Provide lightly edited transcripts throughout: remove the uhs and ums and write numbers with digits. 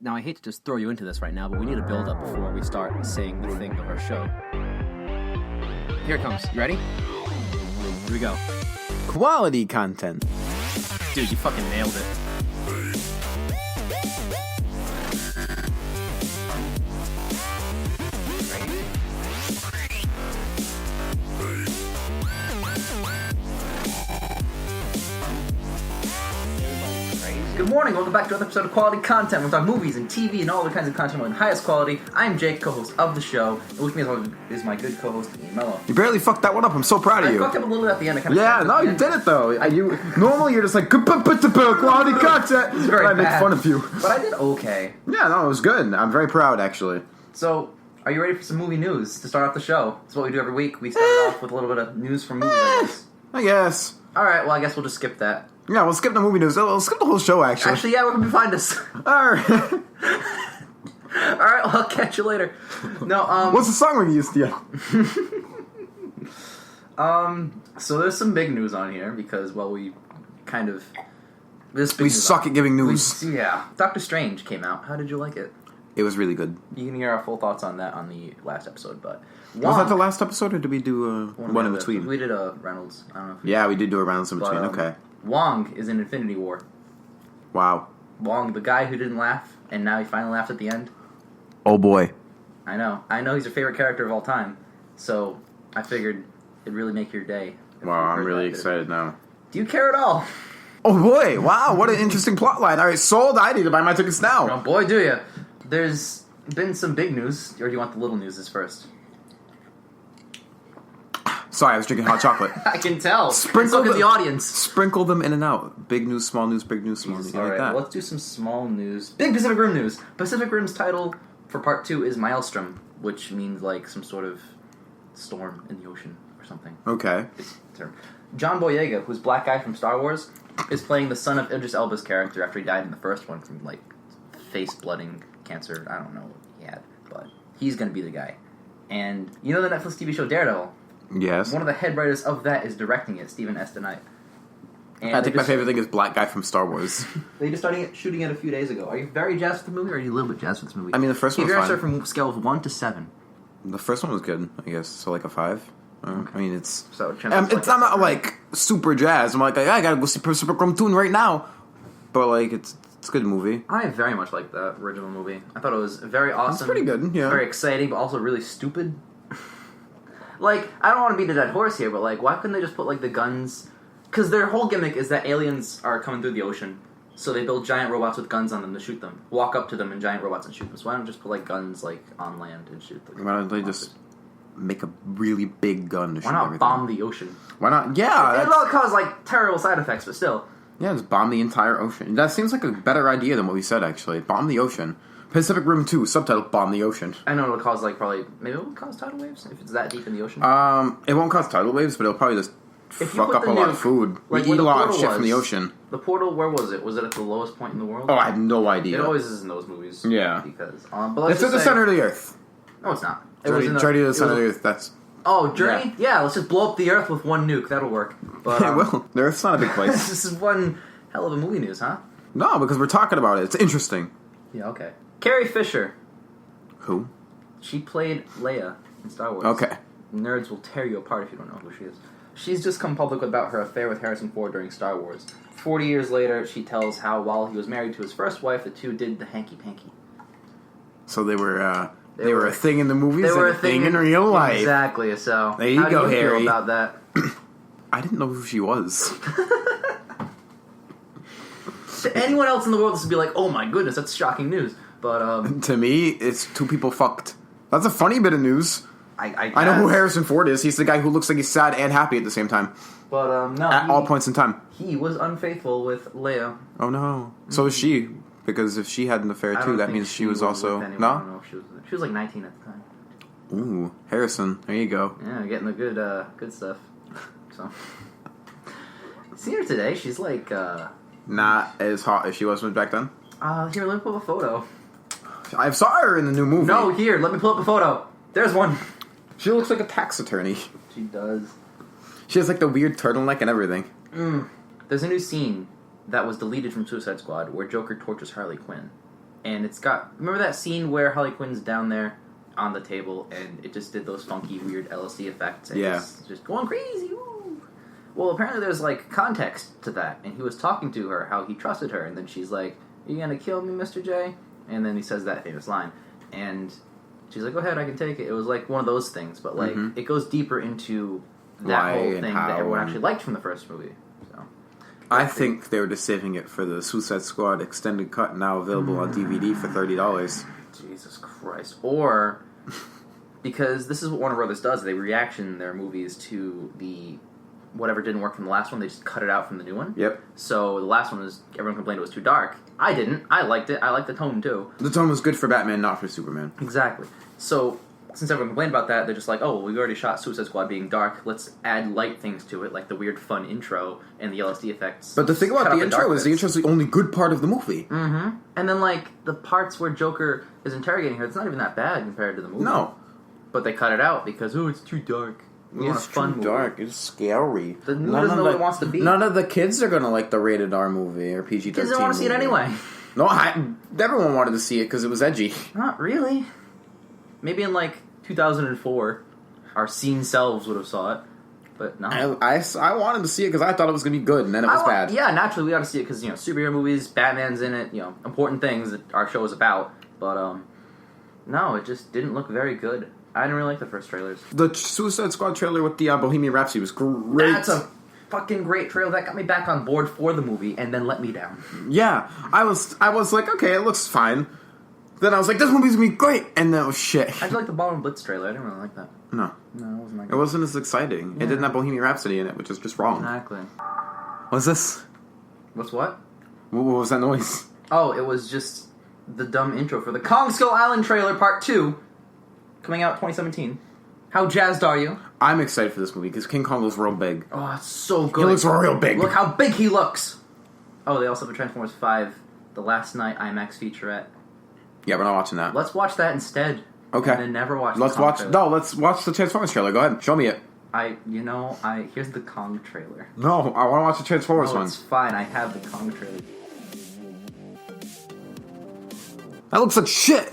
Now, I hate to just throw you into this right now, but we need a build-up before we start saying the thing of our show. Here it comes. You ready? Here we go. Quality content. Dude, you fucking nailed it. Good morning, welcome back to another episode of Quality Content. We're talking movies and TV and all the kinds of content with the highest quality. I'm Jake, co-host of the show, and with me is my good co-host, Ian Mello. You barely fucked that one up. I'm so proud of you. I fucked up a little bit at the end. You did it though. Normally you're just like quality content. It's very I make bad. fun of you. But I did okay. Yeah, no, it was good. I'm very proud actually. So, are you ready for some movie news to start off the show? That's what we do every week. We start off with a little bit of news from movies, I guess. Alright, well I guess we'll just skip that. Yeah, we'll skip the movie news. We'll skip the whole show actually. Actually, yeah, where can you find us? Alright. Alright, well, I'll catch you later. No, What's the song we used to? So there's some big news on here because, well, we kind of... We suck at giving news. Yeah. Doctor Strange came out. How did you like it? It was really good. You can hear our full thoughts on that on the last episode, but... Was that the last episode, or did we do one in between? We did a Reynolds. I don't know if Yeah, we did do a Reynolds in between, okay. Wong is in Infinity War. Wow. Wong, the guy who didn't laugh, and now he finally laughed at the end. Oh boy. I know he's your favorite character of all time, so I figured it'd really make your day. Wow, I'm really excited now. Do you care at all? Oh boy, wow, what an interesting plot line. Alright, sold, I need to buy my tickets now. Oh boy, do you. There's been some big news, or do you want the little newses first? Sorry, I was drinking hot chocolate. I can tell. Sprinkle Look at the audience. Sprinkle them in and out. Big news, small news, big news, small news. All Like right, that. let's do some small news. Big Pacific Rim news. Pacific Rim's title for part 2 is Maelstrom, which means like some sort of storm in the ocean or something. Okay. It's a term. John Boyega, who's Black Guy from Star Wars, is playing the son of Idris Elba's character after he died in the first one from like face blooding cancer. I don't know what he had, but he's gonna be the guy. And you know the Netflix TV show Daredevil? Yes. One of the head writers of that is directing it, Stephen Estonite. And I think my favorite thing is Black Guy from Star Wars. They just started shooting it a few days ago. Are you very jazzed with the movie, or are you a little bit jazzed with this movie? I mean, the first one was fine. Give your answer from scale of 1 to 7. The first one was good, I guess. So like a 5. Okay. I mean, it's... So I'm not like super jazzed. I'm like, I gotta go see Pacific Rim 2 right now. But like, it's a good movie. I very much liked the original movie. I thought it was very awesome. It's pretty good, yeah. Very exciting, but also really stupid. Like, I don't want to beat a dead horse here, but like, why couldn't they just put like the guns... Because their whole gimmick is that aliens are coming through the ocean, so they build giant robots with guns on them to shoot them. Walk up to them in giant robots and shoot them. So why don't just put like guns like on land and shoot them? Why don't they just make a really big gun to shoot Why not everything? bomb the ocean? Why not? Yeah. It will cause like terrible side effects, but still. Yeah, just bomb the entire ocean. That seems like a better idea than what we said, actually. Bomb the ocean. Pacific Rim 2, subtitle, Bomb the Ocean. I know it'll cause like probably... Maybe it'll cause tidal waves if it's that deep in the ocean. It won't cause tidal waves, but it'll probably just fuck up a lot of food. Like we eat a lot of shit was, from the ocean. The portal, where was it? Was it at the lowest point in the world? Oh, I have no idea. It always is in those movies. Yeah. Because, but let's it's at the center of the Earth. No, it's not. Journey to the center of the Earth, that's... Oh, Journey? Yeah, let's just blow up the Earth with one nuke. That'll work. But, it will. The Earth's not a big place. This is one hell of a movie news, huh? No, because we're talking about it. It's interesting. Yeah, okay. Carrie Fisher. Who? She played Leia in Star Wars. Okay. Nerds will tear you apart if you don't know who she is. She's just come public about her affair with Harrison Ford during Star Wars. 40 years later, she tells how while he was married to his first wife, the two did the hanky-panky. So they were a thing in the movies they were and a thing in real life. Exactly, so... There you go, how do you Harry. feel about that? I didn't know who she was. To anyone else in the world, this would be like, oh my goodness, that's shocking news. But, To me, it's two people fucked. That's a funny bit of news. I know who Harrison Ford is. He's the guy who looks like he's sad and happy at the same time. But, no. At all points in time. He was unfaithful with Leia. Oh, no. So is she. Because if she had an affair, too, that means she was also... No? No, she was like 19 at the time. Ooh, Harrison. There you go. Yeah, getting the good stuff. So... See her today, she's like, Not as hot as she was back then? Here, let me pull up a photo. I saw her in the new movie. No, here, let me pull up a photo. There's one. She looks like a tax attorney. She does. She has like the weird turtleneck and everything. There's a new scene that was deleted from Suicide Squad where Joker tortures Harley Quinn. and it's got... Remember that scene where Harley Quinn's down there on the table, and it just did those funky, weird LSD effects, and it's just going crazy, woo! Well, apparently there's, like, context to that, and he was talking to her, how he trusted her, and then she's like, "Are you gonna kill me, Mr. J?" And then he says that famous line, and she's like, "Go ahead, I can take it." It was, like, one of those things, but, like, it goes deeper into that whole thing that everyone actually liked from the first movie, so... I think they were just saving it for the Suicide Squad extended cut, now available on DVD for $30. Jesus Christ. Or, because this is what Warner Brothers does, they reaction their movies to the... whatever didn't work from the last one, they just cut it out from the new one. Yep. So the last one was... everyone complained it was too dark. I didn't. I liked it. I liked the tone, too. The tone was good for Batman, not for Superman. Exactly. So... since everyone complained about that, they're just like, oh, well, we've already shot Suicide Squad being dark. Let's add light things to it, like the weird fun intro and the LSD effects. But the thing about the intro is the intro's the only good part of the movie. Mm-hmm. And then, like, the parts where Joker is interrogating her, it's not even that bad compared to the movie. No. But they cut it out because, oh, it's too dark. It's too dark. It's scary. The movie doesn't know what it wants to be. None of the kids are going to like the rated R movie or PG-13 Kids don't want to see it anyway. No, everyone wanted to see it because it was edgy. Not really. Maybe in, like... 2004, our seen selves would have saw it, but no. I wanted to see it because I thought it was going to be good, and then it was bad. Yeah, naturally we got to see it because, you know, superhero movies, Batman's in it, you know, important things that our show is about, but, no, it just didn't look very good. I didn't really like the first trailers. The Suicide Squad trailer with the Bohemian Rhapsody was great. That's a fucking great trailer. That got me back on board for the movie, and then let me down. Yeah, I was like, okay, it looks fine. Then I was like, this movie's gonna be great, and that was shit. I just like the Bottom Blitz trailer. I didn't really like that. No, it wasn't like it wasn't as exciting. Yeah. It didn't have Bohemian Rhapsody in it, which is just wrong. Exactly. What's this? What's what? What was that noise? Oh, it was just the dumb intro for the Kong Skull Island trailer Part 2, coming out 2017. How jazzed are you? I'm excited for this movie because King Kong looks real big. Oh, it's so good. He looks real big. Look how big he looks. Oh, they also have a Transformers 5, The Last Night IMAX featurette. Yeah, we're not watching that. Let's watch that instead. Okay. And then never watch let's the Kong watch. trailer. No, let's watch the Transformers trailer. Go ahead, show me it. Here's the Kong trailer. No, I want to watch the Transformers one. It's fine. I have the Kong trailer. That looks like shit.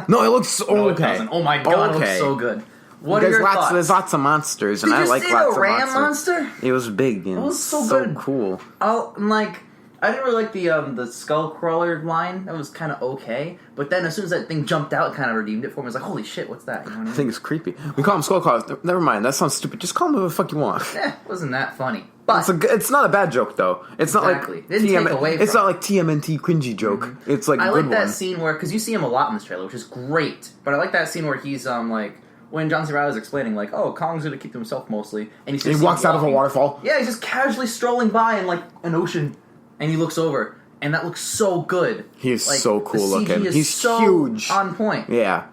No, it looks okay. No, it doesn't. Oh my god, it looks so good. What are your thoughts? There's lots of monsters, and I like lots of monsters. Did you see the Ram monster? It was big and it was so good. Cool. I didn't really like the skull crawler line. That was kind of okay. But then as soon as that thing jumped out, it kind of redeemed it for me. I was like, holy shit, what's that? You know what I mean? I think it's creepy. We call him skull crawlers. Never mind, that sounds stupid. Just call him whatever the fuck you want. Wasn't that funny. But it's not a bad joke though. It's not like it's not like TMNT cringy joke. Mm-hmm. It's like I good like that one. scene where, because you see him a lot in this trailer, which is great. But I like that scene where he's like when John C. Reilly's explaining like, oh, Kong's gonna keep to himself mostly, and he walks out of a waterfall. Yeah, he's just casually strolling by in like an ocean, and he looks over. And that looks so good. He is so cool looking. He's so huge. On point. Yeah.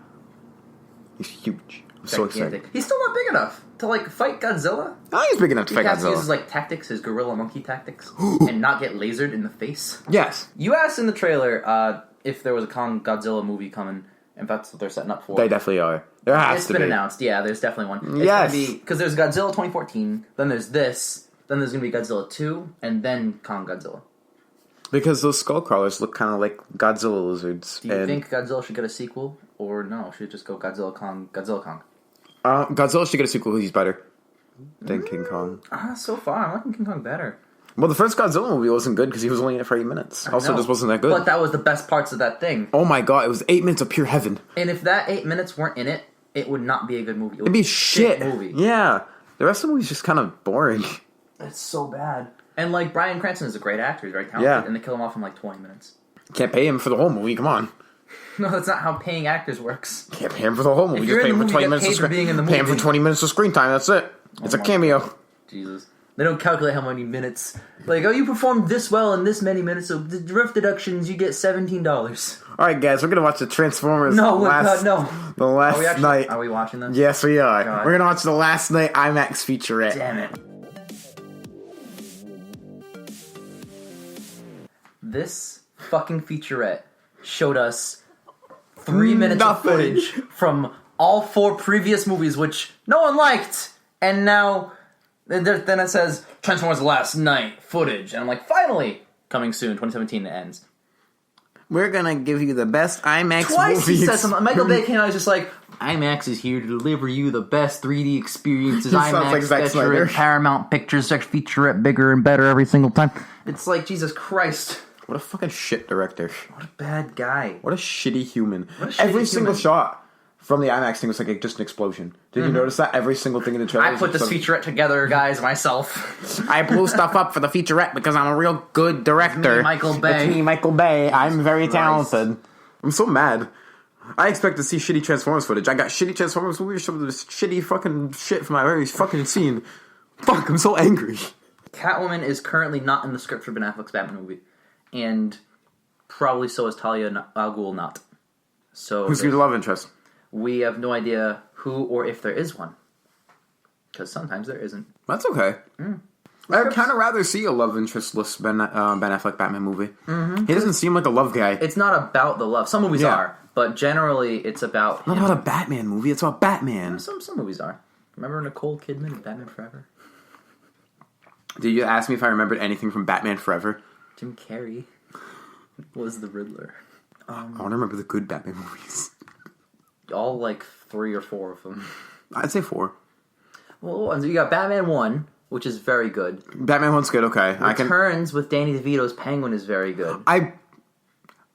He's huge. I'm so excited. He's still not big enough to, like, fight Godzilla. Oh, he's big enough to fight Godzilla. He has to use his, like, tactics, his gorilla monkey tactics, and not get lasered in the face. Yes. You asked in the trailer if there was a Kong Godzilla movie coming, and that's what they're setting up for. They definitely are. There has to be. It's been announced. Yeah, there's definitely one. Yes. Because there's Godzilla 2014, then there's this, then there's going to be Godzilla 2, and then Kong Godzilla. Because those skull crawlers look kind of like Godzilla lizards. Do you think Godzilla should get a sequel, or no? Should it just go Godzilla Kong? Godzilla should get a sequel because he's better than King Kong. So far, I'm liking King Kong better. Well, the first Godzilla movie wasn't good because he was only in it for 8 minutes. Also, just wasn't that good. But that was the best parts of that thing. Oh my god, it was 8 minutes of pure heaven. And if that 8 minutes weren't in it, it would not be a good movie. It'd be shit movie. Yeah, the rest of the movie's just kind of boring. It's so bad. And, like, Bryan Cranston is a great actor. He's very talented. And they kill him off in, like, 20 minutes. Can't pay him for the whole movie. Come on. No, that's not how paying actors works. Can't pay him for the whole movie. If you're just in the movie, 20 you get minutes paid for being in the movie. Pay him for 20 minutes of screen time. That's it. It's a cameo. God. Jesus. They don't calculate how many minutes. Like, oh, you performed this well in this many minutes, so the rough deductions, you get $17. Alright, guys, we're going to watch the Transformers The last night. Are we watching this? Yes, we are. God. We're going to watch the Last Night IMAX featurette. Damn it. This fucking featurette showed us 3 minutes of footage from all 4 previous movies, which no one liked. And now, then it says, Transformers Last Night footage. And I'm like, finally! Coming soon, 2017 it ends. we're gonna give you the best IMAX Twice movie. he said something. Michael Bay came out and was just like, IMAX is here to deliver you the best 3D experiences. He sounds like Zack Snyder. Paramount Pictures, featurette, bigger and better every single time. It's like, Jesus Christ. What a fucking shit director. What a bad guy. What a shitty human. What a Every shitty single human. shot from the IMAX thing was like just an explosion. Did you notice that? Every single thing in the trailer. I put this featurette together, guys, myself. I blew stuff up for the featurette because I'm a real good director. Me, Michael Bay. It's me, Michael Bay. I'm very Christ. talented. I'm so mad. I expect to see shitty Transformers footage. I got shitty Transformers movies, some of this shitty fucking shit from my very fucking scene. Fuck, I'm so angry. Catwoman is currently not in the script for Ben Affleck's Batman movie. And probably so is Talia al Ghul not. So Who's your love interest? we have no idea who or if there is one. Because sometimes there isn't. That's okay. I'd kind of rather see a love interestless Ben Affleck Batman movie. He doesn't seem like a love guy. It's not about the love. Some movies are, but generally it's about Not him. about a Batman movie. It's about Batman. Some movies are. Remember Nicole Kidman in Batman Forever? Did you ask me if I remembered anything from Batman Forever? Jim Carrey was the Riddler. I want to remember the good Batman movies. All like 3 or 4 of them. I'd say 4. Well, you got Batman 1, which is very good. Batman 1's good, okay. Returns with Danny DeVito's Penguin is very good.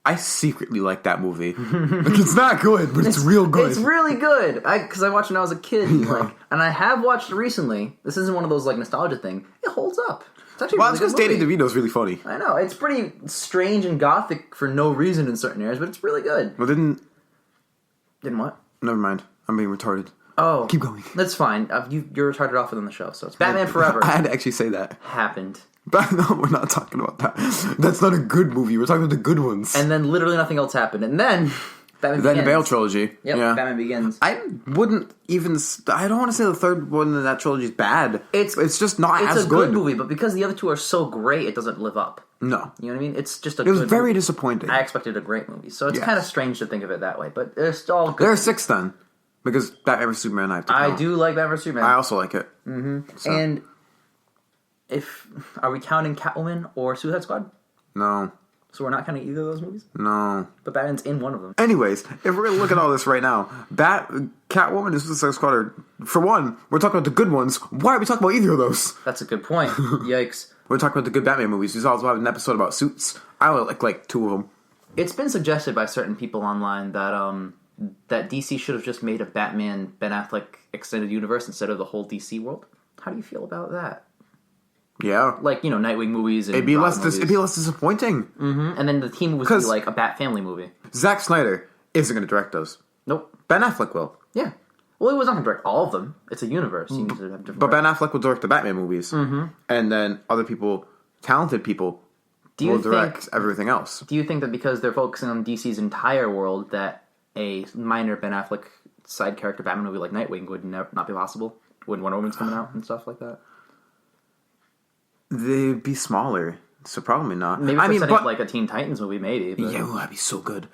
I secretly like that movie. Like, it's not good, but it's real good. It's really good. Because I watched it when I was a kid. And I have watched it recently. This isn't one of those like nostalgia thing. It holds up. It's actually Well, really it's because good Danny movie. DeVito's really funny. I know. It's pretty strange and gothic for no reason in certain areas, but it's really good. Well, didn't... What? Never mind. I'm being retarded. Oh. Keep going. That's fine. You're retarded off within the show, so it's Batman Forever. I had to actually say that. Happened. But no, we're not talking about that. That's not a good movie. We're talking about the good ones. And then literally nothing else happened. And then Batman then Begins. the Bale trilogy. Yep, Yeah. Batman Begins. I wouldn't even... I don't want to say the third one in that trilogy is bad. It's just not It's as a good. good movie, but because the other two are so great, it doesn't live up. No. You know what I mean? It's just a It was good very movie. disappointing. I expected a great movie, so it's Yes. kind of strange to think of it that way, but it's all good. There are 6 then. Because Batman vs. Superman I have to count. I do like Batman vs. Superman. I also like it. Mm-hmm. So. And are we counting Catwoman or Suicide Squad? No. So we're not counting either of those movies? No. But Batman's in one of them. Anyways, if we're going to look at all this right now, Catwoman and Suicide Squad are, for one, we're talking about the good ones. Why are we talking about either of those? That's a good point. Yikes. We're talking about the good Batman movies. We also have an episode about Suits. I would like 2 of them. It's been suggested by certain people online that that DC should have just made a Batman Ben Affleck extended universe instead of the whole DC world. How do you feel about that? Yeah. Like, Nightwing movies and It'd be Robin less movies. disappointing. Mm-hmm. And then the team would be like a Bat Family movie. Zack Snyder isn't going to direct those. Nope. Ben Affleck will. Yeah. Well, he was not going to direct all of them. It's a universe. You need to have different. But Ben Affleck will direct the Batman movies. Mm-hmm. And then other people, talented people, will direct everything else. Do you think that because they're focusing on DC's entire world, that a minor Ben Affleck side character Batman movie like Nightwing would not be possible when Wonder Woman's coming out and stuff like that? They'd be smaller, so probably not. Maybe setting up like a Teen Titans movie, maybe. But Yeah, that'd be so good.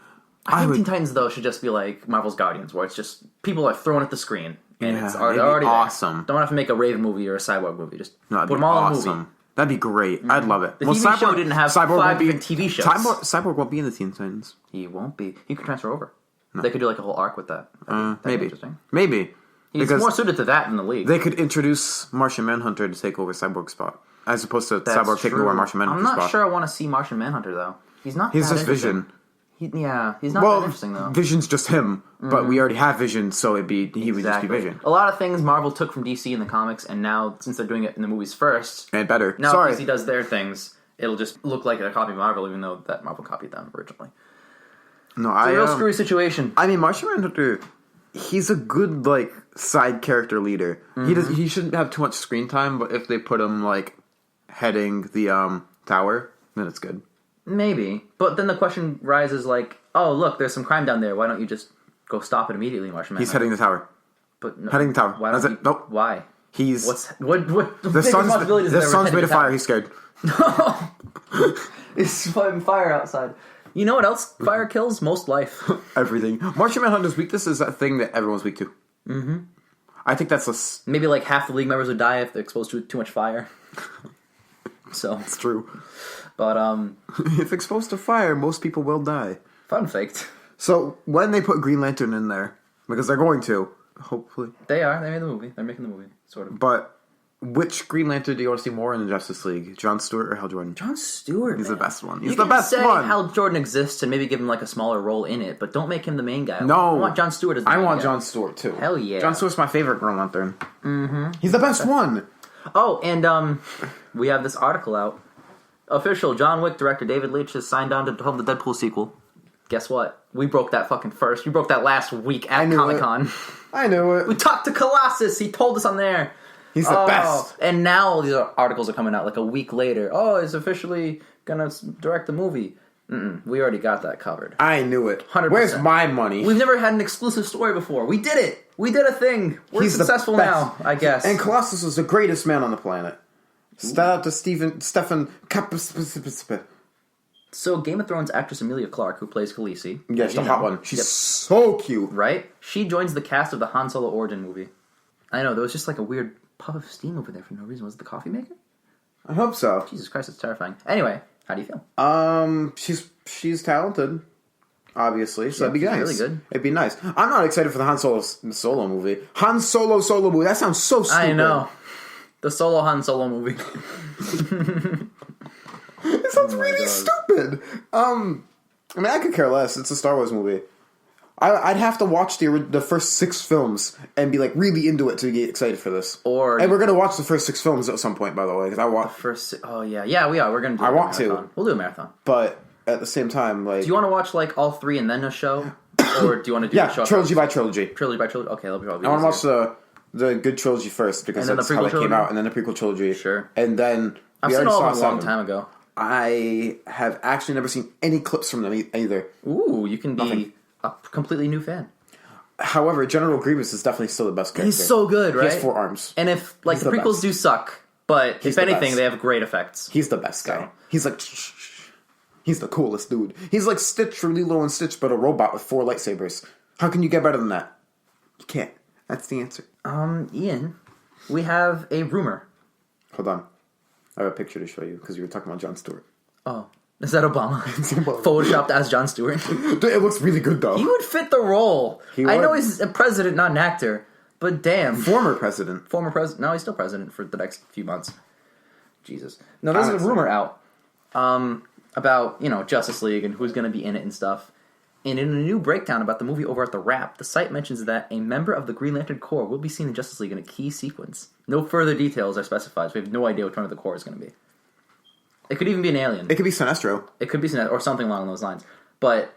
I think Teen Titans, though, should just be like Marvel's Guardians, where it's just people are thrown at the screen. And Yeah, it's it'd be already awesome. There. Don't have to make a Raven movie or a Cyborg movie. Just No, that'd put be them all in a awesome. movie. That'd be great. I'd love it. The TV show didn't have 5 different TV shows. Cyborg won't be in the Teen Titans. He won't be. He could transfer over. They could do like a whole arc with that. That'd be Maybe. interesting. Maybe. He's Because more suited to that in the league. they could introduce Martian Manhunter to take over Cyborg's spot. As opposed to That's Cyborg taking true. over Martian Manhunter's I'm not spot. sure I want to see Martian Manhunter, though. He's not He's that just interesting. Vision. He's not that interesting, though. Vision's just him. But we already have Vision, so he would just be Vision. A lot of things Marvel took from DC in the comics, and now, since they're doing it in the movies first, And better. now Sorry. if DC does their things, it'll just look like a copy of Marvel, even though that Marvel copied them originally. No, It's a real screwy situation. I mean, Martian Manhunter, he's a good, like, side character leader. He shouldn't have too much screen time, but if they put him, like, heading the tower, then it's good. Maybe. But then the question rises like, oh, look, there's some crime down there. Why don't you just go stop it immediately, Martian Manhunter? He's heading the tower. But no, Heading the tower. Why That's don't it. you- Nope. Why? He's... What the big responsibility is the there sun's heading made the of fire. tower? He's scared. It's fucking fire outside. You know what else fire kills? Most life. Everything. Martian Manhunter's weakness is that thing that everyone's weak to. Mm-hmm. I think that's Maybe like half the league members would die if they're exposed to too much fire. So it's true. But If exposed to fire, most people will die. fun fact. So when they put Green Lantern in there, because they're going to, hopefully. They made the movie. They're making the movie, sort of. But which Green Lantern do you want to see more in the Justice League? John Stewart or Hal Jordan? John Stewart, He's man. the best one. You He's the can best say one. Hal Jordan exists and maybe give him like a smaller role in it, but don't make him the main guy. No. I want John Stewart as the I main want guy. John Stewart too. Hell yeah. John Stewart's my favorite Green Lantern. Mm-hmm. He's the best one. Oh, and we have this article out. Official John Wick director David Leitch has signed on to helm the Deadpool sequel. Guess what? We broke that fucking first. We broke that last week at Comic-Con. I knew it. We talked to Colossus. He told us on there. He's the best. And now all these articles are coming out like a week later. Oh, he's officially gonna direct the movie. We already got that covered. I knew it. 100%. Where's my money? We've never had an exclusive story before. We did it. We did a thing. We're He's the successful best. now, I guess. And Colossus is the greatest man on the planet. Shout out to Stefan Kappa. So Game of Thrones actress Emilia Clarke, who plays Khaleesi. Yeah, she's the hot one. She's so cute. Right? She joins the cast of the Han Solo origin movie. I know, there was just like a weird puff of steam over there for no reason. Was it the coffee maker? I hope so. Jesus Christ, it's terrifying. Anyway, how do you feel? She's talented, obviously. So that'd be nice. Really good. It'd be nice. I'm not excited for the Han Solo movie. Han Solo movie. That sounds so stupid. I know. The solo Han Solo movie. It sounds really stupid. I mean, I could care less. It's a Star Wars movie. I'd have to watch the first 6 films and be like really into it to get excited for this. And we're gonna watch the first 6 films at some point, by the way, because I want. Oh yeah, we are. We're gonna do. I want marathon. We'll do a marathon. But at the same time, like, Do you want to watch like all 3 and then a show, or do you want to do a show? trilogy by trilogy. Trilogy by trilogy. Okay, that'll be probably. I want to watch the good trilogy first because And then that's the how prequel they came trilogy? out, and then the prequel trilogy. Sure. And then I've we seen already all saw of them a long 7. time ago. I have actually never seen any clips from them either. Ooh, you can be Nothing. a completely new fan. However, General Grievous is definitely still the best character. He's so good, right? He has 4 arms. And if like He's the the prequels best. do suck, but He's if the anything, best. they have great effects. He's the best guy. He's like, he's the coolest dude. He's like Stitch from Lilo and Stitch, but a robot with 4 lightsabers. How can you get better than that? You can't. That's the answer. Ian, we have a rumor. Hold on. I have a picture to show you because you were talking about Jon Stewart. Oh, is that Obama? Photoshopped as Jon Stewart. Dude, it looks really good though. He would fit the role. He I know would. he's a president, not an actor, but damn. Former president. Former president. No, he's still president for the next few months. Jesus. No, there's a rumor out about, Justice League and who's going to be in it and stuff. And in a new breakdown about the movie over at The Wrap, the site mentions that a member of the Green Lantern Corps will be seen in Justice League in a key sequence. No further details are specified, so we have no idea which one of the Corps is going to be. It could even be an alien. It could be Sinestro. It could be or something along those lines. But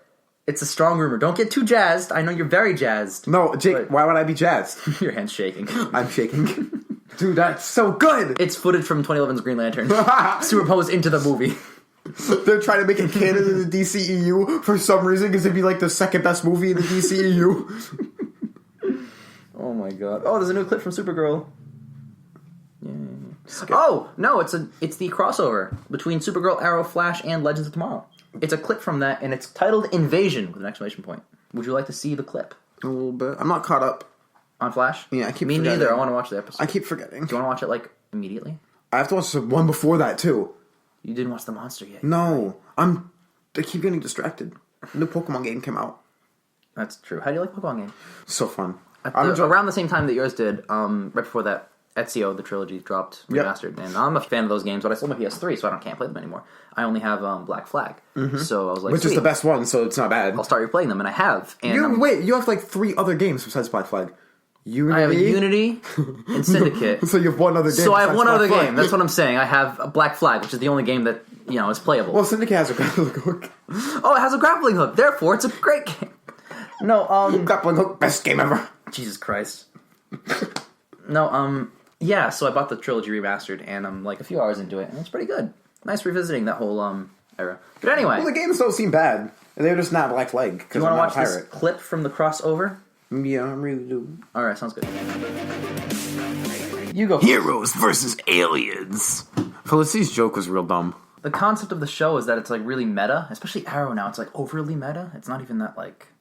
it's a strong rumor. Don't get too jazzed. I know you're very jazzed. No, Jake, But- why would I be jazzed? Your hand's shaking. I'm shaking. Dude, that's so good! It's footage from 2011's Green Lantern. Superposed into the movie. They're trying to make it canon in the DCEU for some reason because it'd be like the second best movie in the DCEU. Oh my god. Oh, there's a new clip from Supergirl. Yay. Oh, no, it's the crossover between Supergirl, Arrow, Flash, and Legends of Tomorrow. It's a clip from that, and it's titled Invasion with an exclamation point. Would you like to see the clip? A little bit. I'm not caught up. On Flash? Yeah, I keep Me forgetting. neither. I want to watch the episode. I keep forgetting. Do you want to watch it, immediately? I have to watch the one before that, too. You didn't watch the monster yet. No. I keep getting distracted. The new Pokemon game came out. That's true. How do you like Pokemon game? So fun. Around the same time that yours did, right before that, Ezio, the trilogy, dropped remastered. And I'm a fan of those games, but I sold my PS3, so I can't play them anymore. I only have Black Flag. Mm-hmm. So I was like, Which is the best one, so it's not bad. I'll start replaying them, and I have. And you have 3 other games besides Black Flag. Unity? I have a Unity and Syndicate. So you have one other game. So I have one besides other Black game. Flag. That's what I'm saying. I have a Black Flag, which is the only game that, is playable. Well, Syndicate has a grappling hook. Oh, it has a grappling hook. Therefore, it's a great game. No, Grappling hook, best game ever. Jesus Christ. No, yeah, so I bought the trilogy remastered, and I'm a few hours into it, and it's pretty good. Nice revisiting that whole era. But anyway, Well, the games don't seem bad. They're just not Black Flag. do you want to watch this clip from the crossover? Yeah, I really do. Alright, sounds good. You go. Heroes versus aliens. Felicity's joke was real dumb. The concept of the show is that it's really meta, especially Arrow now. It's overly meta. It's not even that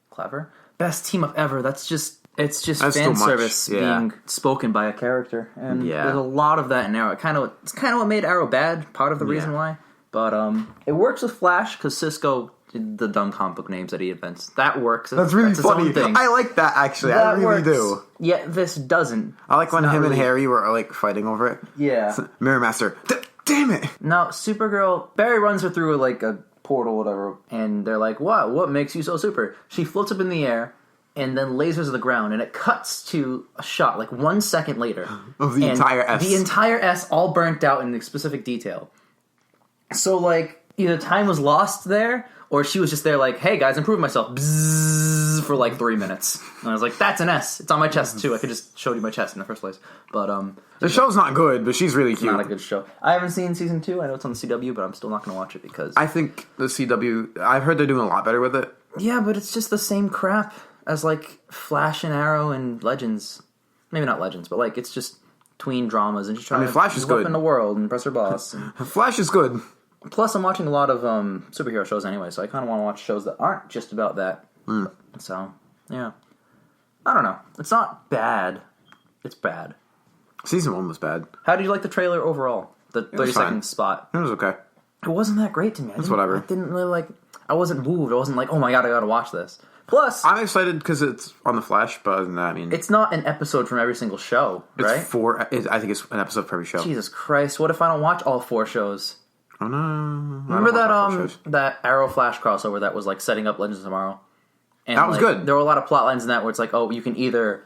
clever. Best team up ever. That's just fan service being spoken by a character, and there's a lot of that in Arrow. It's kind of what made Arrow bad. Part of the reason why, But it works with Flash because Cisco, the dumb comic book names that he invents, that works. That's really its funny. own thing. I like that, actually. That I really works. do. Yeah, this doesn't. I like when It's him not and really- Harry were, like, fighting over it. Yeah. Mirror Master. Damn it! No, Supergirl, Barry runs her through, like, a portal or whatever, and they're like, what makes you so super? She floats up in the air, and then lasers the ground, and it cuts to a shot, like 1 second later. Of the and entire S. The entire S all burnt out in specific detail. So, like, either time was lost there, or she was just there like, hey guys, improving myself, bzzz, for like 3 minutes. And I was like, that's an S. It's on my chest too. I could just show you my chest in the first place. But, The show's not good, but she's really cute. not a good show. I haven't seen season 2. I know it's on the CW, but I'm still not going to watch it because... I think the CW... I've heard they're doing a lot better with it. Yeah, but it's just the same crap as, like, Flash and Arrow and Legends. Maybe not Legends, but, like, it's just tween dramas and just trying Flash to is move up good. in the world and press her boss. And... Flash is good. Plus, I'm watching a lot of superhero shows anyway, so I kind of want to watch shows that aren't just about that. So, yeah. I don't know. It's not bad. It's bad. Season 1 was bad. How did you like the trailer overall? The 30-second spot. It was okay. It wasn't that great to me. It's whatever. I didn't really like... I wasn't moved. I wasn't like, oh my god, I gotta watch this. Plus... I'm excited because it's on the Flash, but other than that, I mean... It's not an episode from every single show, right? I think it's an episode for every show. Jesus Christ, what if I don't watch all 4 shows? Oh no. Remember that Arrow Flash crossover that was like setting up Legends of Tomorrow? And that was good. There were a lot of plot lines in that where it's like, oh, you can either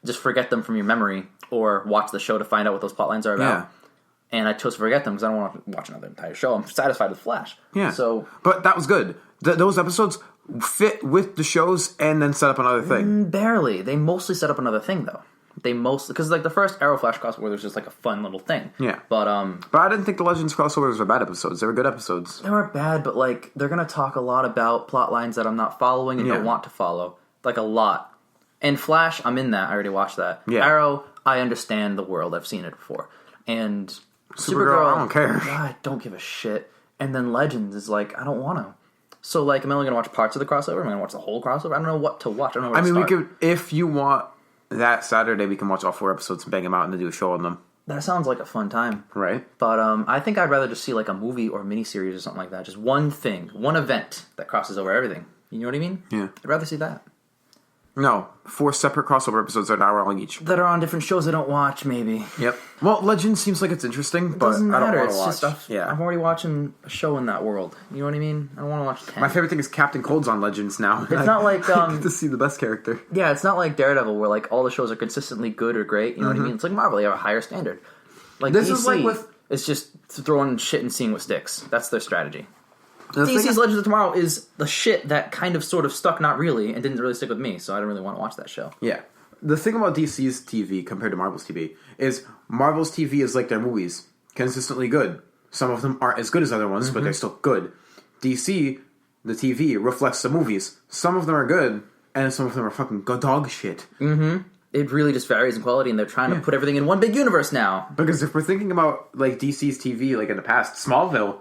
just forget them from your memory or watch the show to find out what those plot lines are about. Yeah. And I chose to forget them because I don't want to watch another entire show. I'm satisfied with Flash. Yeah. So, but that was good. Those episodes fit with the shows and then set up another thing. Barely. They mostly set up another thing, though. Because like the first Arrow Flash crossover was just like a fun little thing. Yeah. But I didn't think the Legends crossovers were bad episodes. They were good episodes. they weren't bad, but like they're gonna talk a lot about plot lines that I'm not following and don't want to follow. Like a lot. And Flash, I'm in that. I already watched that. Yeah. Arrow, I understand the world. I've seen it before. And Supergirl, I don't care. I don't give a shit. And then Legends is like, I don't want to. So like, am I only gonna watch parts of the crossover? Am I gonna watch the whole crossover? I don't know what to watch. I don't know where to start. We could, if you want that Saturday, we can watch all 4 episodes and bang them out and then do a show on them. That sounds like a fun time. Right. But I think I'd rather just see like a movie or a miniseries or something like that. Just one thing, one event that crosses over everything. You know what I mean? Yeah. I'd rather see that. No, 4 separate crossover episodes that are an hour long each. That are on different shows I don't watch, maybe. Yep. Well, Legends seems like it's interesting, but Doesn't I don't matter. want It's to watch. just Yeah. I'm already watching a show in that world. You know what I mean? I don't want to watch 10. My favorite thing is Captain Cold's on Legends now. It's not like I get to see the best character. yeah, it's not like Daredevil where like all the shows are consistently good or great. You know what I mean? It's like Marvel. You have a higher standard. Like This DC, is like with- it's just throwing shit and seeing what sticks. That's their strategy. The thing DC's is- Legends of Tomorrow is the shit that kind of sort of stuck, not really, and didn't really stick with me, so I don't really want to watch that show. Yeah. The thing about DC's TV compared to Marvel's TV is Marvel's TV is like their movies. Consistently good. Some of them aren't as good as other ones, but they're still good. DC, the TV, reflects the movies. Some of them are good, and some of them are fucking dog shit. It really just varies in quality, and they're trying to put everything in one big universe now. Because if we're thinking about like DC's TV, like in the past, Smallville.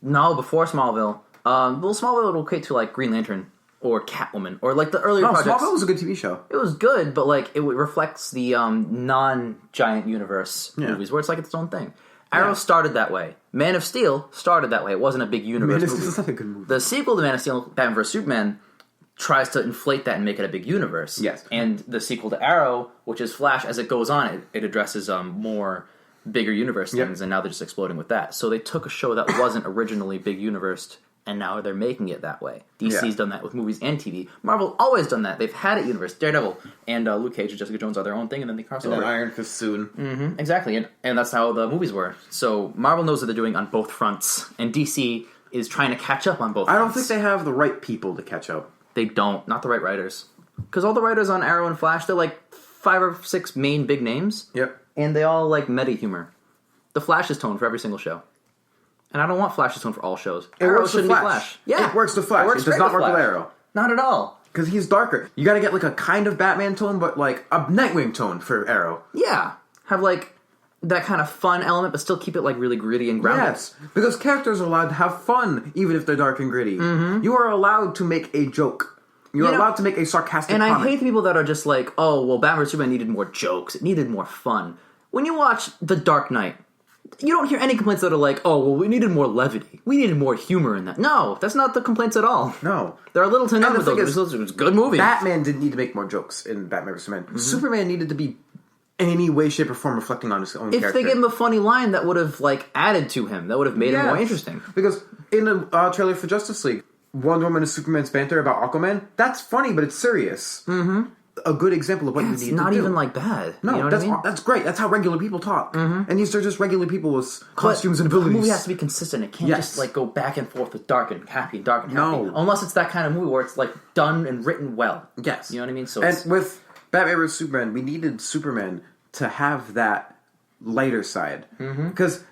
No, before Smallville. Smallville would equate to like Green Lantern or Catwoman or like the earlier No, projects. Smallville was a good TV show. It was good, but like it reflects the non-giant universe movies where it's like its own thing. Arrow started that way. Man of Steel started that way. It wasn't a big universe Man of movie. Steel's not a good movie. The sequel to Man of Steel, Batman vs Superman, tries to inflate that and make it a big universe. Yes. And the sequel to Arrow, which is Flash, as it goes on, it addresses more bigger universe things, and now they're just exploding with that. So they took a show that wasn't originally big universe, and now they're making it that way. DC's done that with movies and TV. Marvel always done that. They've had it universe. Daredevil and Luke Cage and Jessica Jones are their own thing, and then they cross over. And Iron Fist soon. Exactly, and that's how the movies were. So Marvel knows what they're doing on both fronts, and DC is trying to catch up on both I fronts. don't think they have the right people to catch up. They don't. Not the right writers. Because all the writers on Arrow and Flash, they're like 5 or 6 main big names. Yep. And they all like meta humor. The Flash's tone for every single show. And I don't want Flash's tone for all shows. It Arrow works with shouldn't be Flash. Flash. Yeah. It works with Flash. It does great not work with Flash. Arrow. Not at all. Because he's darker. You gotta get like a kind of Batman tone, but like a Nightwing tone for Arrow. Yeah. Have like that kind of fun element, but still keep it like really gritty and grounded. Yes, because characters are allowed to have fun, even if they're dark and gritty. You are allowed to make a joke. You're allowed to make a sarcastic And comment. I hate the people that are just like, oh, well, Batman vs Superman needed more jokes. It needed more fun. When you watch The Dark Knight, You don't hear any complaints that are like, oh, well, we needed more levity. We needed more humor in that. No, that's not the complaints at all. No. There are little to none of those. It was a good movie. Batman didn't need to make more jokes in Batman vs. Superman. Superman needed to be any way, shape, or form reflecting on his own character. If they gave him a funny line, that would have, like, added to him. That would have made him more interesting. Because in the trailer for Justice League, Wonder Woman and Superman's banter about Aquaman, that's funny, but it's serious. Mm-hmm. A good example of what you need to do. It's not even, like, bad. No, you know that's great. That's how regular people talk. And these are just regular people with costumes and abilities. The movie has to be consistent. It can't just, like, go back and forth with dark and happy, dark and happy. No. Unless it's that kind of movie where it's, like, done and written well. Yes. You know what I mean? So and with Batman vs. Superman, we needed Superman to have that lighter side. Because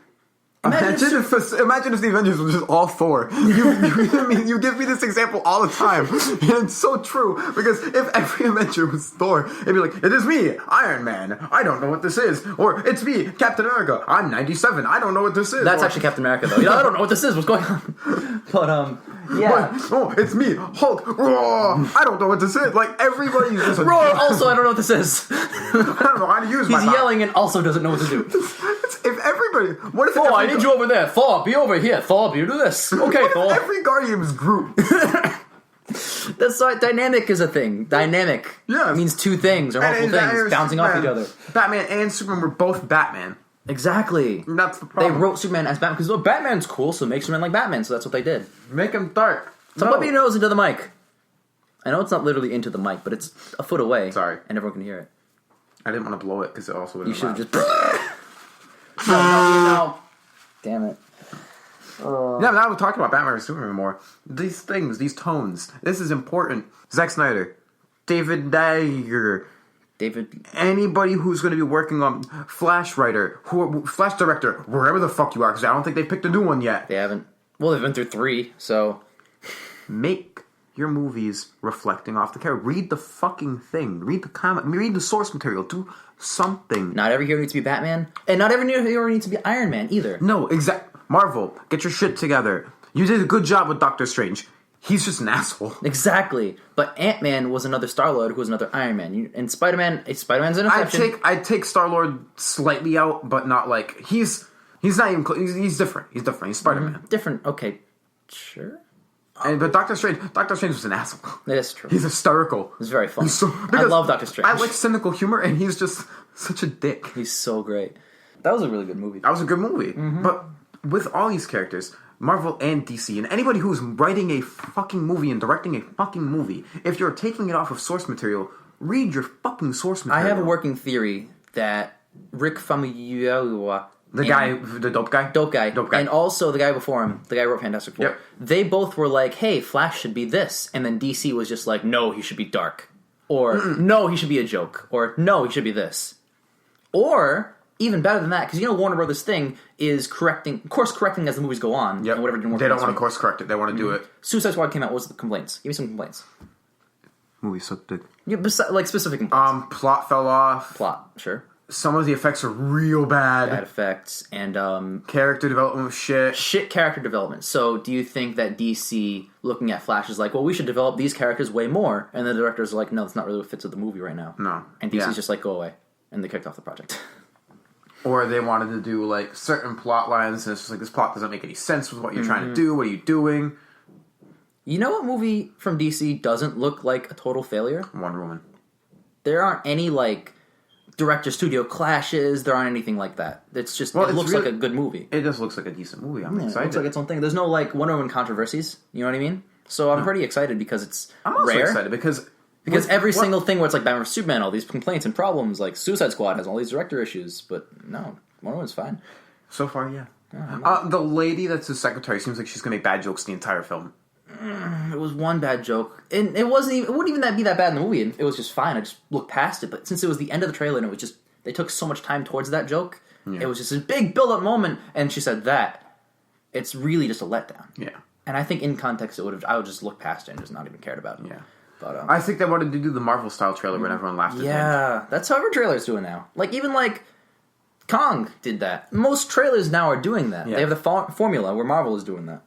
imagine if the Avengers were just all Thor. You give me this example all the time. And it's so true. Because if every Avenger was Thor, it'd be like, it is me, Iron Man. I don't know what this is. Or it's me, Captain America. I'm 97. I don't know what this is. That's actually Captain America, though. I don't know what this is. What's going on? But, yeah. Oh, it's me, Hulk. Roar. I don't know what this is. Like, everybody's just like, Roar, also, I don't know what this is. I don't know how to use my He's mouth. yelling and also doesn't know what to do. If everybody... What if Thor, I need you over there. Thor, be over here. Thor, you do this. Okay, Thor. Every Guardian was Groot. That's why dynamic is a thing. Dynamic means two things or multiple things bouncing off each other. Batman and Superman were both Batman. Exactly. And that's the problem. They wrote Superman as Batman because Batman's cool, so make Superman like Batman. So that's what they did. Make him dark. So put your nose into the mic. I know it's not literally into the mic, but it's a foot away. Sorry. And everyone can hear it. I didn't want to blow it because it also would You have should have just... no. Damn it. Yeah, now we're talking about Batman vs. Superman more. These things, these tones, this is important. Zack Snyder, David Dyer, anybody who's going to be working on Flash writer, Flash director, wherever the fuck you are, because I don't think they picked a new one yet. They haven't. Well, they've been through 3, so... Make your movies reflecting off the character. Read the fucking thing. Read the comic. Read the source material. Do something. Not every hero needs to be Batman, and not every hero needs to be Iron Man either. No, Marvel, get your shit together. You did a good job with Doctor Strange. He's just an asshole. Exactly. But Ant-Man was another Star-Lord who was another Iron Man. And Spider-Man's an exception. I'd take Star-Lord slightly out, but not like... He's not even... He's different. He's different. He's Spider-Man. Different. Okay. Sure. But Doctor Strange was an asshole. That's true. He's hysterical. He's very funny. I love Doctor Strange. I like cynical humor, and he's just such a dick. He's so great. That was a really good movie. That was a good movie. But with all these characters, Marvel and DC, and anybody who's writing a fucking movie and directing a fucking movie, if you're taking it off of source material, read your fucking source material. I have a working theory that Rick Famuyiwa... The dope guy? Dope guy. And also the guy before him, the guy who wrote Fantastic Four. Yep. They both were like, hey, Flash should be this. And then DC was just like, no, he should be dark. Or, no, he should be a joke. Or, no, he should be this. Or, even better than that, because Warner Brothers' thing is course correcting as the movies go on. Yep. And whatever didn't work. They don't want to course correct it. They want to do it. Suicide Squad came out. What was the complaints? Give me some complaints. Movie sucked dick. Yeah, like specific complaints. Plot fell off. Plot, sure. Some of the effects are real bad. Bad effects. And, character development was shit. Shit character development. So, do you think that DC, looking at Flash, is like, well, we should develop these characters way more? And the directors are like, no, that's not really what fits with the movie right now. No. And DC's just like, go away. And they kicked off the project. Or they wanted to do, like, certain plot lines, and it's just like, this plot doesn't make any sense with what you're trying to do. What are you doing? You know what movie from DC doesn't look like a total failure? Wonder Woman. There aren't any, like, director-studio clashes. There aren't anything like that. It's just, it looks like a good movie. It just looks like a decent movie. I'm excited. It looks like its own thing. There's no, like, Wonder Woman controversies. You know what I mean? So I'm pretty excited because it's I'm also rare. excited because every single thing where it's like Batman vs. Superman, all these complaints and problems, like Suicide Squad has all these director issues, but no, Wonder Woman's fine. So far, yeah. The lady that's his secretary seems like she's going to make bad jokes the entire film. It was one bad joke, and it wouldn't even be that bad in the movie. And it was just fine. I just looked past it. But since it was the end of the trailer, and it was just they took so much time towards that joke, it was just this big build-up moment. And she said that it's really just a letdown. Yeah, and I think in context, I would just look past it and just not even cared about it. Yeah, but I think they wanted to do the Marvel style trailer when everyone laughed at him. That's how every trailer's doing now. Like even like Kong did that. Most trailers now are doing that. Yeah. They have the formula where Marvel is doing that.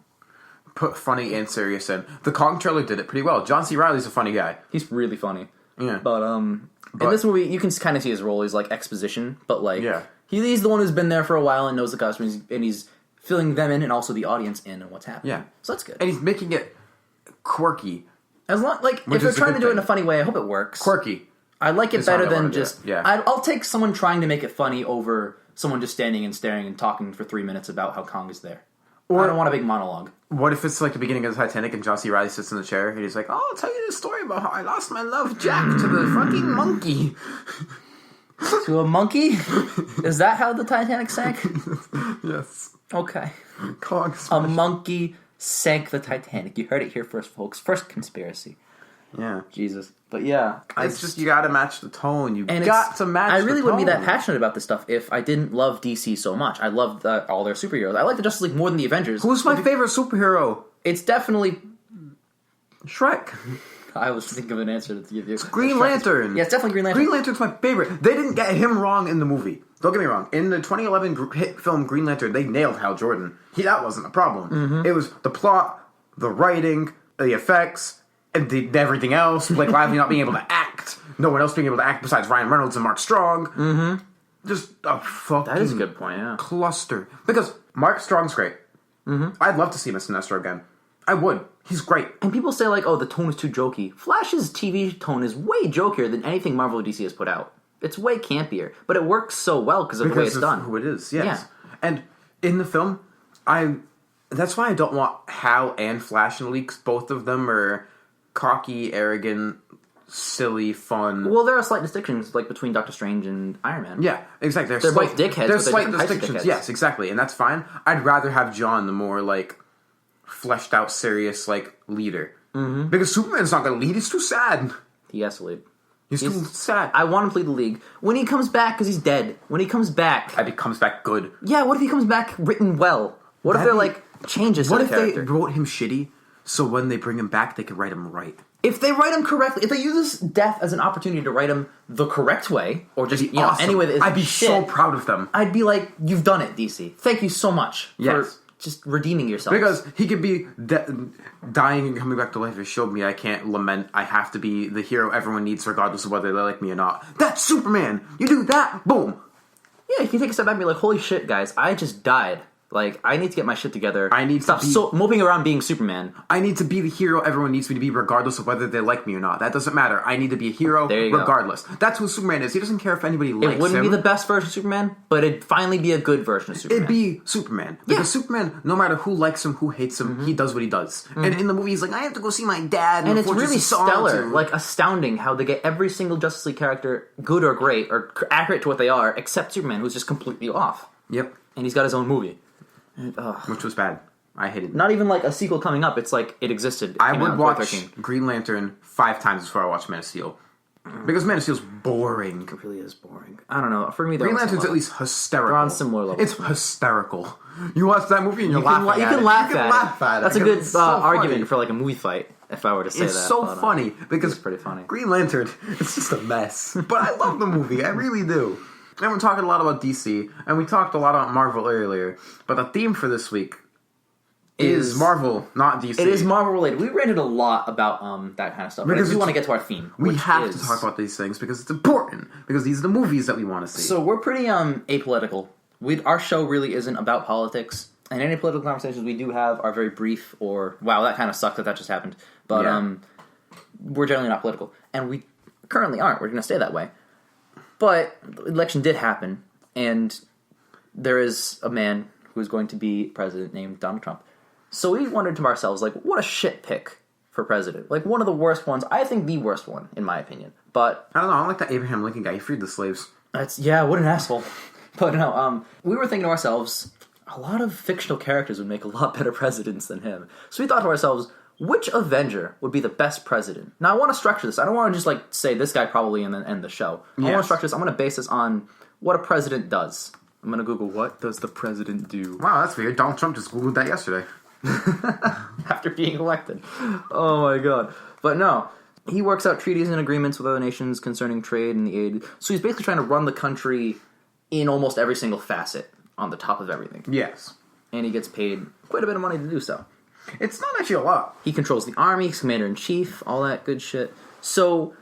Put funny and serious in. The Kong trailer did it pretty well. John C. Reilly's a funny guy. He's really funny. Yeah. But in this movie, you can kind of see his role. He's like exposition, but like He's the one who's been there for a while and knows the customers, and he's filling them in and also the audience in and what's happening. Yeah. So that's good. And he's making it quirky. As long, like, if they're trying to do it in a funny way, I hope it works. Quirky. I like it better than just... Yeah. I'll take someone trying to make it funny over someone just standing and staring and talking for 3 minutes about how Kong is there. Or I don't want a big monologue. What if it's like the beginning of the Titanic and John C. Reilly sits in the chair and he's like, oh, I'll tell you this story about how I lost my love Jack to the fucking monkey. To a monkey? Is that how the Titanic sank? Yes. Okay. Kong A monkey sank the Titanic. You heard it here first, folks. First conspiracy. Yeah. Jesus. But yeah. It's just, you gotta match the tone. And got to match the tone. I really wouldn't be that passionate about this stuff if I didn't love DC so much. I love all their superheroes. I like the Justice League more than the Avengers. Who's my favorite superhero? It's definitely... Shrek. I was thinking of an answer to give you. Green Lantern. Yeah, it's definitely Green Lantern. Green Lantern's my favorite. They didn't get him wrong in the movie. Don't get me wrong. In the 2011 hit film Green Lantern, they nailed Hal Jordan. That wasn't a problem. Mm-hmm. It was the plot, the writing, the effects, and everything else. Blake Lively not being able to act. No one else being able to act besides Ryan Reynolds and Mark Strong. Mm-hmm. Just a fucking... That is a good point, yeah. Cluster. Because Mark Strong's great. Mm-hmm. I'd love to see Mr. Sinestro again. I would. He's great. And people say, like, oh, the tone is too jokey. Flash's TV tone is way jokier than anything Marvel or DC has put out. It's way campier. But it works so well because of the way it's done. Who it is, yes. Yeah. And in the film, that's why I don't want Hal and Flash in leaks. Both of them are cocky, arrogant, silly, fun. Well, there are slight distinctions, like, between Doctor Strange and Iron Man. Yeah, exactly. They're both dickheads, There's but slight they're different types of distinctions, dickheads. yes, exactly. And that's fine. I'd rather have John, the more, like, fleshed out, serious, like, leader. Mm-hmm. Because Superman's not going to lead. He's too sad. He has to lead. He's too sad. I want him to lead the league. When he comes back, because he's dead. When he comes back... He comes back good. Yeah, what if he comes back written well? What if there, like, changes to the character? What if they wrote him shitty, so when they bring him back, they could write him right? If they write him correctly, if they use this death as an opportunity to write him the correct way, or just, awesome. any way that is I'd be shit, so proud of them. I'd be like, you've done it, DC. Thank you so much for just redeeming yourself. Because he could be dying and coming back to life. It showed me I can't lament. I have to be the hero everyone needs, regardless of whether they like me or not. That's Superman! You do that, boom! Yeah, you can take a step back and be like, holy shit, guys, I just died. Like, I need to get my shit together. I need to stop moping around being Superman. I need to be the hero everyone needs me to be, regardless of whether they like me or not. That doesn't matter. I need to be a hero regardless. That's who Superman is. He doesn't care if anybody likes him. It wouldn't be the best version of Superman, but it'd finally be a good version of Superman. It'd be Superman. Because Superman, no matter who likes him, who hates him, he does what he does. And in the movie, he's like, I have to go see my dad. And it's really stellar, like astounding how they get every single Justice League character, good or great, or accurate to what they are, except Superman, who's just completely off. Yep. And he's got his own movie. Which was bad. I hated it. Not even like a sequel coming up. It's like it existed. I would watch Green Lantern 5 times before I watch Man of Steel. Because Man of Steel's boring. It really is boring. I don't know. For me, Green Lantern's at least hysterical. They're on similar levels. It's hysterical. You watch that movie and you're laughing at it. You can laugh at it. That's a good argument funny. for like a movie fight, if I were to say that. It's so funny because it's pretty funny. Green Lantern, it's just a mess. But I love the movie. I really do. And we're talking a lot about DC, and we talked a lot about Marvel earlier. But the theme for this week is Marvel, not DC. It is Marvel related. We ranted a lot about that kind of stuff. Because we want to get to our theme. We have to talk about these things because it's important. Because these are the movies that we want to see. So we're pretty apolitical. Our show really isn't about politics. And any political conversations we do have are very brief or, wow, that kind of sucked that just happened. But we're generally not political. And we currently aren't. We're going to stay that way. But the election did happen. And there is a man who's going to be president named Donald Trump. So we wondered to ourselves, like, what a shit pick for president. Like, one of the worst ones. I think the worst one, in my opinion. But I don't know. I like that Abraham Lincoln guy. He freed the slaves. Yeah, what an asshole. But no, we were thinking to ourselves, a lot of fictional characters would make a lot better presidents than him. So we thought to ourselves, which Avenger would be the best president? Now, I want to structure this. I don't want to just, like, say this guy probably and then end the show. I want to structure this. I'm going to base this on what a president does. I'm going to Google, what does the president do? Wow, that's weird. Donald Trump just Googled that yesterday. After being elected. Oh my god. But no, he works out treaties and agreements with other nations concerning trade and the aid. So he's basically trying to run the country in almost every single facet, on the top of everything. Yes. And he gets paid quite a bit of money to do so. It's not actually a lot. He controls the army, he's commander-in-chief, all that good shit. So,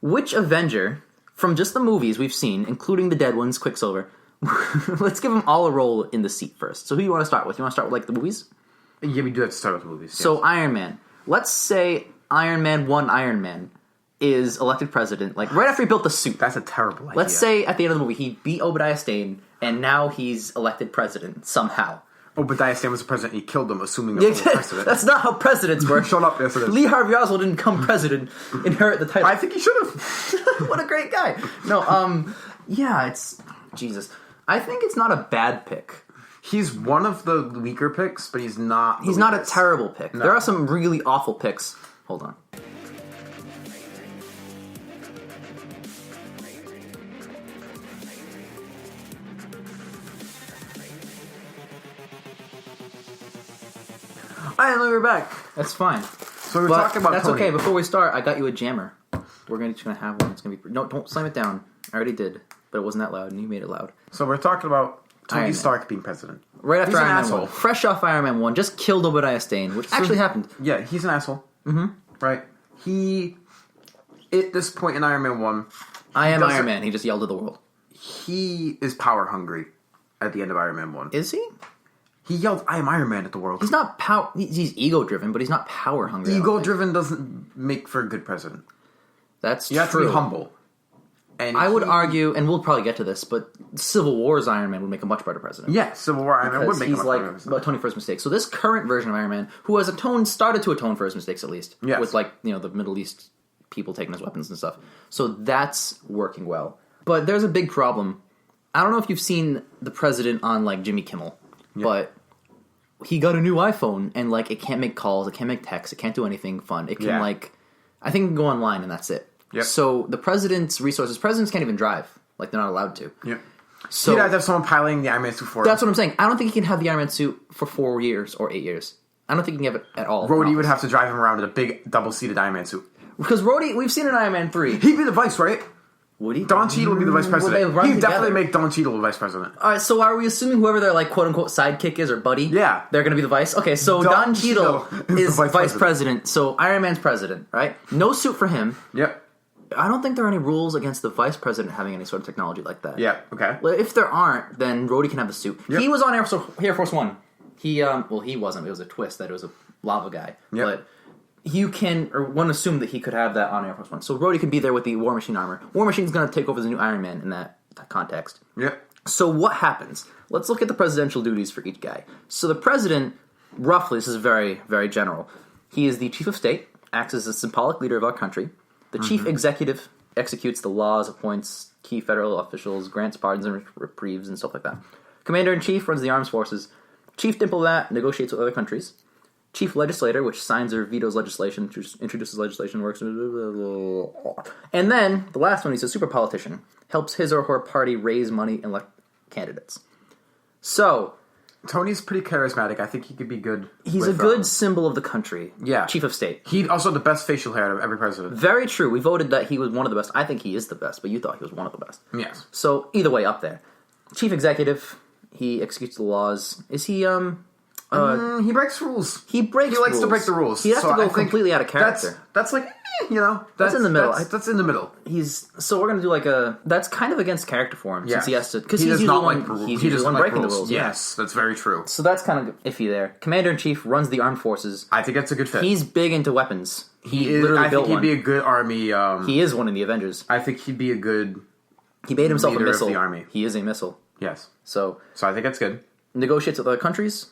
which Avenger, from just the movies we've seen, including the dead ones, Quicksilver, let's give them all a role in the seat first. So who do you want to start with? You want to start with, like, the movies? Yeah, we do have to start with the movies. So Iron Man. Let's say Iron Man 1 Iron Man is elected president, like, right after he built the suit. That's a terrible idea. Let's say at the end of the movie he beat Obadiah Stane, and now he's elected president somehow. Obadiah Stane was the president. He killed him, assuming that he was president. That's not how presidents work. Shut up, yes it is. Lee Harvey Oswald didn't become president, inherit the title. I think he should have. What a great guy. No, yeah, it's... Jesus. I think it's not a bad pick. He's one of the weaker picks, but he's not... He's not a terrible pick. No. There are some really awful picks. Hold on. Alright, we're back. That's fine. So we're talking about that's Tony. okay. Before we start, I got you a jammer. We're just gonna have one. It's gonna be... No, don't slam it down. I already did, but it wasn't that loud, and you made it loud. So we're talking about Tony Stark being president. Right after he's Iron an Man asshole. 1. Fresh off Iron Man 1. Just killed Obadiah Stane, which actually happened. Yeah, he's an asshole. Mm-hmm. Right? He... At this point in Iron Man 1... I am Iron Man. He just yelled at the world. He is power hungry at the end of Iron Man 1. Is he? He yelled, I am Iron Man at the world. He's not power... He's ego-driven, but he's not power-hungry. Ego-driven doesn't make for a good president. That's true. You have to be humble. And I would argue, and we'll probably get to this, but Civil War's Iron Man would make a much better president. Yeah, Civil War Iron Man would make a much better president. Atoning for his mistakes. So this current version of Iron Man, who has started to atone for his mistakes at least, yes. with, like, you know, the Middle East people taking his weapons and stuff. So that's working well. But there's a big problem. I don't know if you've seen the president on, like, Jimmy Kimmel, but he got a new iPhone, and, like, it can't make calls, it can't make texts, it can't do anything fun. It can, like, I think it can go online, and that's it. Yep. So the president's resources, presidents can't even drive. Like, they're not allowed to. Yep. So he'd have to have someone piloting the Iron Man suit for him. That's what I'm saying. I don't think he can have the Iron Man suit for 4 years or 8 years. I don't think he can have it at all. Rhodey would have to drive him around in a big double-seated Iron Man suit. Because Rhodey, we've seen in Iron Man 3. He'd be the vice, right? Would he? Don Cheadle would be the vice president. He'd definitely make Don Cheadle the vice president. Alright, so are we assuming whoever their, like, quote-unquote sidekick is, or buddy? Yeah. They're gonna be the vice? Okay, so Don Cheadle is vice president. So Iron Man's president, right? No suit for him. Yep. I don't think there are any rules against the vice president having any sort of technology like that. Yeah, okay. Well, if there aren't, then Rhodey can have the suit. Yep. He was on Air Force One. He wasn't. It was a twist that it was a lava guy. Yep. But you can, or one assume that he could have that on Air Force One. So Rhodey can be there with the War Machine armor. War Machine's going to take over the new Iron Man in that context. Yep. So what happens? Let's look at the presidential duties for each guy. So the president, roughly, this is very, very general. He is the chief of state, acts as the symbolic leader of our country. The chief executive executes the laws, appoints key federal officials, grants pardons and reprieves, and stuff like that. Commander-in-chief runs the armed forces. Chief diplomat negotiates with other countries. Chief legislator, which signs or vetoes legislation, introduces legislation, works... And then, the last one, he's a super politician. Helps his or her party raise money and elect candidates. So... Tony's pretty charismatic. I think he could be good. He's a good symbol of the country. Yeah. Chief of state. He also had the best facial hair out of every president. Very true. We voted that he was one of the best. I think he is the best, but you thought he was one of the best. Yes. So, either way, up there. Chief executive, he executes the laws. Is he, he breaks rules. He likes to break the rules. He has to go completely out of character. That's like, That's in the middle. That's in the middle. So we're going to do like that's kind of against character for him, since he has to, because he he's does usually not one, like rules. he's He usually doesn't one like breaking rules. the rules. Yes, that's very true. So that's kind of iffy there. Commander-in-chief runs the armed forces. I think that's a good fit. He's big into weapons. He is. Literally I built think he'd one. be a good army. He is one in the Avengers. I think he'd be a good. He made himself a leader missile. of the army. He is a missile. Yes. So I think that's good. Negotiates with other countries.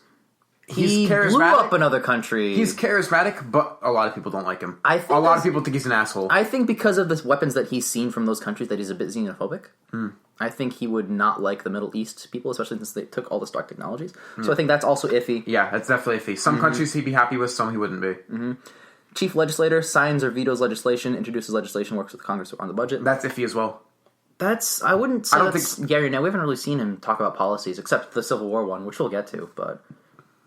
He's charismatic. Blew up another country. He's charismatic, but a lot of people don't like him. I think a lot of people think he's an asshole. I think because of the weapons that he's seen from those countries that he's a bit xenophobic. I think he would not like the Middle East people, especially since they took all the Stark technologies. So I think that's also iffy. Yeah, that's definitely iffy. Some countries he'd be happy with, some he wouldn't be. Chief legislator signs or vetoes legislation, introduces legislation, works with Congress on the budget. That's iffy as well. I wouldn't say think Gary. Now we haven't really seen him talk about policies except the Civil War one, which we'll get to. But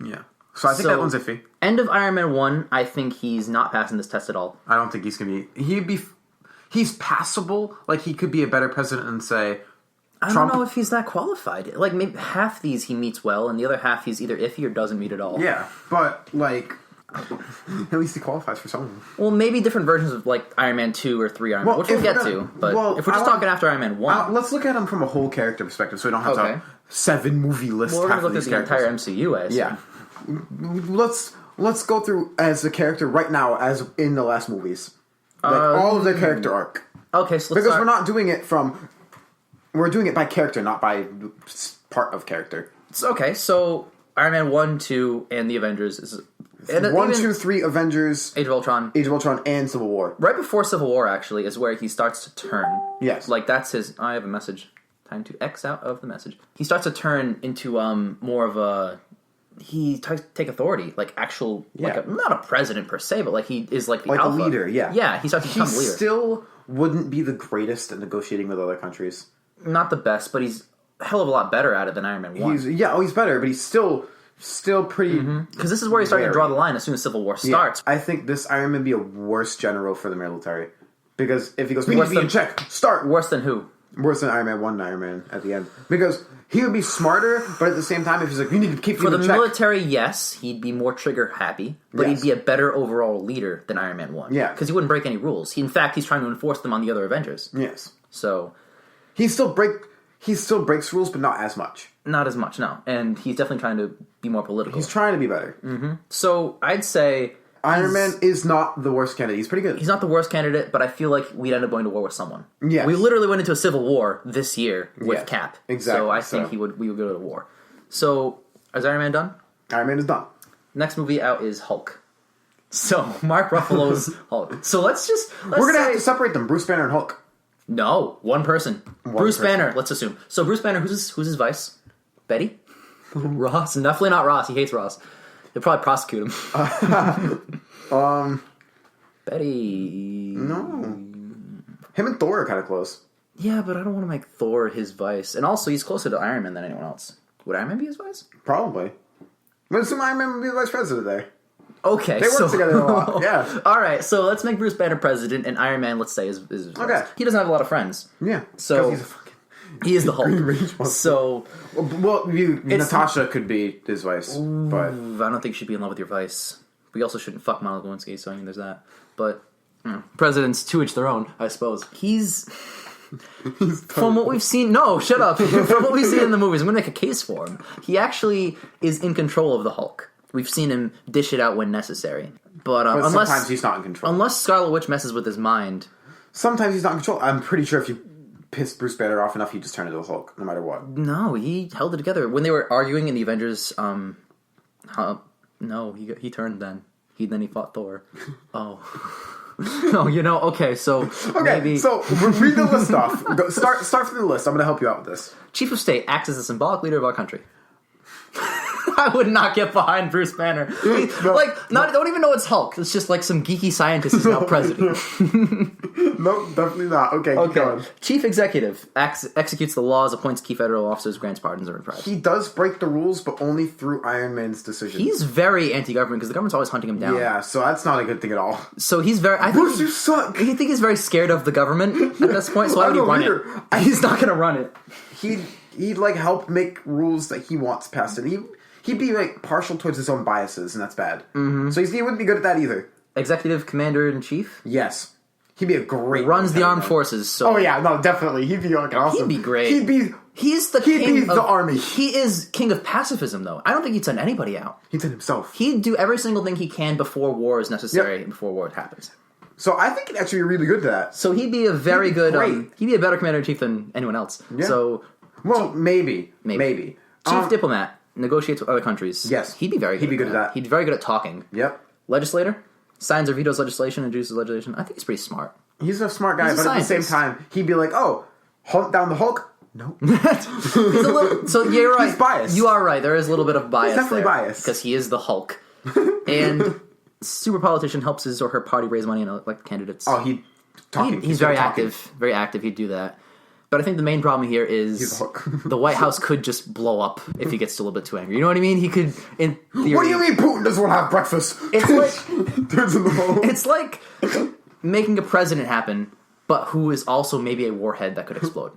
yeah, so I think that one's iffy. End of Iron Man 1, I think he's not passing this test at all. I don't think he's gonna be. He's passable. Like he could be a better president than say. I don't know if he's that qualified. Like maybe half these he meets well, and the other half he's either iffy or doesn't meet at all. Yeah, but like At least he qualifies for some. Well, maybe different versions of like Iron Man 2 or 3 Iron Man, which we'll get to. But if we're just talking after Iron Man 1, let's look at him from a whole character perspective, so we don't have to 7 movie list. Well, we're gonna look at the entire MCU. I assume. Yeah. Let's go through as the character right now, as in the last movies, like all of their character arc. Okay, so because we're not doing it from. We're doing it by character, not by part of character. Okay, so Iron Man 1, 2, and the Avengers is 1, 2, 3 Avengers, Age of Ultron, and Civil War. Right before Civil War, actually, is where he starts to turn. Yes, like that's his. I have a message. Time to X out of the message. He starts to turn into more of a. He tries to take authority, like actual, like not a president per se, but like he is like the like alpha. a leader. Yeah, he starts to become a leader. Still wouldn't be the greatest at negotiating with other countries. Not the best, but he's a hell of a lot better at it than Iron Man 1. He's better, but he's still pretty... Because this is where he's starting to draw the line as soon as Civil War starts. I think this Iron Man would be a worse general for the military. Because if he goes, we need to be in check, start! Worse than who? Worse than Iron Man 1 and Iron Man at the end. Because he would be smarter, but at the same time, if he's like, you need to keep for the check. military, yes, he'd be more trigger happy, but he'd be a better overall leader than Iron Man 1. Yeah. Because he wouldn't break any rules. In fact, he's trying to enforce them on the other Avengers. Yes. So... He still breaks rules, but not as much. Not as much, no. And he's definitely trying to be more political. He's trying to be better. Mm-hmm. So I'd say... Iron Man is not the worst candidate. He's pretty good. He's not the worst candidate, but I feel like we'd end up going to war with someone. Yes. We literally went into a civil war this year with Cap. Exactly. So I think we would go to war. So, is Iron Man done? Iron Man is done. Next movie out is Hulk. So, Mark Ruffalo's Hulk. So let's we're going to have to separate them, Bruce Banner and Hulk. No, one person. Bruce Banner, let's assume. So Bruce Banner, who's his vice? Betty? Ross? Definitely not Ross. He hates Ross. They'll probably prosecute him. Betty. No. Him and Thor are kind of close. Yeah, but I don't want to make Thor his vice. And also, he's closer to Iron Man than anyone else. Would Iron Man be his vice? Probably. But assume Iron Man would be the vice president there. Okay, they work together a lot. Yeah. All right, so let's make Bruce Banner president, and Iron Man, let's say, is okay. He doesn't have a lot of friends. Yeah. So he is the Hulk. So Natasha could be his vice, but I don't think she'd be in love with your vice. We also shouldn't fuck Monica Lewinsky, so I mean, there's that. But presidents to each their own, I suppose. He's from what we've seen. No, shut up. From what we've seen in the movies, I'm going to make a case for him. He actually is in control of the Hulk. We've seen him dish it out when necessary. But unless sometimes he's not in control. Unless Scarlet Witch messes with his mind. Sometimes he's not in control. I'm pretty sure if you piss Bruce Banner off enough, he'd just turn into the Hulk, no matter what. No, he held it together. When they were arguing in the Avengers, no, he turned then. Then he fought Thor. Oh. No, okay, so... maybe... so read the list off. Start from the list. I'm going to help you out with this. Chief of State acts as a symbolic leader of our country. I would not get behind Bruce Banner. Don't even know it's Hulk. It's just like some geeky scientist is now president. No, definitely not. Okay, keep going. Chief Executive executes the laws, appoints key federal officers, grants pardons, and reprisals. He does break the rules, but only through Iron Man's decision. He's very anti-government because the government's always hunting him down. Yeah, so that's not a good thing at all. So he's very... Bruce, you suck! I think he's very scared of the government at this point, so why would he run it? He's not going to run it. He'd help make rules that he wants passed, and he'd be partial towards his own biases, and that's bad. Mm-hmm. So he wouldn't be good at that either. Executive Commander in Chief? Yes. He'd be a great... Runs the armed forces, so... Oh yeah, no, definitely. He'd be awesome. He'd be great. He's the army. He is king of pacifism, though. I don't think he'd send anybody out. He'd send himself. He'd do every single thing he can before war is necessary and before war happens. So I think he'd actually be really good at that. So he'd be a very good... he'd be a better Commander-in-Chief than anyone else. Yeah. So... Well, maybe. Chief Diplomat negotiates with other countries. Yes. He'd be very good at that. He'd be very good at talking. Yep. Legislator? Signs or vetoes legislation, introduces legislation. I think he's pretty smart. He's a smart guy, but at the same time, he'd be like, hunt down the Hulk? No. He's a little... So you're right. He's biased. You are right. There is a little bit of bias. He's definitely biased. Because he is the Hulk. And super politician helps his or her party raise money and elect candidates. Oh, he's very active. Very active. He'd do that. But I think the main problem here is the White House could just blow up if he gets a little bit too angry. You know what I mean? He could, in theory... What do you mean Putin doesn't want to have breakfast? It's like... Turns in the bowl. It's like making a president happen, but who is also maybe a warhead that could explode.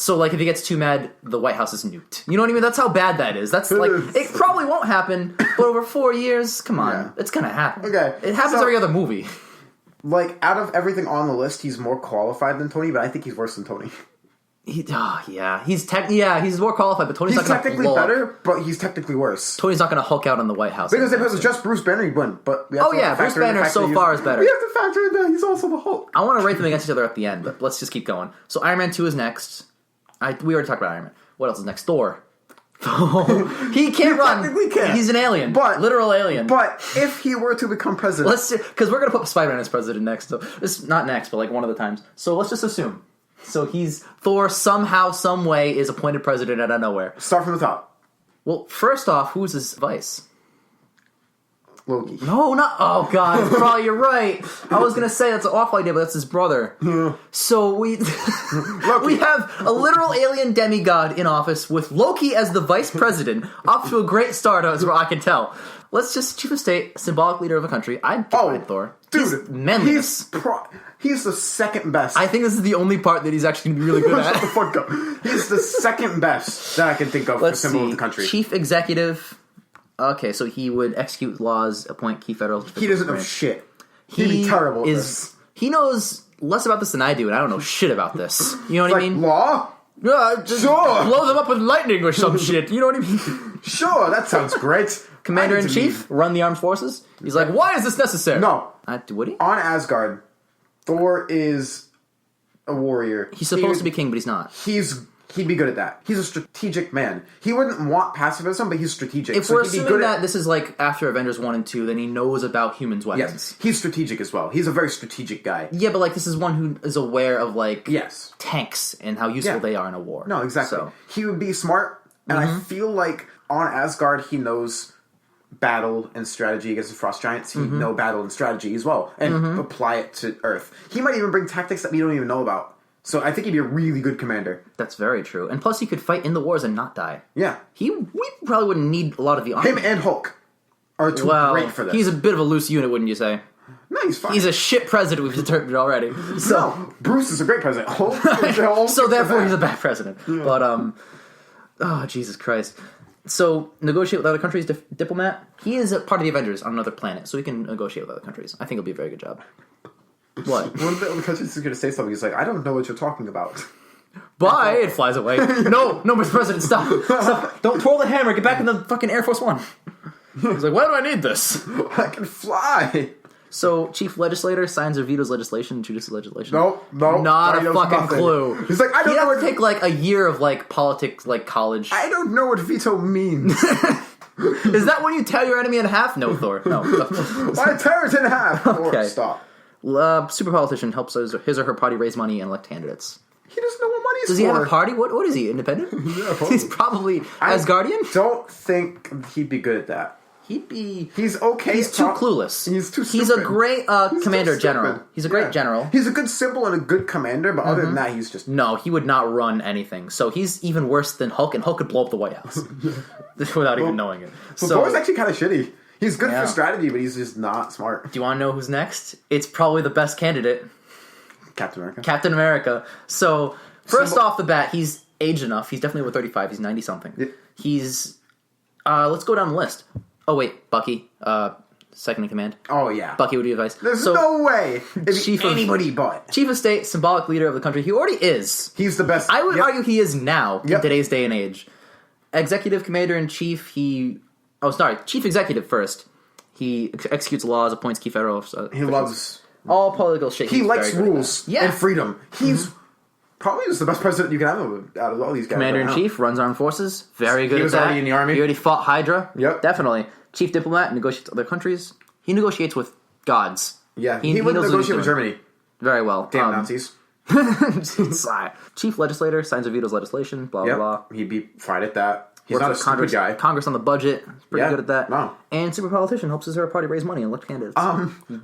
So, like, if he gets too mad, the White House is nuked. You know what I mean? That's how bad that is. That's, like, it probably won't happen, but over 4 years, come on. It's gonna happen. Okay. It happens every other movie. Like, out of everything on the list, he's more qualified than Tony, but I think he's worse than Tony. He's more qualified, but Tony's not gonna technically better, but he's technically worse. Tony's not gonna Hulk out on the White House. Because if it was just Bruce Banner, he'd win. But Bruce Banner so far is better. We have to factor in that he's also the Hulk. I want to rate them against each other at the end, but let's just keep going. So Iron Man 2 is next. We already talked about Iron Man. What else is next? Thor. He can't run. Technically can't. He's an alien, literal alien. But if he were to become president, because we're gonna put Spider-Man as president next. So this not next, but like one of the times. So let's just assume. So Thor somehow, some way is appointed president out of nowhere. Start from the top. Well, first off, who's his vice? Loki. No, not. Oh God, probably you're right. I was gonna say that's an awful idea, but that's his brother. So we have a literal alien demigod in office with Loki as the vice president. Off to a great start, as I can tell. Let's just chief of state, symbolic leader of a country. I'd Thor. Dude, he's manliness. He's the second best. I think this is the only part that he's actually gonna be really good at. Shut the fuck up. He's the second best that I can think of for symbol of the country. Chief executive. Okay, so he would execute laws, appoint key federal... He doesn't know shit. He'd be terrible at this. He knows less about this than I do, and I don't know shit about this. You know what I mean? Law? Just blow them up with lightning or some shit. You know what I mean? Sure, that sounds great. Commander-in-Chief, run the armed forces. He's like, why is this necessary? No. Would he? On Asgard, Thor is a warrior. He's supposed to be king, but he's not. He'd be good at that. He's a strategic man. He wouldn't want pacifism, but he's strategic. If we're assuming that this is like after Avengers 1 and 2, then he knows about humans' weapons. Yes, he's strategic as well. He's a very strategic guy. Yeah, but like this is one who is aware of like yes. tanks and how useful they are in a war. No, exactly. So. He would be smart, and I feel like on Asgard he knows battle and strategy against the Frost Giants. He'd know battle and strategy as well, and apply it to Earth. He might even bring tactics that we don't even know about. So I think he'd be a really good commander. That's very true. And plus he could fight in the wars and not die. Yeah. We probably wouldn't need a lot of the army. Him and Hulk are too great for this. He's a bit of a loose unit, wouldn't you say? No, he's fine. He's a shit president, we've determined already. So no, Bruce is a great president. Hulk so therefore he's a bad president. Yeah. But, oh, Jesus Christ. So, negotiate with other countries, diplomat. He is a part of the Avengers on another planet, so he can negotiate with other countries. I think it'll be a very good job. What? One of the other countries is going to say something. He's like, I don't know what you're talking about. Bye! It flies away. No, Mr. President, stop. Don't twirl the hammer. Get back in the fucking Air Force One. He's like, why do I need this? I can fly. So, chief legislator signs or vetoes legislation, introduces legislation. No. Not a fucking clue. He's like, I don't know what... He'd have to take, like, a year of, like, politics, like, college. I don't know what veto means. Is that when you tear your enemy in half? No, Thor. No. I tear it in half. Thor, okay. Stop. Super politician helps his or her party raise money and elect candidates. He doesn't know what money's for. Does he have a party? What is he, independent? Yeah, probably. He's probably Asgardian? I don't think he'd be good at that. He's okay. He's too clueless. He's too stupid. He's a great commander-general. He's a great general. He's a good symbol and a good commander, but other than that, he's just... No, he would not run anything. So he's even worse than Hulk, and Hulk could blow up the White House without even knowing it. So Thor's actually kind of shitty. He's good for strategy, but he's just not smart. Do you want to know who's next? It's probably the best candidate. Captain America. So, first off the bat, he's aged enough. He's definitely over 35. He's 90-something. Yeah. He's... let's go down the list. Oh, wait. Bucky. Second in command. Oh, yeah. Bucky would be advice. There's no way it'd be anybody but. Chief of State, symbolic leader of the country. He already is. He's the best. I would argue he is now in today's day and age. Executive Commander-in-Chief, Chief Executive first. He executes laws, appoints key federal officers. He loves... all political shit. He likes rules and freedom. He's probably just the best president you can have out of all these guys. Commander-in-Chief, runs armed forces. Very good at that. He was already in the army. He already fought Hydra. Yep. Definitely. Chief diplomat, negotiates with other countries. He negotiates with gods. Yeah, he wouldn't negotiate with Germany. Very well. Damn Nazis. Chief legislator, signs or vetoes legislation, blah, blah, blah. He'd be fine at that. He's not a stupid guy. Congress on the budget. He's pretty good at that. No. And super politician helps his or her party raise money and elect candidates.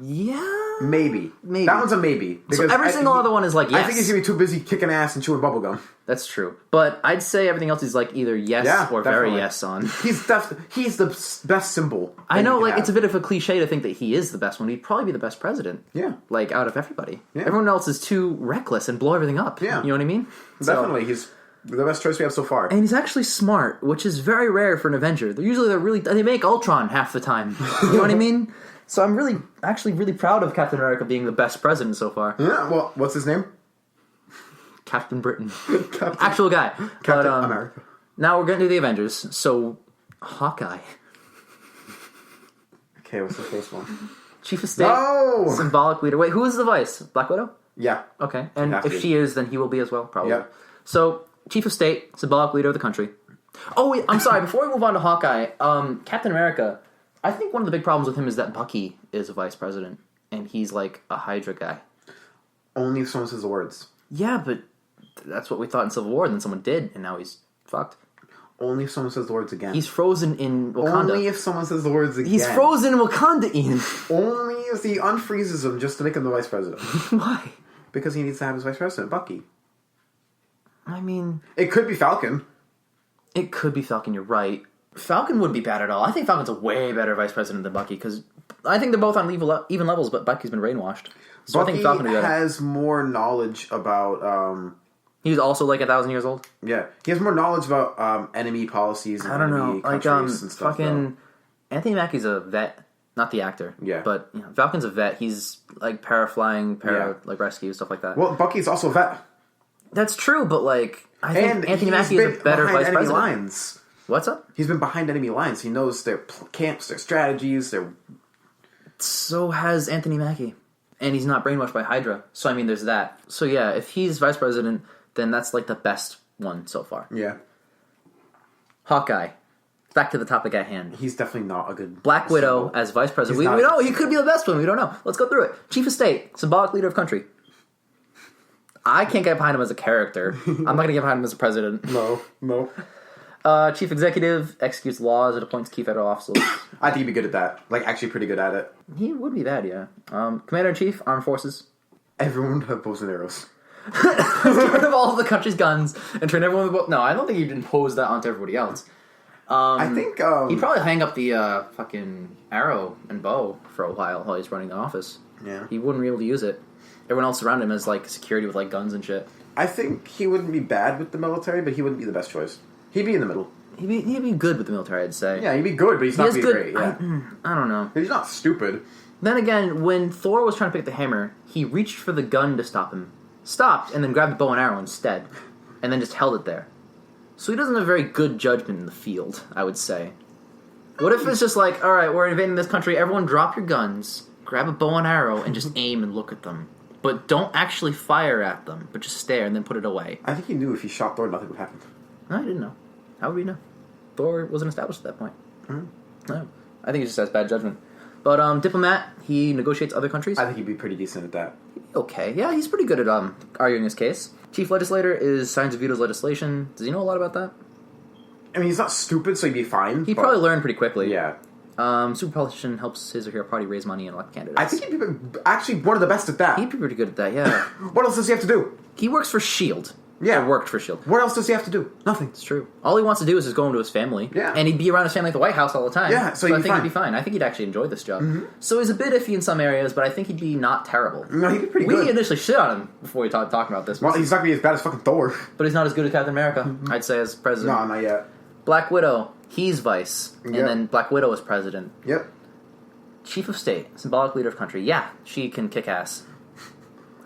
Yeah. Maybe. That one's a maybe. So every single other one is like yes. I think he's going to be too busy kicking ass and chewing bubblegum. That's true. But I'd say everything else is like either yes or very yes on. He's the best symbol. I know, like, it's a bit of a cliche to think that he is the best one. He'd probably be the best president. Yeah. Like, out of everybody. Yeah. Everyone else is too reckless and blow everything up. Yeah. You know what I mean? Definitely. The best choice we have so far. And he's actually smart, which is very rare for an Avenger. They make Ultron half the time. You know what I mean? So I'm really proud of Captain America being the best president so far. Yeah, well, what's his name? Captain Britain. Actual guy. Captain America. Now we're getting to the Avengers. So, Hawkeye. Okay, what's the first one? Chief of State. No! Symbolic leader. Wait, who is the vice? Black Widow? Yeah. Okay. And if she is, then he will be as well, probably. Yep. So, Chief of State, symbolic leader of the country. Oh, wait, I'm sorry. Before we move on to Hawkeye, Captain America, I think one of the big problems with him is that Bucky is a vice president, and he's like a Hydra guy. Only if someone says the words. Yeah, but that's what we thought in Civil War, and then someone did, and now he's fucked. Only if someone says the words again. He's frozen in Wakanda. Only if someone says the words again. He's frozen in Wakanda, Ian. Only if he unfreezes him just to make him the vice president. Why? Because he needs to have his vice president, Bucky. I mean... It could be Falcon. It could be Falcon, you're right. Falcon wouldn't be bad at all. I think Falcon's a way better vice president than Bucky, because I think they're both on even levels, but Bucky's been brainwashed. So Bucky I think Falcon has more knowledge about... He's also like 1,000 years old? Yeah. He has more knowledge about enemy policies and enemy countries and stuff. Fucking... Anthony Mackie's a vet, not the actor. Yeah. But Falcon's a vet. He's like para-flying, like rescue, stuff like that. Well, Bucky's also a vet. That's true, but like... I think Anthony Mackie is a better vice president. Lines. What's up? He's been behind enemy lines. He knows their camps, their strategies, their... So has Anthony Mackie. And he's not brainwashed by Hydra. So, I mean, there's that. So, yeah, if he's vice president, then that's, like, the best one so far. Yeah. Hawkeye. Back to the topic at hand. He's definitely not a good... Black Widow as vice president. We know he could be the best one. We don't know. Let's go through it. Chief of State. Symbolic leader of country. I can't get behind him as a character. I'm not going to get behind him as a president. No. Chief executive. Executes laws and appoints key federal officials. I think he'd be good at that. Like, actually pretty good at it. He would be bad, yeah. Commander-in-Chief. Armed Forces. Everyone would have bows and arrows. Get rid of all of the country's guns and train everyone with... No, I don't think he'd impose that onto everybody else. I think... He'd probably hang up the fucking arrow and bow for a while he's running the office. Yeah. He wouldn't be able to use it. Everyone else around him has, like, security with, like, guns and shit. I think he wouldn't be bad with the military, but he wouldn't be the best choice. He'd be in the middle. He'd be good with the military, I'd say. Yeah, he'd be good, but he's not great. Yeah. I don't know. He's not stupid. Then again, when Thor was trying to pick the hammer, he reached for the gun to stop him. Stopped, and then grabbed the bow and arrow instead. And then just held it there. So he doesn't have very good judgment in the field, I would say. What if it's just like, alright, we're invading this country, everyone drop your guns, grab a bow and arrow, and just aim and look at them. But don't actually fire at them, but just stare and then put it away. I think he knew if he shot Thor, nothing would happen. No, I didn't know. How would we know? Thor wasn't established at that point. Mm-hmm. No. I think he just has bad judgment. But diplomat, he negotiates other countries. I think he'd be pretty decent at that. Okay, yeah, he's pretty good at arguing his case. Chief legislator is signs and vetoes legislation. Does he know a lot about that? I mean, he's not stupid, so he'd be fine. He'd probably learn pretty quickly. Yeah. Super politician helps his or her party raise money and elect candidates. I think he'd be actually one of the best at that. He'd be pretty good at that, yeah. What else does he have to do? He works for S.H.I.E.L.D. Yeah. Or worked for S.H.I.E.L.D. What else does he have to do? Nothing. It's true. All he wants to do is just go into his family. Yeah. And he'd be around his family at the White House all the time. Yeah, so I think he'd be fine. I think he'd actually enjoy this job. Mm-hmm. So he's a bit iffy in some areas, but I think he'd be not terrible. No, he'd be pretty good. We initially shit on him before we talking about this. Well, he's not going to be as bad as fucking Thor. But he's not as good as Captain America, I'd say, as president. No, not yet. Black Widow, he's vice. And then Black Widow is president. Yep. Chief of State, symbolic leader of country. Yeah, she can kick ass.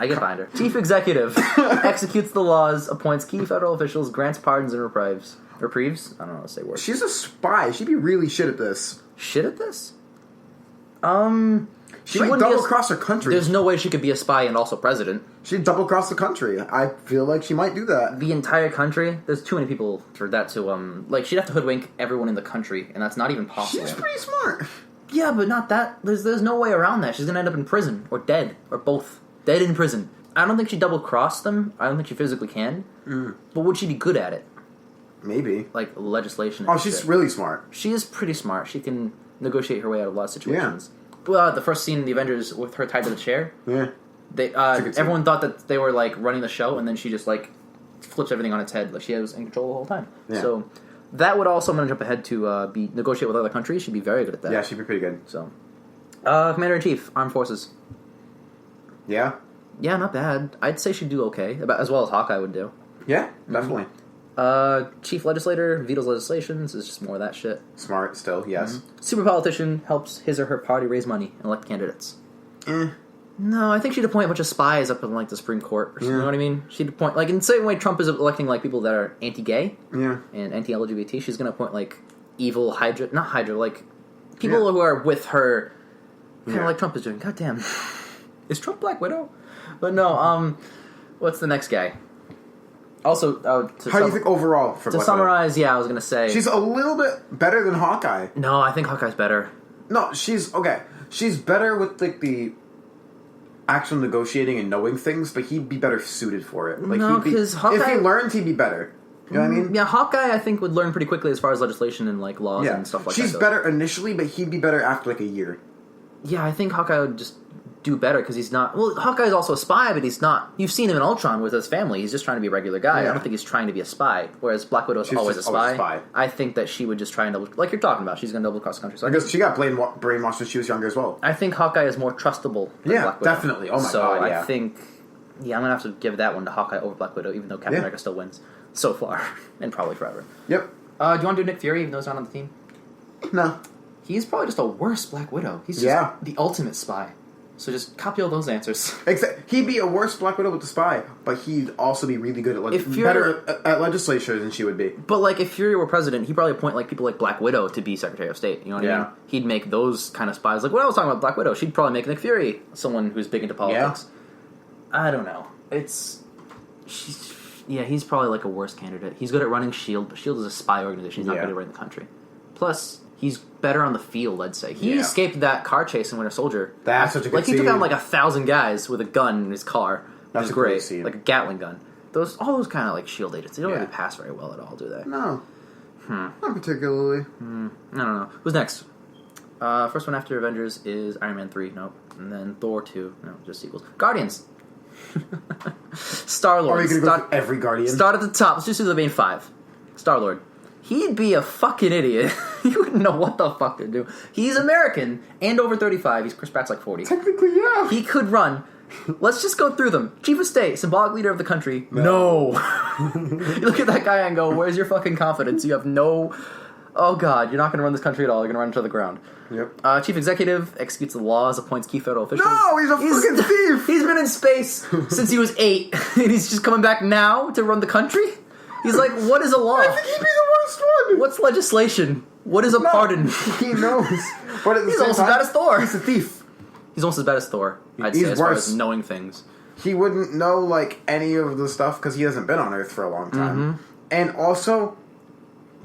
I get behind her. Chief executive, executes the laws, appoints key federal officials, grants pardons and reprieves. Reprieves? I don't know how to say words. She's a spy. She'd be really shit at this. Shit at this? She might double cross her country. There's no way she could be a spy and also president. She'd double cross the country. I feel like she might do that. The entire country? There's too many people for that to, like, she'd have to hoodwink everyone in the country, and that's not even possible. She's pretty smart. Yeah, but not that. There's no way around that. She's gonna end up in prison, or dead, or both. Dead in prison. I don't think she double-crossed them. I don't think she physically can. But would she be good at it? Maybe. Like, legislation. Oh, she's really smart. She is pretty smart. She can negotiate her way out of a lot of situations. Yeah. Well, the first scene in The Avengers with her tied to the chair. Yeah. They everyone thought that they were, like, running the show, and then she just, like, flips everything on its head. Like, she was in control the whole time. Yeah. So, that would also, I'm going to jump ahead to negotiate with other countries. She'd be very good at that. Yeah, she'd be pretty good. So, Commander-in-Chief, Armed Forces. Yeah? Yeah, not bad. I'd say she'd do okay, about as well as Hawkeye would do. Yeah, definitely. Chief legislator vetoes legislations. Is just more of that shit. Smart, still, yes. Super politician helps his or her party raise money and elect candidates. No, I think she'd appoint a bunch of spies up in, like, the Supreme Court. Or something, you know what I mean? She'd appoint, like, in the same way Trump is electing, like, people that are anti-gay and anti-LGBT, she's going to appoint, like, evil Hydra, not Hydra, like, people who are with her, kind of like Trump is doing. God damn. Is Trump Black Widow? But no, what's the next guy? Also, how do you think overall for Black summarize, Widow? I was going to say... She's a little bit better than Hawkeye. No, I think Hawkeye's better. No, she's better with, like, the actual negotiating and knowing things, but he'd be better suited for it. Like, no, because Hawkeye... If he learned, he'd be better. You know what I mean? Yeah, Hawkeye, I think, would learn pretty quickly as far as legislation and, like, laws and stuff like that. She's better initially, but he'd be better after, like, a year. Yeah, I think Hawkeye would just do better because he's not... Well, Hawkeye's also a spy, but he's not... You've seen him in Ultron with his family. He's just trying to be a regular guy. Yeah. I don't think he's trying to be a spy, whereas Black Widow's always a spy. I think that she would just try and double... Like you're talking about, she's going to double across the country. So because she got brainwashed when she was younger as well. I think Hawkeye is more trustable than Black Widow. Definitely. Oh my god, yeah. I think... Yeah, I'm going to have to give that one to Hawkeye over Black Widow, even though Captain America still wins. So far. And probably forever. Yep. Do you want to do Nick Fury, even though he's not on the team? No. He's probably just a worse Black Widow. He's just the ultimate spy. So just copy all those answers. He'd be a worse Black Widow with the spy, but he'd also be really good at better at legislature than she would be. But like, if Fury were president, he'd probably appoint like people like Black Widow to be Secretary of State. You know what I mean? He'd make those kind of spies. Like what I was talking about, Black Widow. She'd probably make Nick Fury someone who's big into politics. Yeah. I don't know. He's probably like a worse candidate. He's good at running S.H.I.E.L.D., but S.H.I.E.L.D. is a spy organization. He's not good at running the country. Plus, he's better on the field, I'd say. He escaped that car chase in Winter Soldier. That's such a good scene. He took out like 1,000 guys with a gun in his car. That's a great scene. Like a Gatling gun. All those kind of like S.H.I.E.L.D. agents, they don't really pass very well at all, do they? No. Not particularly. I don't know. Who's next? First one after Avengers is Iron Man 3. Nope. And then Thor 2. No, just sequels. Guardians. Star-Lord. Are you going to go through every Guardian? Start at the top. Let's just do the main 5. Star-Lord. He'd be a fucking idiot. He wouldn't know what the fuck to do. He's American and over 35. He's Chris Pratt's like 40. Technically, yeah. He could run. Let's just go through them. Chief of State, symbolic leader of the country. No. You look at that guy and go, where's your fucking confidence? You have no... Oh, God, you're not going to run this country at all. You're going to run into the ground. Yep. Chief executive, executes the laws, appoints key federal officials. No, he's a fucking thief! He's been in space since he was 8, and he's just coming back now to run the country? He's like, what is a law? I think he'd be the worst one! What's legislation? What is a pardon? He knows. But at the he's same almost time, as bad as Thor. He's a thief. He's almost as bad as Thor, I'd he's say, as far as knowing things. He wouldn't know, like, any of the stuff because he hasn't been on Earth for a long time. And also,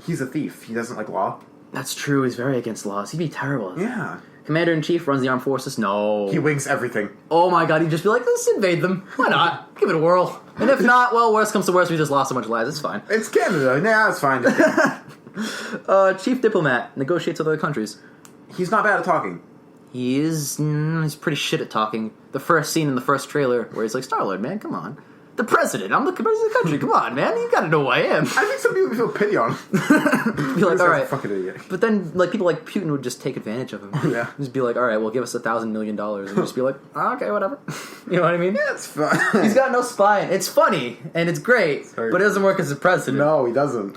he's a thief. He doesn't like law. That's true. He's very against laws. He'd be terrible. Yeah. Commander-in-Chief runs the armed forces. No. He wings everything. Oh my god, he'd just be like, let's invade them. Why not? Give it a whirl. And if not, well, worst comes to worst, we just lost so much lives. It's fine. It's Canada. Nah, it's fine. Chief diplomat. Negotiates with other countries. He's not bad at talking. He's pretty shit at talking. The first scene in the first trailer where he's like, Star-Lord, man, come on. The president. I'm the president of the country. Come on, man. You gotta know who I am. I think some people feel pity on him. Be like, all right. Fucking idiot. But then, like, people like Putin would just take advantage of him. Yeah. Just be like, all right, well, give us $1,000 million. And just be like, oh, okay, whatever. You know what I mean? Yeah, it's fine. He's got no spine. It's funny, and it's great, but it doesn't work as a president. No, he doesn't.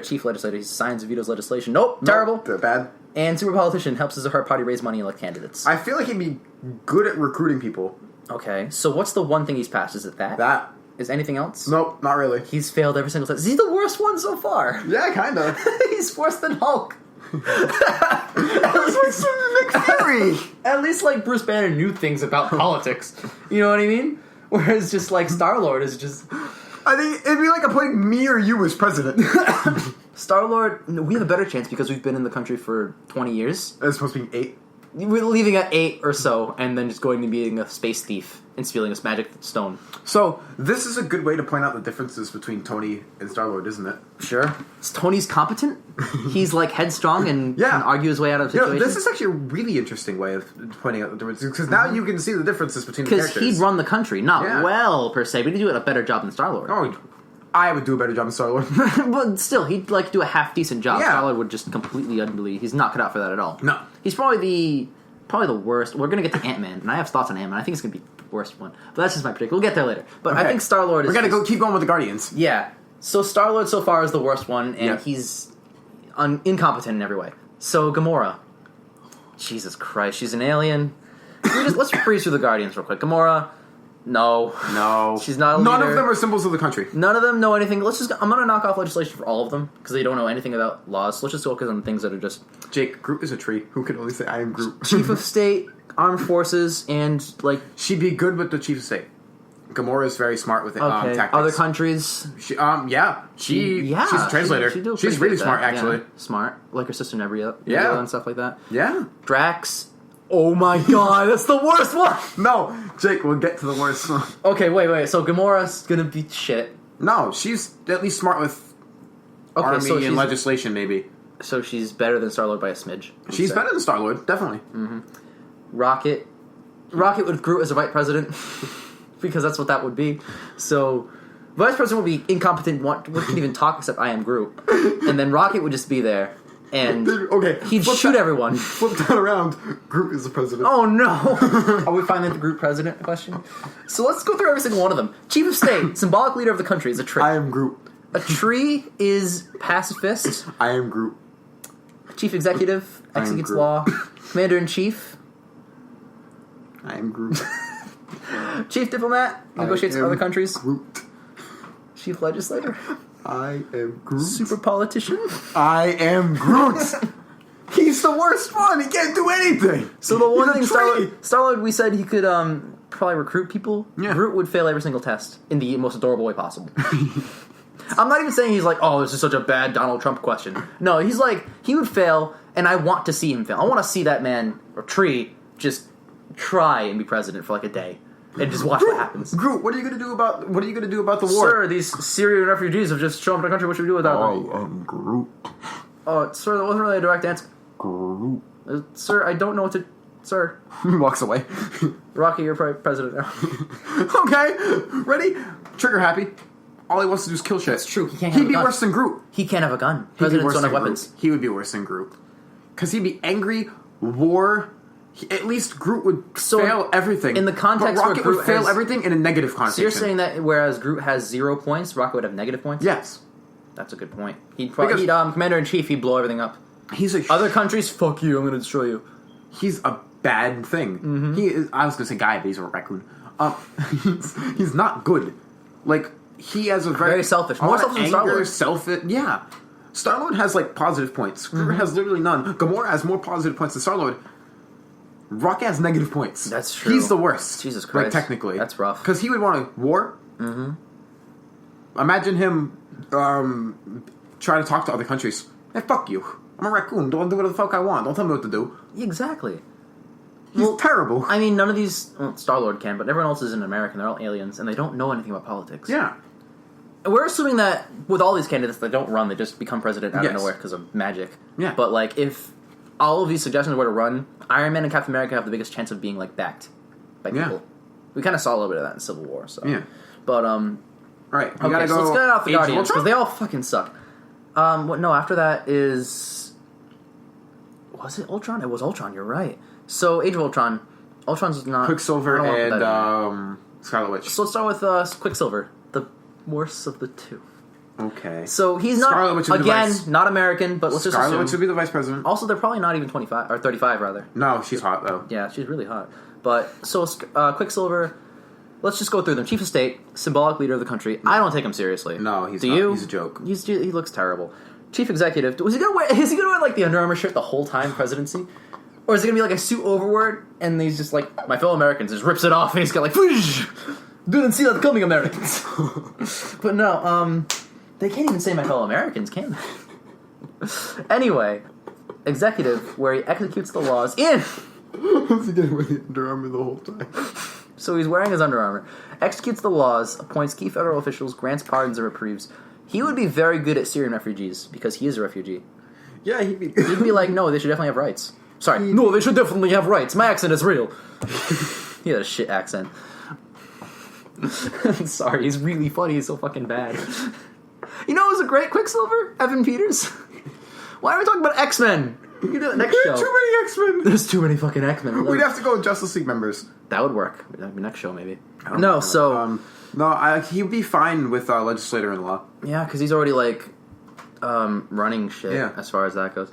Chief legislator. He signs and vetoes legislation. Nope, terrible. They're bad. And super politician, helps his or her party raise money and elect candidates. I feel like he'd be good at recruiting people. Okay, so what's the one thing he's passed? Is it that? That. Is anything else? Nope, not really. He's failed every single time. Is he the worst one so far? Yeah, kind of. He's worse than Hulk. At least, like, Bruce Banner knew things about politics. You know what I mean? Whereas just, like, Star-Lord is just... I think it'd be like appointing me or you as president. Star-Lord, we have a better chance because we've been in the country for 20 years. It's supposed to be 8. We're leaving at 8 or so, and then just going to being a space thief and stealing this magic stone. So, this is a good way to point out the differences between Tony and Star-Lord, isn't it? Sure. Tony's competent. He's, like, headstrong and can argue his way out of situations. This is actually a really interesting way of pointing out the differences, because now you can see the differences between the characters. Because he'd run the country. Not well, per se, but he'd do a better job than Star-Lord. Oh, I would do a better job than Star-Lord. But still, he'd, like, do a half-decent job. Yeah. Star-Lord would just completely unbelieve. He's not cut out for that at all. No. He's probably the worst. We're going to get to Ant-Man, and I have thoughts on Ant-Man. I think it's going to be the worst one. But that's just my prediction. We'll get there later. But I think Star-Lord is... We're going to keep going with the Guardians. Yeah. So Star-Lord so far is the worst one, and he's incompetent in every way. So Gamora. Jesus Christ, she's an alien. Let's breeze through the Guardians real quick. Gamora, no, she's not a leader. None of them are symbols of the country. None of them know anything. I'm gonna knock off legislation for all of them because they don't know anything about laws. So let's just focus on things that are just. Jake, Groot is a tree. Who can only say I am Groot? Chief of State, Armed Forces, and like she'd be good with the Chief of State. Gamora is very smart with tactics. Other countries. She's a translator. She's really smart, actually. Yeah. Smart, like her sister Nebula, and stuff like that. Yeah, Drax. Oh my god, that's the worst one! No, Jake, we'll get to the worst one. Okay, wait. So Gamora's gonna be shit. No, she's at least smart with army and legislation, maybe. So she's better than Star-Lord by a smidge. She's better than Star-Lord, definitely. Mm-hmm. Rocket with Groot as a vice president, because that's what that would be. So, vice president would be incompetent, wouldn't even talk except I am Groot. And then Rocket would just be there. And he'd shoot everyone. Flip that around. Groot is the president. Oh no! Are we finally the Groot president question? So let's go through every single one of them. Chief of State, symbolic leader of the country, is a tree. I am Groot. A tree is pacifist. I am Groot. Chief executive, executes law. Commander in chief. I am Groot. Chief diplomat, negotiates with other countries. Groot. Chief legislator. I am Groot. Super politician. I am Groot. He's the worst one. He can't do anything. So the one thing Star-Lord, we said he could probably recruit people. Yeah. Groot would fail every single test in the most adorable way possible. I'm not even saying he's like, oh, this is such a bad Donald Trump question. No, he's like, he would fail, and I want to see him fail. I want to see that man, or tree, just try and be president for like a day. And just watch what happens. Groot, what are you going to do about the war? Sir, these Syrian refugees have just shown up in the country. What should we do without them? I am Groot. Oh, sir, that wasn't really a direct answer. Groot. Sir, I don't know what to... Sir. He walks away. Rocky, you're president now. Okay, ready? Trigger happy. All he wants to do is kill shit. That's true. He can't have He'd a be gun. worse than Groot. He can't have a gun. Presidents don't have weapons. He would be worse than Groot. Because he'd be angry, war... At least Groot would fail everything. In the context but Rocket where Groot would fail has, everything in a negative context. So you're saying that whereas Groot has 0 points, Rocket would have negative points? Yes. That's a good point. He'd Commander-in-Chief, he'd blow everything up. Other countries, fuck you, I'm going to destroy you. He's a bad thing. Mm-hmm. He is. I was going to say guy, but he's a raccoon. He's not good. Like, he has a very selfish. More selfish than Star-Lord. Selfish. Yeah. Star-Lord has, like, positive points. Groot has literally none. Gamora has more positive points than Star-Lord. Rocket has negative points. That's true. He's the worst. Jesus Christ. Like, technically. That's rough. Because he would want a war. Mm-hmm. Imagine him trying to talk to other countries. Hey, fuck you. I'm a raccoon. Don't do whatever the fuck I want. Don't tell me what to do. Exactly. He's terrible. I mean, none of these... Well, Star-Lord can, but everyone else isn't American. They're all aliens, and they don't know anything about politics. Yeah. We're assuming that with all these candidates, they don't run. They just become president out of nowhere because of magic. Yeah. But, like, if all of these suggestions were to run, Iron Man and Captain America have the biggest chance of being, like, backed by people. We kind of saw a little bit of that in Civil War, so... Yeah. But, All right, so let's get off the Guardians, because they all fucking suck. After that is... Was it Ultron? It was Ultron, you're right. So, Age of Ultron. Ultron's not... Quicksilver and Scarlet Witch. So let's start with Quicksilver, the worst of the two. Okay. So he's not, again, not American, but let's just assume. Scarlet Witch would be the vice president. Also, they're probably not even 25, or 35, rather. No, she's hot, though. Yeah, she's really hot. But, so, Quicksilver, let's just go through them. Chief of State, symbolic leader of the country. I don't take him seriously. No, he's Do not. you? He's a joke. He looks terrible. Chief Executive, is he gonna wear, like, the Under Armour shirt the whole time, presidency? Or is it gonna be, like, a suit overword, and he's just, like, my fellow Americans, just rips it off, and he's got, like, didn't see that coming, Americans. But no, they can't even say my fellow Americans, can they? Anyway, executive, where he executes the laws in... What's he getting with the Under Armour the whole time? So he's wearing his Under Armour, executes the laws, appoints key federal officials, grants pardons and reprieves. He would be very good at Syrian refugees, because he is a refugee. Yeah, he'd be like, no, they should definitely have rights. Sorry, no, they should definitely have rights. My accent is real. He had a shit accent. Sorry, he's really funny. He's so fucking bad. You know who's a great Quicksilver? Evan Peters. Why are we talking about X-Men? We can do it next show. Too many X-Men. There's too many fucking X-Men. We'd have to go with Justice League members. That would work. That'd be next show, maybe. No, so... No, he'd be fine with legislator-in-law. Yeah, because he's already, like, running shit as far as that goes.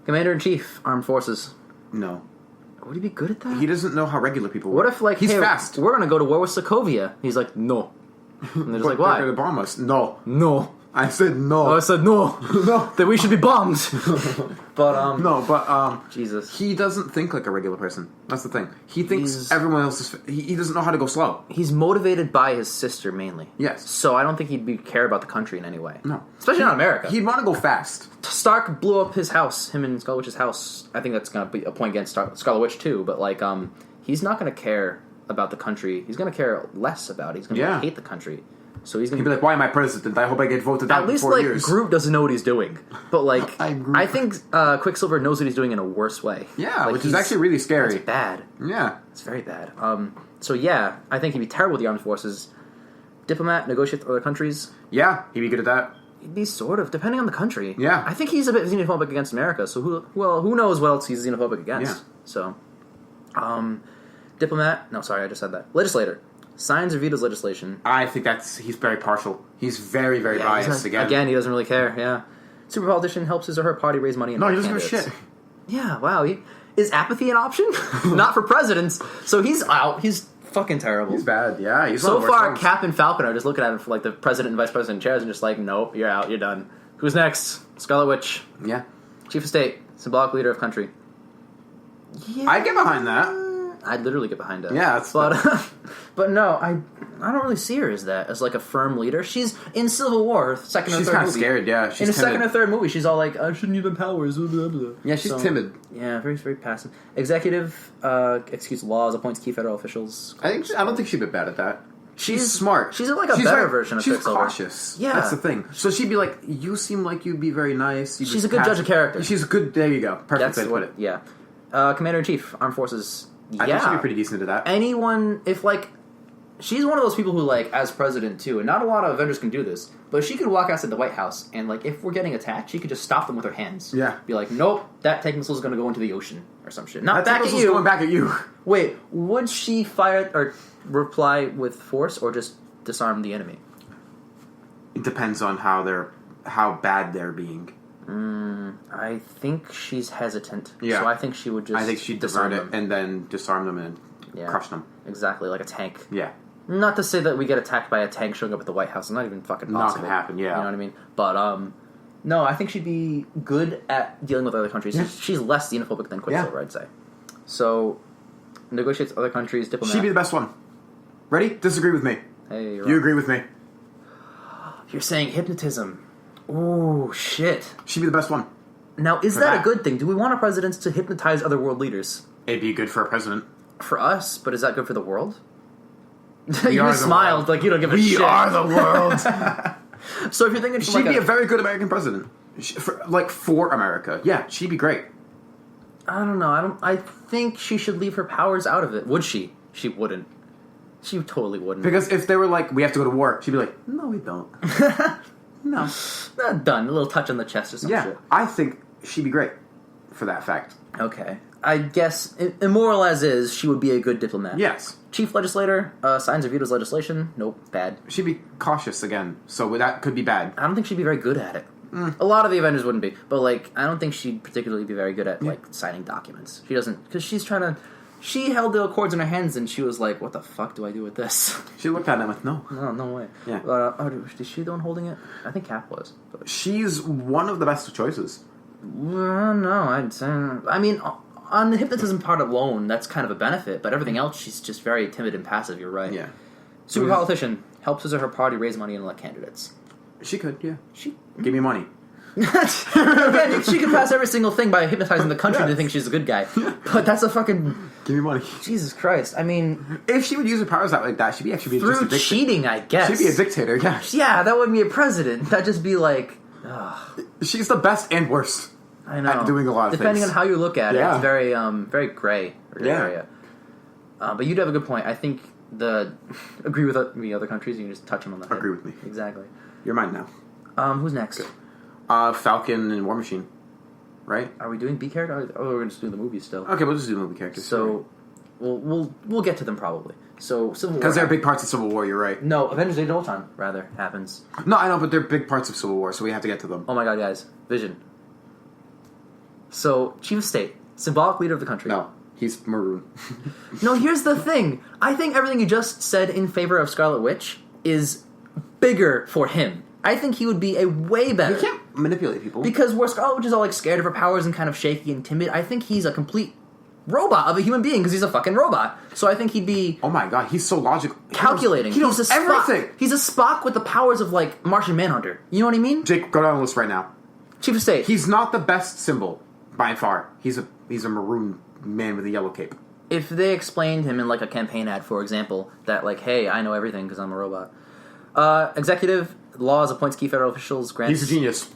Commander-in-Chief, Armed Forces. No. Would he be good at that? He doesn't know how regular people What work. if, like, he's hey, fast. we're going to go to war with Sokovia. He's like, no. And they're just like, why? They're going to bomb us. No. No. I said no. Oh, I said no. No. That we should be bombed. But, No, but, Jesus. he doesn't think like a regular person. That's the thing. He thinks everyone else is... He doesn't know how to go slow. He's motivated by his sister, mainly. Yes. So I don't think he'd care about the country in any way. No. Especially not America. He'd want to go fast. Stark blew up his house, him and Scarlet Witch's house. I think that's going to be a point against Scarlet Witch, too. But, like, he's not going to care about the country. He's going to care less about it. He's going to hate the country. So he's gonna be like, "Why am I president? I hope I get voted out at least in 4 like years." Groot doesn't know what he's doing, but like I think Quicksilver knows what he's doing in a worse way. Yeah, like, which is actually really scary. It's bad. Yeah, it's very bad. So yeah, I think he'd be terrible with the armed forces. Diplomat, negotiate with other countries. Yeah, he'd be good at that. He'd be sort of, depending on the country. Yeah, I think he's a bit xenophobic against America. So who knows what else he's xenophobic against? Yeah. So, diplomat. No, sorry, I just said that. Legislator. Signs or vetoes legislation. I think he's very partial. He's very, very biased again. Again, he doesn't really care, yeah. Super politician helps his or her party raise money and no, he doesn't give a shit. Yeah, wow. Is apathy an option? Not for presidents. So he's out. He's fucking terrible. He's bad, yeah. He's so far, Cap and Falcon are just looking at him for like the president and vice president chairs and just like, nope, you're out, you're done. Who's next? Scarlet Witch. Yeah. Chief of State. Symbolic leader of country. Yeah. I'd get behind that. I'd literally get behind it. Yeah, that's but no, I don't really see her as that, as like a firm leader. She's in Civil War, second or third movie. She's kind of scared, yeah. She's in the second or third movie, she's all like, I shouldn't even powers, blah, blah, blah. Yeah, she's timid. Yeah, very, very passive. Executive, executes laws, appoints key federal officials. I don't think she'd be bad at that. She's smart. She's like a better version of Quicksilver. She's cautious. Yeah. That's the thing. So she'd be like, you seem like you'd be very nice. She's a good judge of character. She's a good, there you go. Perfect way to put it. Yeah. Commander-in-Chief, Armed Forces. I think she'd be pretty decent at that. Anyone, if like, she's one of those people who like, as president too, and not a lot of Avengers can do this, but she could walk outside the White House and like, if we're getting attacked, she could just stop them with her hands. Yeah. Be like, nope, that tank missile is going to go into the ocean or some shit. Not back at you. Going back at you. Wait, would she fire or reply with force or just disarm the enemy? It depends on how bad they're being. I think she's hesitant. Yeah. So I think she would just. I think she'd divert it and then disarm them and crush them. Exactly, like a tank. Yeah. Not to say that we get attacked by a tank showing up at the White House. It's not even fucking possible. Not gonna happen. Yeah. You know what I mean? But no, I think she'd be good at dealing with other countries. Yeah. She's less xenophobic than Quicksilver, I'd say. So negotiates with other countries. Diplomat. She'd be the best one. Ready? Disagree with me. Hey, you agree with me? You're saying hypnotism. Ooh, shit. She'd be the best one. Now, is that a good thing? Do we want our presidents to hypnotize other world leaders? It'd be good for a president. For us, but is that good for the world? You smiled like you don't give a shit. We are the world. So if you're thinking... She'd be a very good American president. For America. Yeah, she'd be great. I don't know. I think she should leave her powers out of it. Would she? She wouldn't. She totally wouldn't. Because if they were like, we have to go to war, she'd be like, no, we don't. No. Done. A little touch on the chest or some shit. I think she'd be great for that fact. Okay. I guess, immoral as is, she would be a good diplomat. Yes. Chief legislator, signs or vetoes legislation. Nope, bad. She'd be cautious again, so that could be bad. I don't think she'd be very good at it. A lot of the Avengers wouldn't be, but like, I don't think she'd particularly be very good at like signing documents. She doesn't, because she's trying to. She held the Accords in her hands and she was like, "What the fuck do I do with this?" She looked at it and went, "No, no way." Yeah. Is she the one holding it? I think Cap was. But. She's one of the best choices. No, I'd say. I mean, on the hypnotism part alone, that's kind of a benefit. But everything else, she's just very timid and passive. You're right. Yeah. Super politician helps his or her party raise money and elect candidates. She could, yeah. Give me money. Again, she could pass every single thing by hypnotizing the country to think she's a good guy. But that's a fucking... Give me money. Jesus Christ. I mean... If she would use her powers out like that, she'd be actually be through cheating, I guess. She'd be a dictator, yeah. Yeah, that wouldn't be a president. That'd just be like... She's the best and worst. I know. At doing a lot of Depending things. on how you look at it, it's very very gray area. But you'd have a good point. I think agree with me other countries, you can just touch them on the head. Agree with me. Exactly. You're mine now. Who's next? Good. Falcon and War Machine. Right? Are we doing B character? Oh, we're just doing the movies still. Okay, we'll just do movie characters. So we'll get to them probably. So Civil War... Because they're big parts of Civil War, you're right. No, Avengers Age of Ultron, rather, happens. No, I know, but they're big parts of Civil War, so we have to get to them. Oh my god, guys. Vision. So, Chief of State, symbolic leader of the country. No, he's maroon. No, here's the thing. I think everything you just said in favor of Scarlet Witch is bigger for him. I think he would be a way better... You can't manipulate people. Because where Scarlet Witch is all like scared of her powers and kind of shaky and timid, I think he's a complete robot of a human being because he's a fucking robot. So I think he'd be... Oh my god, he's so logical. Calculating. He knows he's a everything. Spock. He's a Spock with the powers of like Martian Manhunter. You know what I mean? Jake, go down the list right now. Chief of State. He's not the best symbol by far. He's a maroon man with a yellow cape. If they explained him in like a campaign ad, for example, that like, hey, I know everything because I'm a robot. Executive laws appoints key federal officials. Grants He's a genius.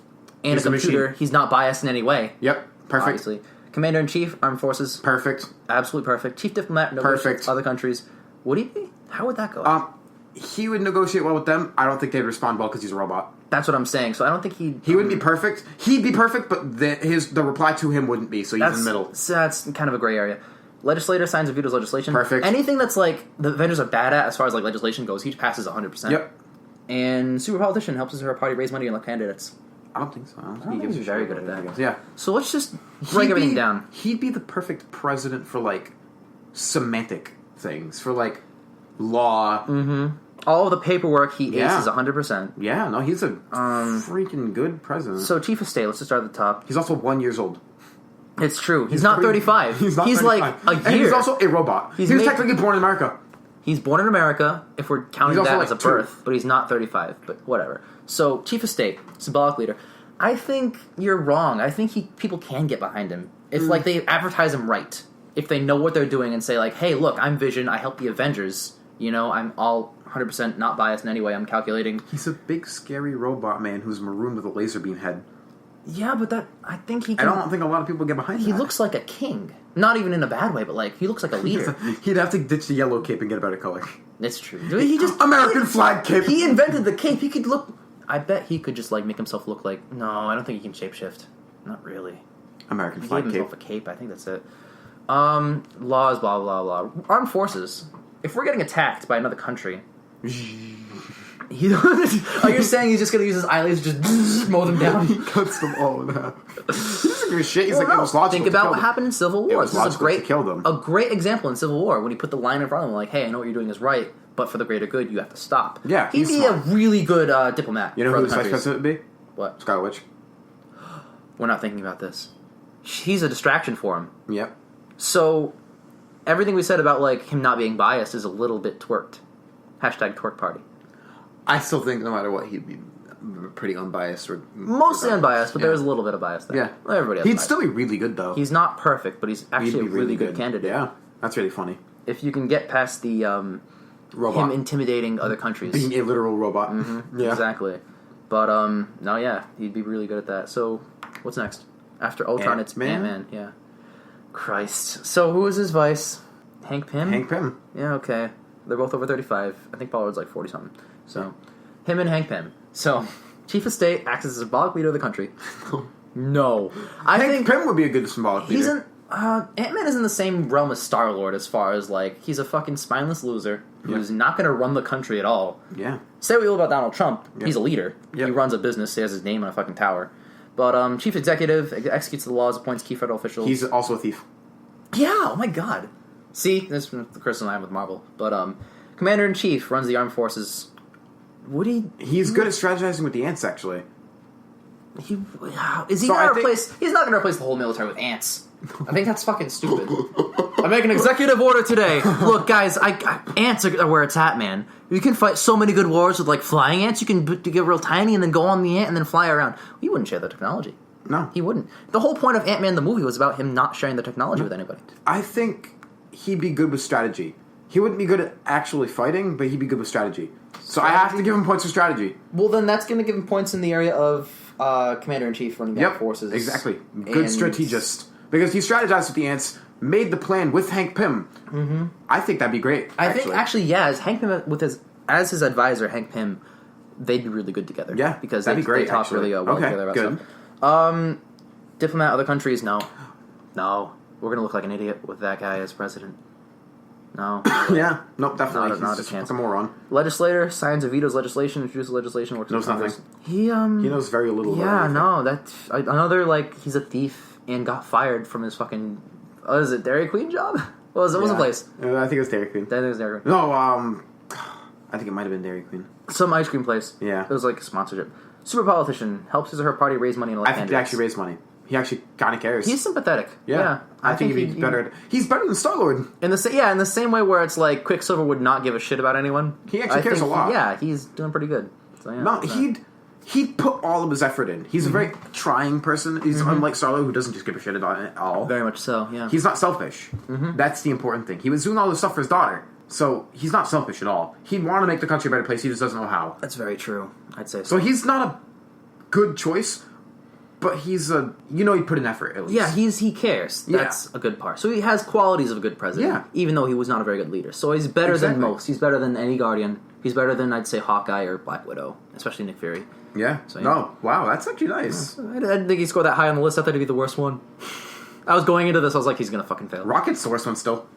And he's a computer. Machine. He's not biased in any way. Yep, perfect. Obviously. Commander in Chief, Armed Forces. Perfect. Absolutely perfect. Chief diplomat. Perfect. Other countries. Would he be? How would that go? He would negotiate well with them. I don't think they'd respond well because he's a robot. That's what I'm saying. So I don't think he'd... He wouldn't be perfect. He'd be perfect, but the reply to him wouldn't be, so he's in the middle. So that's kind of a gray area. Legislator signs and vetoes legislation. Perfect. Anything that's like the Avengers are bad at as far as like legislation goes, he passes 100%. Yep. And super politician helps her party raise money and elect candidates. I don't think so. I think he's very good at that. Yeah. So let's just break everything down. He'd be the perfect president for, like, semantic things. For, like, law. Mm-hmm. All of the paperwork he Yeah. aces 100%. Yeah, no, he's a freaking good president. So Chief of State, let's just start at the top. He's also 1 year old. It's true. He's not 35. He's not 35. Like a year. And he's also a robot. He was technically born in America. He's born in America, if we're counting that as a birth, but he's not 35, but whatever. So, Chief of State, symbolic leader. I think you're wrong. I think people can get behind him. If, like, they advertise him right. If they know what they're doing and say, like, hey, look, I'm Vision, I help the Avengers. You know, I'm all 100% not biased in any way, I'm calculating. He's a big, scary robot man who's maroon with a laser beam head. Yeah, but I think he can... I don't think a lot of people get behind that. He looks like a king. Not even in a bad way, but, like, he looks like a leader. He'd have to ditch the yellow cape and get a better color. It's true. He just... American flag cape! He invented the cape. He could look... I bet he could just, like, make himself look like... No, I don't think he can shapeshift. Not really. American He flag gave cape. himself a cape. I think that's it. Laws, blah, blah, blah. Armed forces. If we're getting attacked by another country... You're saying he's just going to use his eyelids to just mow them down? He cuts them all in half. He doesn't give a shit. He's Well, like, it was logical. think about what happened in Civil War. It was This is logical to kill them. a great example in Civil War when he put the line in front of him, like, "Hey, I know what you're doing is right, but for the greater good, you have to stop." Yeah, he'd he's be smart. a really good diplomat. You know for who other his vice countries. president would be? What? Scarlet Witch. We're not thinking about this. He's a distraction for him. Yep. So everything we said about like him not being biased is a little bit twerked. Hashtag twerk party. I still think no matter what, he'd be pretty unbiased. Or Mostly unbiased, but Yeah. there's a little bit of bias there. Yeah. Well, everybody else. He'd bias. still be really good, though. He's not perfect, but he's actually He'd a be really good candidate. Yeah. That's really funny. If you can get past the Robot. him intimidating other countries. Being a literal robot. Mm-hmm. Yeah. Exactly. But no, yeah, he'd be really good at that. So, what's next? After Ultron, it's Ant-Man? Ant-Man. Yeah. Christ. So, who is his vice? Hank Pym? Hank Pym. Yeah, okay. They're both over 35. I think Pollard's like 40 something. So, him and Hank Pym. So, Chief of State acts as a symbolic leader of the country. No. I Hank think Pym would be a good symbolic leader. he's in. Ant-Man is in the same realm as Star-Lord as far as, like, he's a fucking spineless loser who's not going to run the country at all. Yeah. Say what you will about Donald Trump, Yeah. he's a leader. Yeah. He runs a business, he has his name on a fucking tower. But Chief Executive executes the laws, appoints key federal officials. He's also a thief. Yeah, oh my god. See, this is the criticism I have with Marvel. But Commander-in-Chief runs the armed forces. Would he... He's good at strategizing with the ants, actually. Is he So going I to think- replace... He's not going to replace the whole military with ants. I think that's fucking stupid. I make an executive order today. Look, guys, ants are where it's at, man. You can fight so many good wars with, like, flying ants. You can get real tiny and then go on the ant and then fly around. He wouldn't share the technology. No. He wouldn't. The whole point of Ant-Man the movie was about him not sharing the technology with anybody. I think he'd be good with strategy. He wouldn't be good at actually fighting, but he'd be good with strategy. So I have to give him points for strategy. Well, then that's going to give him points in the area of Commander-in-Chief running the armed forces. Exactly. Good And- strategist. Because he strategized with the ants, made the plan with Hank Pym. Mm-hmm. I think that'd be great. I think, yeah, as Hank Pym, as his advisor, Hank Pym, they'd be really good together. Yeah, because that'd they be great, talk actually. really well Okay, together about good. stuff. Diplomat, other countries, no. We're going to look like an idiot with that guy as president. No. Yeah. Nope, definitely. Not He's a chance. a moron. Legislator signs or vetoes legislation, introduces legislation, works Knows with Congress. nothing. He knows very little. Yeah, about that's another, like, he's a thief and got fired from his fucking, what is it, Dairy Queen job? What was the place? I think it was Dairy Queen. I think it was Dairy Queen. No, I think it might have been Dairy Queen. Some ice cream place. Yeah. It was like a sponsorship. Super politician helps his or her party raise money and elect I think candidates. he actually raised money. He actually kind of cares. He's sympathetic. Yeah. I think he's better. He's better than Star-Lord. In the same way where it's like Quicksilver would not give a shit about anyone. He actually cares a lot. He's doing pretty good. So, yeah, No, he'd put all of his effort in. He's a very trying person. He's unlike Star-Lord, who doesn't just give a shit about it at all. Very much so, yeah. He's not selfish. That's the important thing. He was doing all this stuff for his daughter, so he's not selfish at all. He'd want to make the country a better place. He just doesn't know how. That's very true. I'd say So he's not a good choice, but he's a... You know he put in effort, at least. Yeah, he cares. That's a good part. So he has qualities of a good president, Yeah. even though he was not a very good leader. So he's better than most. He's better than any Guardian. He's better than, I'd say, Hawkeye or Black Widow, especially Nick Fury. Yeah. So, yeah. No. Wow, that's actually nice. I didn't think he scored that high on the list. I thought he'd be the worst one. I was going into this, I was like, he's going to fucking fail. Rocket's the worst one still.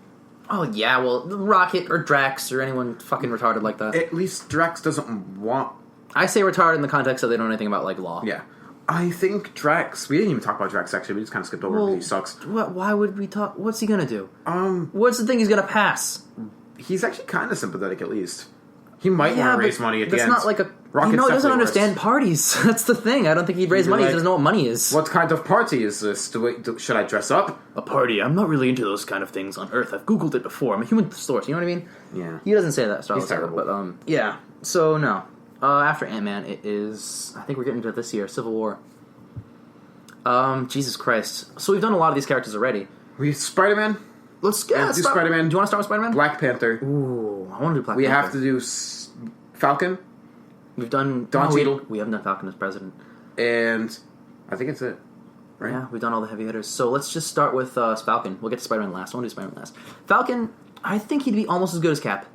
Oh, yeah, well, Rocket or Drax or anyone fucking retarded like that. At least Drax doesn't want... I say retarded in the context that they don't know anything about, like, law. Yeah. I think Drax... We didn't even talk about Drax, actually. We just kind of skipped over him because he sucks. Why would we talk... What's he going to do? What's the thing he's going to pass? He's actually kind of sympathetic, at least. He might want to raise money at the end. That's not like a... Rocket's he doesn't definitely understand worse. parties. That's the thing. I don't think he'd raise money. He doesn't know what money is. What kind of party is this? Should I dress up? A party? I'm not really into those kind of things on Earth. I've Googled it before. I'm a human source. You know what I mean? Yeah. He doesn't say that. So He's terrible. But, yeah. So, no. After Ant-Man, it is... I think we're getting to this year. Civil War. Jesus Christ. So we've done a lot of these characters already. We Spider-Man? Let's do Spider-Man. Do you want to start with Spider-Man? Black Panther. Ooh, I want to do Black Panther. We have to do Falcon. We've done... Don Cheadle. We haven't done Falcon as president. And I think it's it. Right? Yeah, we've done all the heavy hitters. So let's just start with Falcon. We'll get to Spider-Man last. I want to do Spider-Man last. Falcon, I think he'd be almost as good as Cap.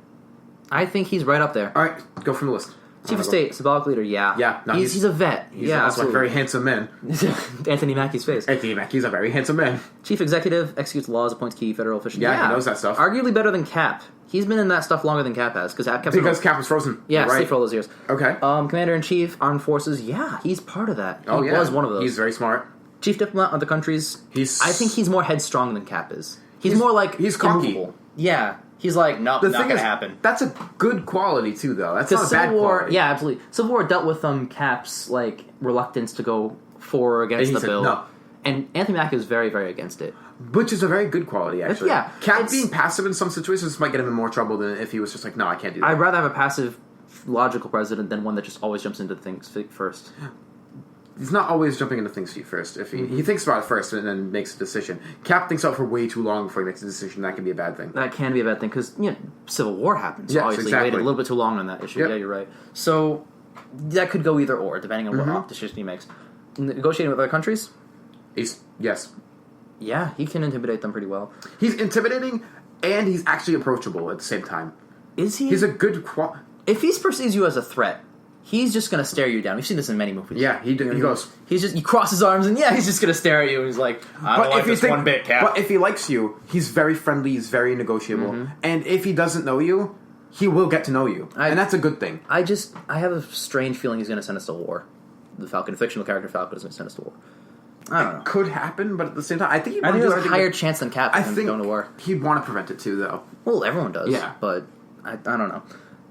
I think he's right up there. All right, go from the list. Chief of State, symbolic leader, yeah. Yeah. No, he's a vet. He's yeah, also a very handsome man. Anthony Mackie's face. Anthony Mackie's a very handsome man. Chief executive, executes laws, appoints key federal officials. Yeah, he knows that stuff. Arguably better than Cap. He's been in that stuff longer than Cap has. Because Cap was frozen. Yeah, right. sleep for all those years. Okay. Commander-in-Chief, armed forces, yeah, he's part of that. He was one of those. He's very smart. Chief diplomat of the countries. I think he's more headstrong than Cap is. He's more like... He's cocky. Immovable. Yeah. He's like, nope, not going to happen. That's a good quality, too, though. That's not a bad quality. Yeah, absolutely. Civil War dealt with Cap's like reluctance to go for or against the bill. No. And Anthony Mackie was very, very against it. Which is a very good quality, actually. Yeah. Cap being passive in some situations might get him in more trouble than if he was just like, no, I can't do that. I'd rather have a passive, logical president than one that just always jumps into things first. He's not always jumping into things feet first. If he thinks about it first and then makes a decision. Cap thinks out for way too long before he makes a decision. That can be a bad thing. That can be a bad thing because Civil War happened. So yes, obviously exactly. he waited a little bit too long on that issue. Yep. Yeah, you're right. So that could go either or, depending on what decision he makes. Negotiating with other countries? Yes. Yeah, he can intimidate them pretty well. He's intimidating and he's actually approachable at the same time. Is he? He's a good... If he perceives you as a threat, he's just going to stare you down. We've seen this in many movies. Yeah, he goes... He crosses his arms and he's just going to stare at you and he's like, I don't like this one bit, Cap. But if he likes you, he's very friendly, he's very negotiable. And if he doesn't know you, he will get to know you. And that's a good thing. I have a strange feeling he's going to send us to war. The Falcon, the fictional character Falcon, is going to send us to war. I don't know. It could happen, but at the same time, I think there's a higher chance than Cap of him going to war. He'd want to prevent it too, though. Well, everyone does. Yeah. But I don't know.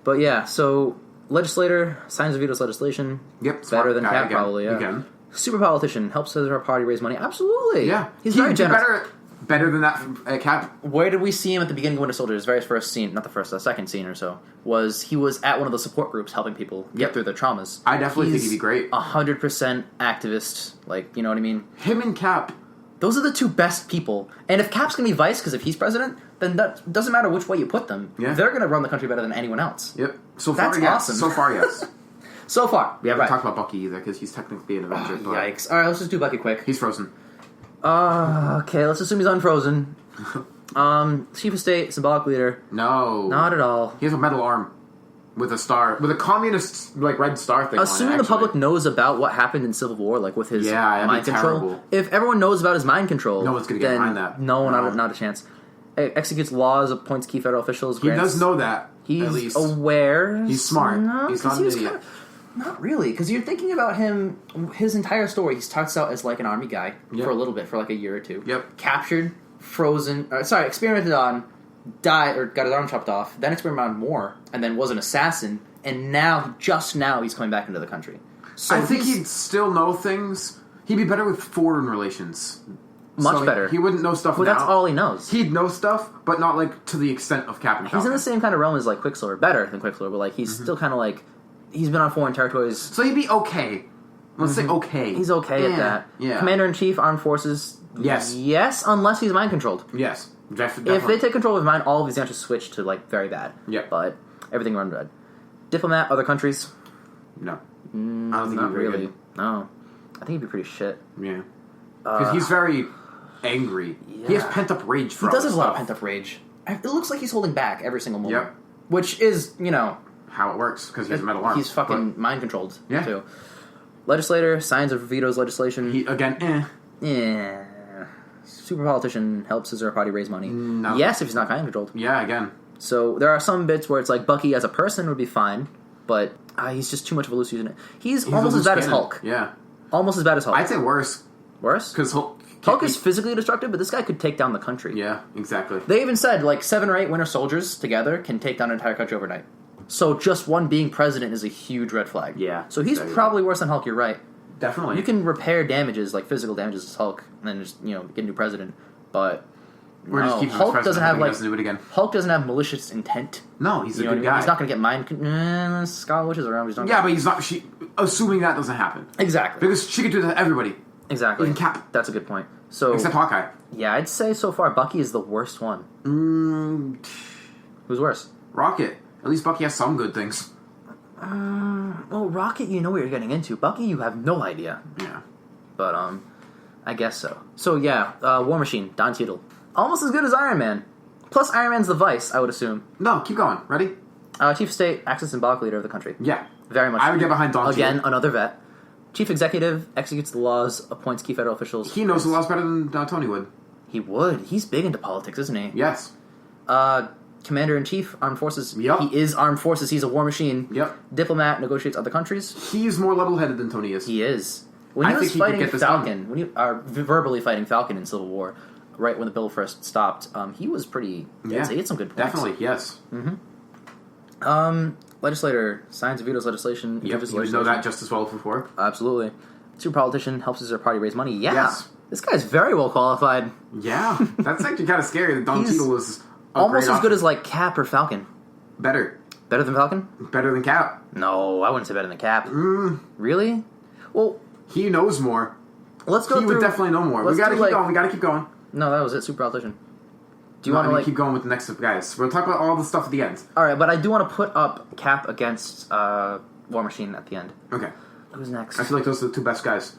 But yeah, so legislator, signs or vetoes legislation. Yep. Better than Cap, again, probably, yeah. Again. Super politician, helps our party raise money. Absolutely. Yeah. He's very generous. Better than that from Cap. Where did we see him at the beginning of Winter Soldier? His very first scene, not the first, the second scene or so, he was at one of the support groups helping people get through their traumas. I definitely think he'd be great. 100% activist, like, you know what I mean? Him and Cap. Those are the two best people. And if Cap's going to be vice, because if he's president, then that doesn't matter which way you put them. Yeah. They're going to run the country better than anyone else. Yep. So far, That's yes. awesome. So far, yes. So far. We haven't talked about Bucky either, because he's technically an Avenger. Yikes. Alright, let's just do Bucky quick. He's frozen. Okay, let's assume he's unfrozen. Chief of State, symbolic leader. No. Not at all. He has a metal arm. With a star. With a communist, like, red star thing Assuming the public knows about what happened in Civil War, like with his mind control. Terrible. If everyone knows about his mind control, no one's going to get behind that. No, not a chance. executes laws, appoints key federal officials. He does know that. He's at least. aware. He's smart. No, he's not an idiot. Not really, because you're thinking about him. His entire story, he starts out as like an army guy for a little bit, for like a year or two. Yep. Captured, frozen. Experimented on, died or got his arm chopped off. Then experimented on more, and then was an assassin. And now, just now, he's coming back into the country. So I think he'd still know things. He'd be better with foreign relations. Much better. He wouldn't know stuff now. That's all he knows. He'd know stuff, but not, like, to the extent of Captain Falcon. He's in the same kind of realm as, like, Quicksilver. Better than Quicksilver, but, like, he's still kind of, like... He's been on foreign territories. So he'd be okay. Let's say okay. He's okay at that. Yeah. Commander-in-Chief, Armed Forces... Yes. Yes, unless he's mind-controlled. Yes. Definitely. If they take control of his mind, all of his answers switch to, like, very bad. Yeah. But everything runs red. Diplomat, other countries... No. I don't think he'd be really. good. No. I think he'd be pretty shit. Yeah. Because he's very angry. Yeah. He has pent-up rage for He does all have a this lot of stuff. pent-up rage. It looks like he's holding back every single moment. Yep. Which is, you know... How it works, because he has a metal arm. He's fucking mind-controlled, yeah. too. Legislator, signs of vetoes legislation. He, again, Yeah. Super politician, helps his or her party raise money. No. Yes, if he's not mind-controlled. Yeah, again. So there are some bits where it's like Bucky as a person would be fine, but he's just too much of a loose unit. He's almost as bad as Hulk. Yeah. Almost as bad as Hulk. I'd say worse. Worse? Because Hulk is physically destructive, but this guy could take down the country. Yeah, exactly. They even said, like, 7 or 8 Winter Soldiers together can take down an entire country overnight. So just one being president is a huge red flag. Yeah. So he's probably worse than Hulk, you're right. Definitely. You can repair damages, like physical damages as Hulk, and then just, you know, get a new president. But Hulk doesn't have, like... do it again. Hulk doesn't have malicious intent. No, he's a You know good what I mean? guy. He's not going to get mind... Scarlet Witch is around, he's not Yeah, but he's not... assuming that doesn't happen. Exactly. Because she could do that to everybody. Exactly. Even Cap. That's a good point. So Except Hawkeye. Yeah, I'd say so far Bucky is the worst one. Who's worse? Rocket. At least Bucky has some good things. Well, Rocket, you know what you're getting into. Bucky, you have no idea. Yeah. But, I guess so. So, yeah, War Machine, Don Cheadle. Almost as good as Iron Man. Plus, Iron Man's the Vice, I would assume. No, keep going. Ready? Chief of State, acts as symbolic leader of the country. Yeah. Very much. I would get behind Don Again, Cheadle. another vet. Chief Executive, executes the laws, appoints key federal officials. He knows the laws better than Tony would. He would. He's big into politics, isn't he? Yes. Commander-in-Chief, Armed Forces. Yep. He is Armed Forces. He's a war machine. Yep. Diplomat, negotiates other countries. He's more level-headed than Tony is. He is. When he I was think he could fighting get this Falcon, done. when you are verbally fighting Falcon in Civil War, right when the bill first stopped, he was pretty... Yeah. He had some good points. Definitely, yes. Legislator, signs and vetoes legislation. Yep, you would know that just as well as before. Absolutely. Super politician, helps his or her party raise money. Yeah. Yes. This guy's very well qualified. Yeah. That's actually kind of scary that Don He's Cheadle was almost as good as, like, Cap or Falcon. Better. Better than Falcon? Better than Cap. No, I wouldn't say better than Cap. Really? Well, He knows more. let's go He through... would definitely know more. We let's gotta do, keep like- going. We gotta keep going. No, that was it. Super politician. Do you No, want to, like... keep going with the next guys? We'll talk about all the stuff at the end. Alright, but I do want to put up Cap against War Machine at the end. Okay. Who's next? I feel like those are the 2 best guys.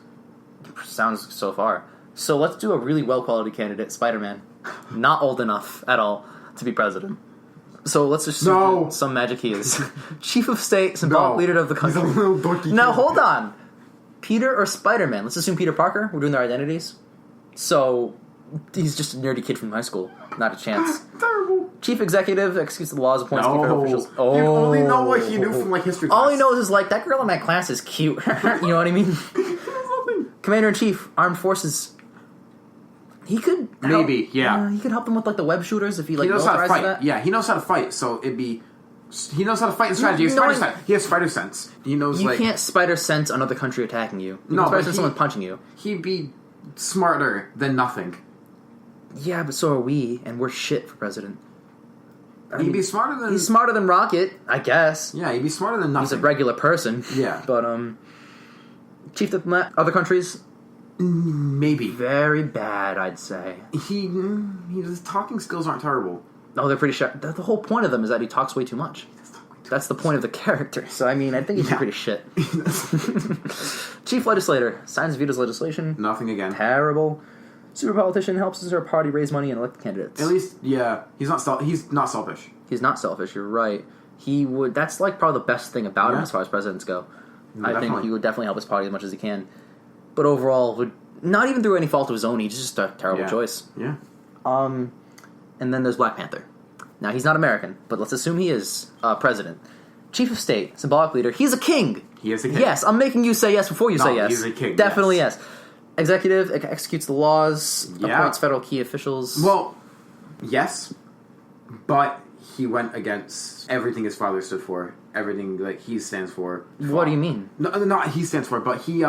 Sounds so far. So let's do a really well-quality candidate, Spider-Man. Not old enough at all to be president. So let's just No. some magic he is. Chief of State, symbolic leader of the country. He's a little dorky. Now, kid. hold on. Peter or Spider-Man? Let's assume Peter Parker. We're doing their identities. So, he's just a nerdy kid from high school. Not a chance. Terrible. Chief Executive, executes the laws, appoints key federal officials. You only know what he knew from like history class. All he knows is, like, that girl in that class is cute. You know what I mean? Commander-in-Chief, Armed Forces. He could Maybe, help, yeah. he could help them with, like, the web shooters if he, like, He knows how to militarizes fight. that. Yeah, he knows how to fight, so it'd be... He knows how to fight and strategy. He has spider sense. He has spider sense. He knows, You like... can't spider sense another country attacking you. You No, can spider but sense someone punching you. He'd be smarter than nothing. Yeah, but so are we, and we're shit for president. He'd be smarter than... He's smarter than Rocket, I guess. Yeah, he'd be smarter than nothing. He's a regular person. Yeah. But, Chief diplomat, other countries, Maybe. very bad, I'd say. His talking skills aren't terrible. No, they're pretty sharp. The whole point of them is that he talks way too much. That's the point of the character. So, I mean, I think he'd be pretty shit. Chief legislator, signs vetoes legislation. Nothing again. Terrible. Super politician, helps his or her party raise money and elect candidates. At least, yeah, he's not selfish. He's not selfish, you're right. He would... That's, like, probably the best thing about him Yeah. as far as presidents go. No, I think definitely. he would definitely help his party as much as he can. But overall, would not even through any fault of his own, he's just a terrible choice. Yeah. And and then there's Black Panther. Now, he's not American, but let's assume he is president. Chief of state, symbolic leader. He's a king. He is a king. Yes, I'm making you say yes before you say yes. He's a king. Definitely yes. Executive executes the laws, appoints federal key officials. Well, yes, but he went against everything his father stood for. Everything like he stands for. What do you mean? No, not he stands for, but he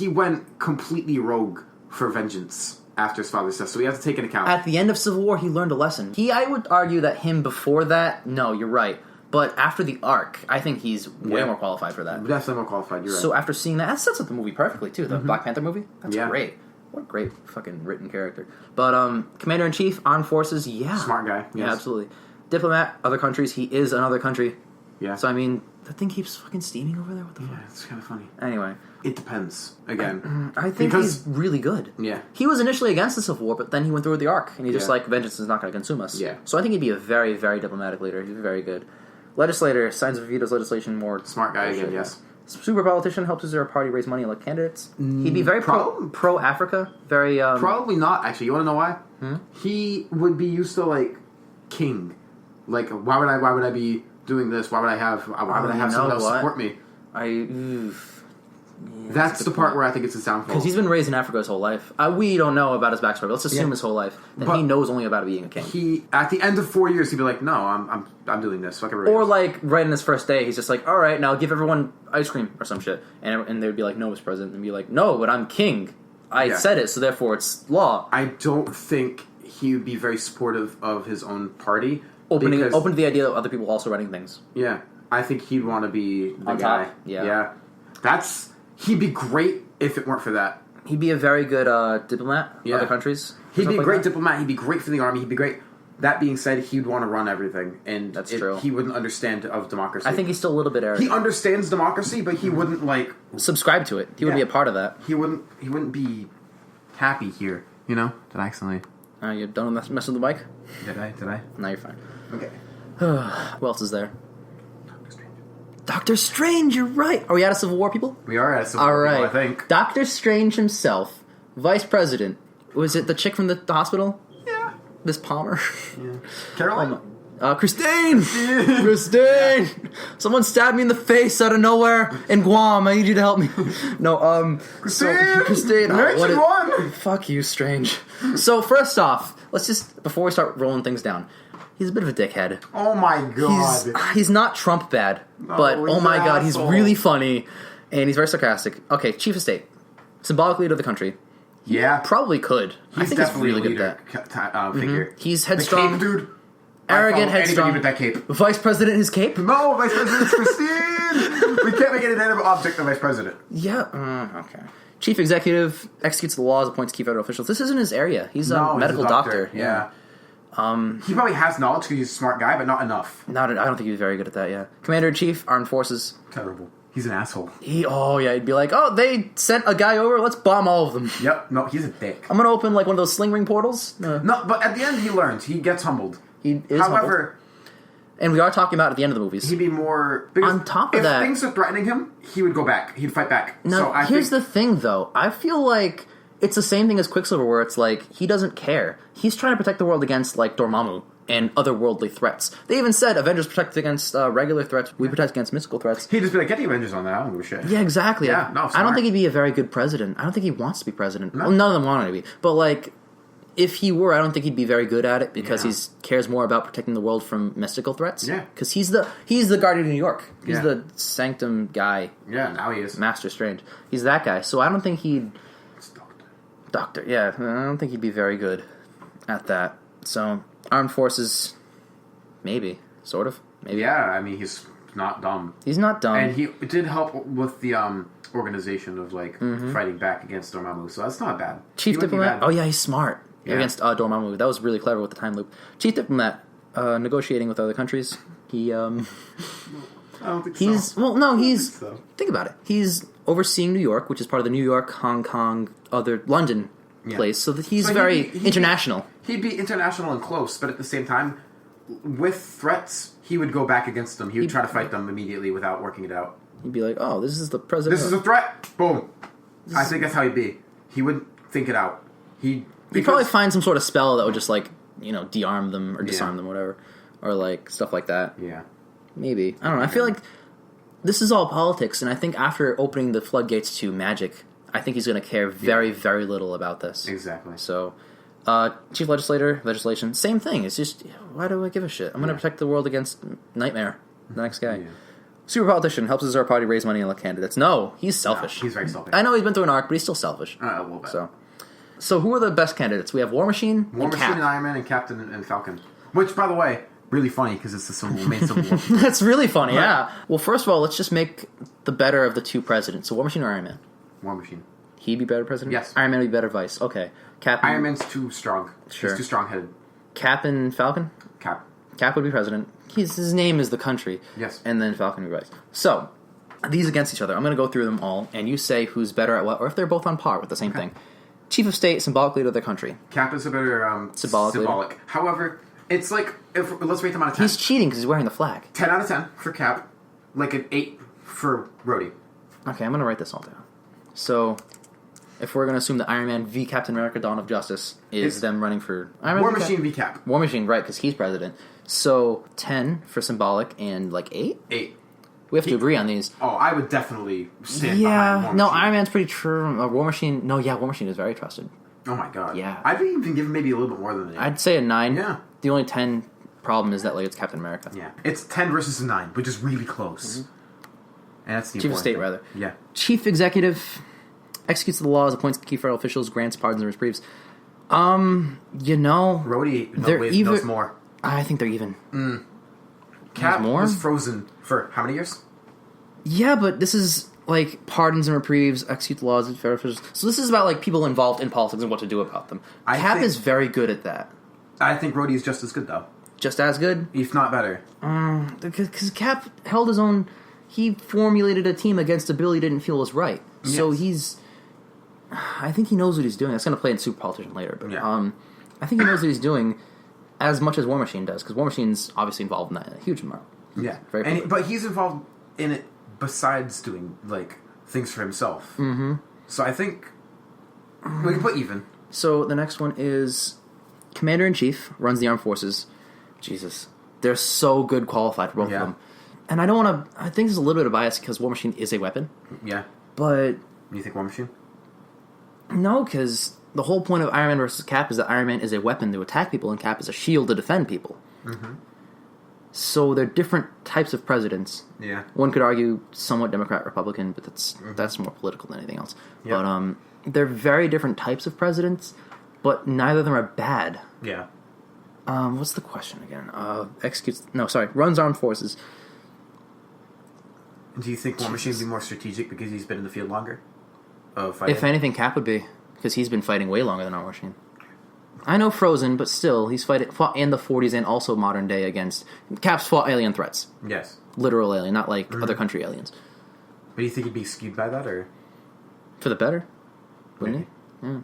went completely rogue for vengeance after his father's death. So we have to take into account. At the end of Civil War, he learned a lesson. I would argue that him before that, no, you're right. But after the arc, I think he's way more qualified for that. Definitely more qualified, you're right. So after seeing that sets up the movie perfectly, too. The Black Panther movie? That's great. What a great fucking written character. But, Commander-in-Chief, Armed Forces, yeah. Smart guy, yes. Yeah, absolutely. Diplomat, other countries, he is another country. Yeah. So, I mean, that thing keeps fucking steaming over there? What the fuck? Yeah, it's kind of funny. Anyway. It depends. Again. I think he's really good. Yeah. He was initially against the Civil War, but then he went through with the arc, and he's just like, vengeance is not going to consume us. Yeah. So I think he'd be a very, very diplomatic leader. He'd be very good. Legislator, signs of vetoes legislation more. Smart guy again, yes. Super politician, helps his party raise money and elect candidates. He'd be very pro-Africa. Very, Probably not, actually. You want to know why? He would be used to, like, king. Like, why would I be doing this? Why would I have someone else support me? That's the part where I think it's his downfall. Because he's been raised in Africa his whole life. We don't know about his backstory, but let's assume his whole life. Then he knows only about being a king. He, at the end of 4 years, he'd be like, no, I'm doing this. Fuck everybody or else. like, right in his first day, he's just like, all right, now give everyone ice cream or some shit. And they'd be like, no, Mr. President. And be like, no, but I'm king. I said it, so therefore it's law. I don't think he would be very supportive of his own party. Open to the idea of other people also running things. Yeah. I think he'd want to be the on guy. top. Yeah. He'd be great if it weren't for that. He'd be a very good diplomat in other countries. He'd be a great diplomat. He'd be great for the army. He'd be great. That being said, he'd want to run everything. And that's true. He wouldn't understand of democracy. I think he's still a little bit arrogant. He understands democracy, but he wouldn't, like... subscribe to it. He wouldn't be a part of that. He wouldn't be happy here. You know? Did I accidentally... You're done with messing with the mic? Did I? No, you're fine. Okay. Who else is there? Doctor Strange, you're right. Are we out of Civil War, people? We are out of Civil War, people, I think. Doctor Strange himself, Vice President. Was it the chick from the hospital? Yeah. Miss Palmer? Yeah. Caroline? Christine! Christine! Someone stabbed me in the face out of nowhere in Guam. I need you to help me. No, Christine! Christine! Won! Fuck you, Strange. So, first off, let's just, before we start rolling things down, he's a bit of a dickhead. Oh my god. He's not Trump bad, but oh my god, he's really funny, and he's very sarcastic. Okay, Chief of State. Symbolic leader of the country. Yeah. Probably could. I think he's really good at that. Figure. He's headstrong. The cape, dude. Arrogant, headstrong. With that cape. Vice President, his cape? No, Vice President's Christine! We can't make an inanimate object the Vice President. Yeah, okay. Chief Executive, executes the laws, appoints key federal officials. This isn't his area. He's a medical doctor. Yeah. He probably has knowledge because he's a smart guy, but not enough. I don't think he's very good at that, yeah. Commander-in-Chief, Armed Forces. Terrible. He's an asshole. He'd be like, they sent a guy over, let's bomb all of them. Yep, no, he's a dick. I'm gonna open like one of those sling ring portals. No, but at the end he learns. He gets humbled. He is humbled. And we are talking about at the end of the movies. He'd be more... On top of that... If things are threatening him, he would go back. He'd fight back. Now, here's the thing, though. I feel like it's the same thing as Quicksilver, where it's like, he doesn't care. He's trying to protect the world against, like, Dormammu and otherworldly threats. They even said Avengers protect against regular threats. We protect against mystical threats. He'd just be like, get the Avengers on that. I don't give a shit. Yeah, exactly. Yeah, no, smart. I don't think he'd be a very good president. I don't think he wants to be president. No. Well, none of them want to be. But, like... if he were, I don't think he'd be very good at it because he cares more about protecting the world from mystical threats. Yeah, because he's the Guardian of New York. He's the Sanctum guy. Yeah, now he is Master Strange. He's that guy. So I don't think he'd. Doctor. Yeah, I don't think he'd be very good at that. So Armed Forces, maybe, sort of, maybe. Yeah, I mean he's not dumb. He's not dumb, and he did help with the organization of like fighting back against Dormammu. So that's not bad. Chief Diplomat. Oh yeah, he's smart. Against Dormammu. That was really clever with the time loop. Chief Diplomat, negotiating with other countries. He, I don't think so. Well, no, he's... Think about it. He's overseeing New York, which is part of the New York, Hong Kong, London place, so that he's very international. He'd be international and close, but at the same time, with threats, he would go back against them. He would try to fight them immediately without working it out. He'd be like, oh, this is the president. This is a threat! Boom. I think that's how he'd be. He wouldn't think it out. He'd probably find some sort of spell that would just, like, de-arm them or disarm them, whatever, or like stuff like that. Yeah, maybe. I don't know. I feel like this is all politics, and I think after opening the floodgates to magic, I think he's going to care very, very little about this. Exactly. So, chief legislation, same thing. It's just, why do I give a shit? I'm going to protect the world against Nightmare, the next guy. Yeah. Super politician helps his party raise money and elect candidates. No, he's selfish. No, he's very selfish. I know he's been through an arc, but he's still selfish. A little bit. So who are the best candidates? We have War Machine, and Iron Man, and Captain and Falcon. Which, by the way, really funny because it's the main Civil War. That's really funny, yeah. Well, first of all, let's just make the better of the two presidents. So War Machine or Iron Man? War Machine. He'd be better president? Yes. Iron Man would be better vice. Okay. Iron Man's too strong. Sure. He's too strong-headed. Cap and Falcon? Cap. Cap would be president. His name is the country. Yes. And then Falcon would be vice. So, these against each other. I'm going to go through them all, and you say who's better at what, or if they're both on par with the same thing. Chief of State, symbolic leader of the country. Cap is a better symbolic. However, it's like, let's rate them out of 10. He's cheating because he's wearing the flag. 10 out of 10 for Cap, like an 8 for Rhodey. Okay, I'm going to write this all down. So, if we're going to assume that Iron Man v. Captain America Dawn of Justice is them running for... War Machine v. Cap. War Machine, right, because he's president. So, 10 for symbolic and, 8? 8. We have to agree on these. Oh, I would definitely stand behind War Machine. No, Iron Man's pretty true. War Machine... No, War Machine is very trusted. Oh my god. Yeah. I'd even give him maybe a little bit more than an 8. I'd say a 9. Yeah. The only 10 problem is that, it's Captain America. Yeah. It's 10 versus a 9, which is really close. Mm-hmm. And that's the Chief of State, thing. rather. Yeah. Chief Executive executes the laws, appoints key federal officials, grants pardons and reprieves. Rhodey knows more. I think they're even. Cap was frozen for how many years? Yeah, but this is pardons and reprieves, execute the laws of federal officials. So this is about people involved in politics and what to do about them. Cap is very good at that. I think Rhodey is just as good though. Just as good? If not better. Because Cap held his own. He formulated a team against a bill he didn't feel was right. Yes. So I think he knows what he's doing. That's going to play in Super Politician later, but I think he knows what he's doing as much as War Machine does, because War Machine's obviously involved in that a huge amount. Yeah, but he's involved in it besides doing things for himself. Mm-hmm. So I think we can put even. So the next one is Commander in Chief, runs the armed forces. Jesus, they're so good qualified for both of them. And I don't want to. I think there's a little bit of bias because War Machine is a weapon. Yeah, but you think War Machine? No, because the whole point of Iron Man versus Cap is that Iron Man is a weapon to attack people, and Cap is a shield to defend people. Mm-hmm. So they're different types of presidents. Yeah, one could argue somewhat Democrat, Republican, but that's more political than anything else. Yep. But they're very different types of presidents, but neither of them are bad. Yeah. What's the question again? Runs armed forces. Do you think War Machine would be more strategic because he's been in the field longer? If anything, Cap would be, because he's been fighting way longer than War Machine. I know Frozen, but still, he's fought in the 40s and also modern day against... Cap's fought alien threats. Yes. Literal alien, not other country aliens. But do you think he'd be skewed by that, or...? For the better. Wouldn't he? Yeah.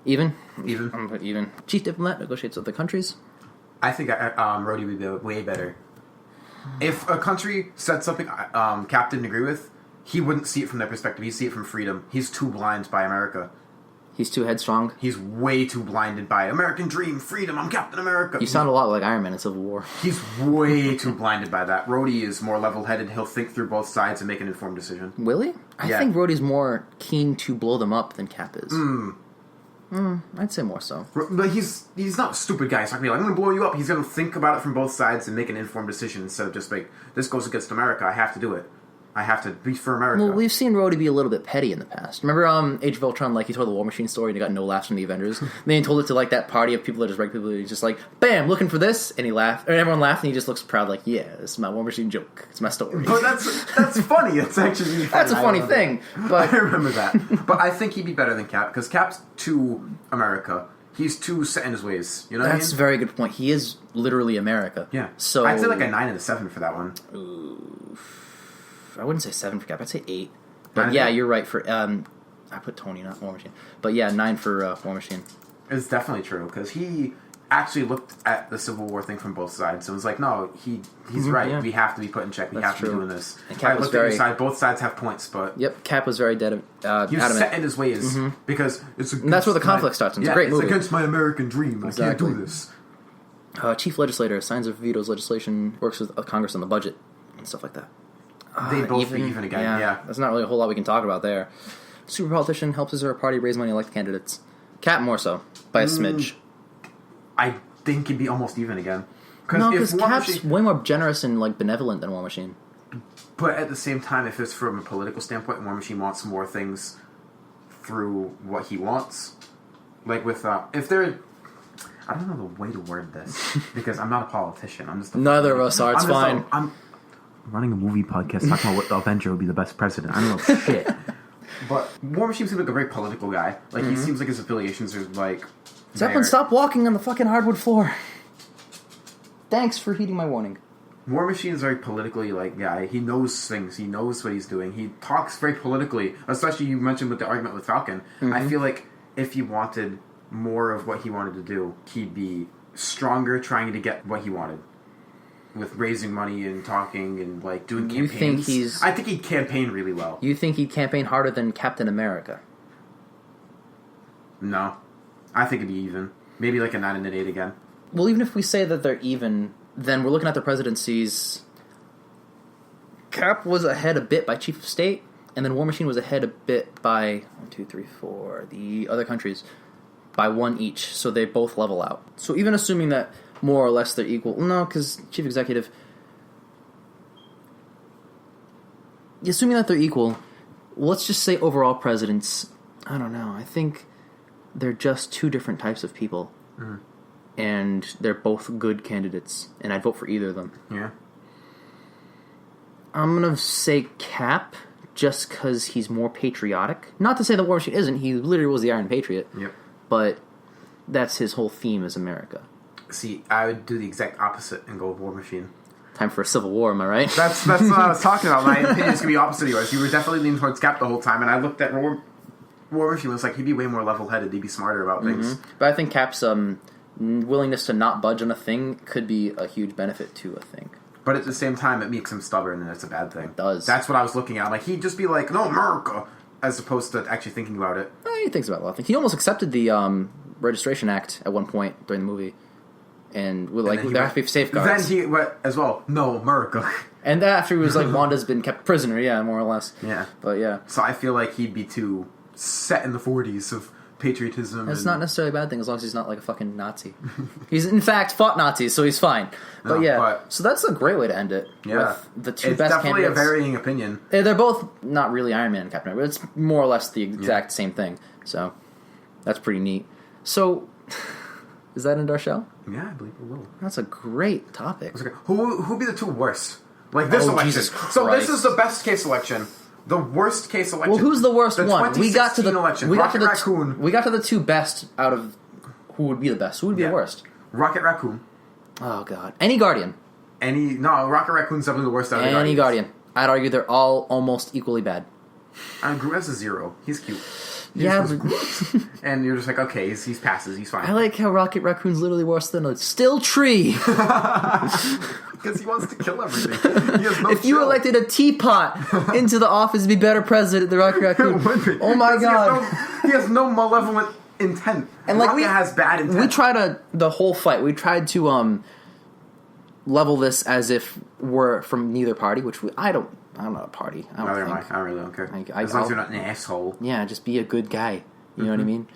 Even? Even. Chief Diplomat negotiates with the countries. I think Rhodey would be way better. If a country said something Cap didn't agree with, he wouldn't see it from their perspective. He'd see it from freedom. He's too blind by America. He's too headstrong? He's way too blinded by American dream, freedom, I'm Captain America. You sound a lot like Iron Man in Civil War. He's way too blinded by that. Rhodey is more level-headed. He'll think through both sides and make an informed decision. Will he? I think Rhodey's more keen to blow them up than Cap is. I'd say more so. But he's not a stupid guy. He's not going to be like, I'm going to blow you up. He's going to think about it from both sides and make an informed decision instead of just this goes against America. I have to do it. I have to be for America. Well, we've seen Rhodey be a little bit petty in the past. Remember Age of Ultron, he told the War Machine story and he got no laughs from the Avengers? Then he told it to that party of people that just regular people. He's just bam, looking for this, and he laughed. And everyone laughed and he just looks proud yeah, this is my War Machine joke. It's my story. But that's funny. It's actually really funny. That's a funny thing. But I remember that. But I think he'd be better than Cap, because Cap's too America. He's too set in his ways. You know what I mean? That's a very good point. He is literally America. Yeah. So I'd say a 9 and a 7 for that one. Ooh. I wouldn't say 7 for Cap. I'd say 8. But yeah, you're right for... I put Tony, not War Machine. But yeah, 9 for War Machine. It's definitely true, because he actually looked at the Civil War thing from both sides. So it was no, he's right. Yeah. We have to be put in check. We have to be doing this. And Cap was looked at your side. Both sides have points, but... Yep, Cap was very dead. He was set in his ways, because it's... And that's where the conflict starts. It's a great movie. It's against my American dream. Exactly. I can't do this. Chief legislator signs or vetoes legislation, works with Congress on the budget, and stuff like that. They both be even again, yeah. There's not really a whole lot we can talk about there. Super politician helps his or her party raise money, elect candidates. Cap more so, by a smidge. I think he'd be almost even again. No, because Cap's way more generous and like benevolent than War Machine. But at the same time, if it's from a political standpoint, War Machine wants more things through what he wants. Like with, if they're... I don't know the way to word this, because I'm not a politician. I'm just Neither of us are, it's fine. I'm running a movie podcast talking about what the Avenger would be the best president. I don't know shit. But War Machine seems like a very political guy. Like, he seems like his affiliations are, like... Zeppelin, stop walking on the fucking hardwood floor. Thanks for heeding my warning. War Machine is a very politically, like, guy. He knows things. He knows what he's doing. He talks very politically. Especially, you mentioned with the argument with Falcon. I feel like if he wanted more of what he wanted to do, he'd be stronger trying to get what he wanted. With raising money and talking and, like, doing campaigns. I think he'd campaign really well. You think he'd campaign harder than Captain America? No. I think it'd be even. Maybe like a 9 and an 8 again. Well, even if we say that they're even, then we're looking at their presidencies. Cap was ahead a bit by Chief of State, and then War Machine was ahead a bit by 1, 2, 3, 4. The other countries by 1 each, so they both level out. So even assuming that more or less they're equal, no, because Chief Executive. Assuming that they're equal, let's just say overall presidents. I don't know. I think they're just two different types of people. And they're both good candidates, and I'd vote for either of them. Yeah. I'm going to say Cap, just because he's more patriotic. Not to say that War Machine isn't. He literally was the Iron Patriot. Yep. But that's his whole theme is America. See, I would do the exact opposite and go with War Machine. Time for a civil war, am I right? That's what I was talking about. My opinion is going to be opposite of yours. You were definitely leaning towards Cap the whole time, and I looked at War Machine, was like, he'd be way more level-headed. He'd be smarter about things. But I think Cap's willingness to not budge on a thing could be a huge benefit to a thing. But at the same time, it makes him stubborn, and it's a bad thing. It does. That's what I was looking at. Like, he'd just be like, no, America, as opposed to actually thinking about it. He thinks about a lot of things. He almost accepted the Registration Act at one point during the movie. And there have to be safeguards. Then he went as well, no, America. And after he was like, Wanda's been kept prisoner, yeah, more or less. Yeah. But yeah. So I feel like he'd be too set in the 40s of patriotism. It's not necessarily a bad thing as long as he's not like a fucking Nazi. He's in fact fought Nazis, so he's fine. But so that's a great way to end it. Yeah. With the two it's best definitely candidates. A varying opinion. They're both not really Iron Man and Captain America, but it's more or less the exact same thing. So that's pretty neat. So is that end our show? Yeah, I believe it will. That's a great topic. Okay. Who would be the two worst? Like this election. Jesus Christ. So this is the best case election. The worst case election. Well, who's the worst the one? We got to the election. We got Rocket to the Raccoon. We got to the two best out of who would be the best. Who would be the worst? Rocket Raccoon. Oh God, any Guardian. Rocket Raccoon's definitely the worst out of the Any Guardian. I'd argue they're all almost equally bad. And Groot has a 0. He's cute. And you're just like, okay, he passes, he's fine. I like how Rocket Raccoon's literally worse than a still tree. Because he wants to kill everything. He has no if you elected a teapot into the office to be better president than Rocket Raccoon. Oh my God. He has no malevolent intent. And like Rocket has bad intent. We tried the whole fight, we tried to level this as if we're from neither party, which I'm not a party. I really don't care. As long as you're not an asshole. Yeah, just be a good guy. You know what I mean?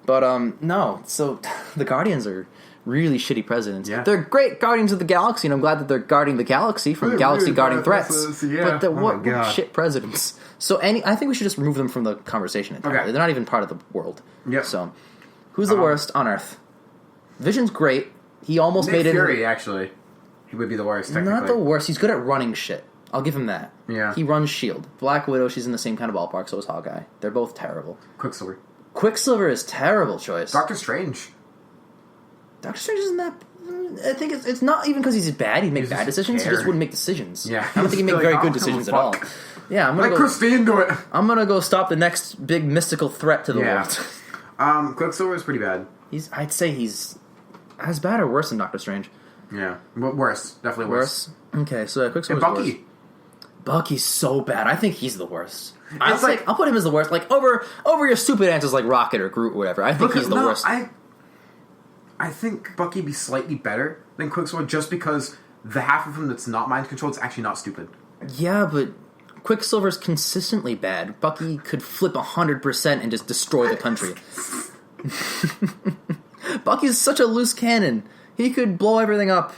But, no. So, the Guardians are really shitty presidents. Yeah. They're great Guardians of the Galaxy, and I'm glad that they're guarding the galaxy from galaxy really guarding threats. Yeah. But what shit presidents. So, I think we should just remove them from the conversation entirely. Okay. They're not even part of the world. Yep. So, who's the worst on Earth? Vision's great. He almost made it... Fury, actually. He would be the worst, technically. Not the worst. He's good at running shit. I'll give him that. Yeah. He runs S.H.I.E.L.D. Black Widow, she's in the same kind of ballpark, so is Hawkeye. They're both terrible. Quicksilver. Quicksilver is terrible choice. Doctor Strange. Doctor Strange isn't that... I think it's not even because he's bad. He'd make bad decisions. He just wouldn't make decisions. Yeah. I don't think he'd make very good decisions at all. Yeah, I'm gonna Christine do it. I'm gonna go stop the next big mystical threat to the world. Quicksilver is pretty bad. I'd say he's as bad or worse than Doctor Strange. Yeah. Worse. Definitely worse. Okay, so Quicksilver's and Bucky. Worse. Bucky's so bad. I think he's the worst. I'll put him as the worst. Like over your stupid answers like Rocket or Groot or whatever. I think he's the worst. I I think Bucky be slightly better than Quicksilver just because the half of him that's not mind controlled is actually not stupid. Yeah, but Quicksilver's consistently bad. Bucky could flip 100% and just destroy the country. Bucky's such a loose cannon. He could blow everything up.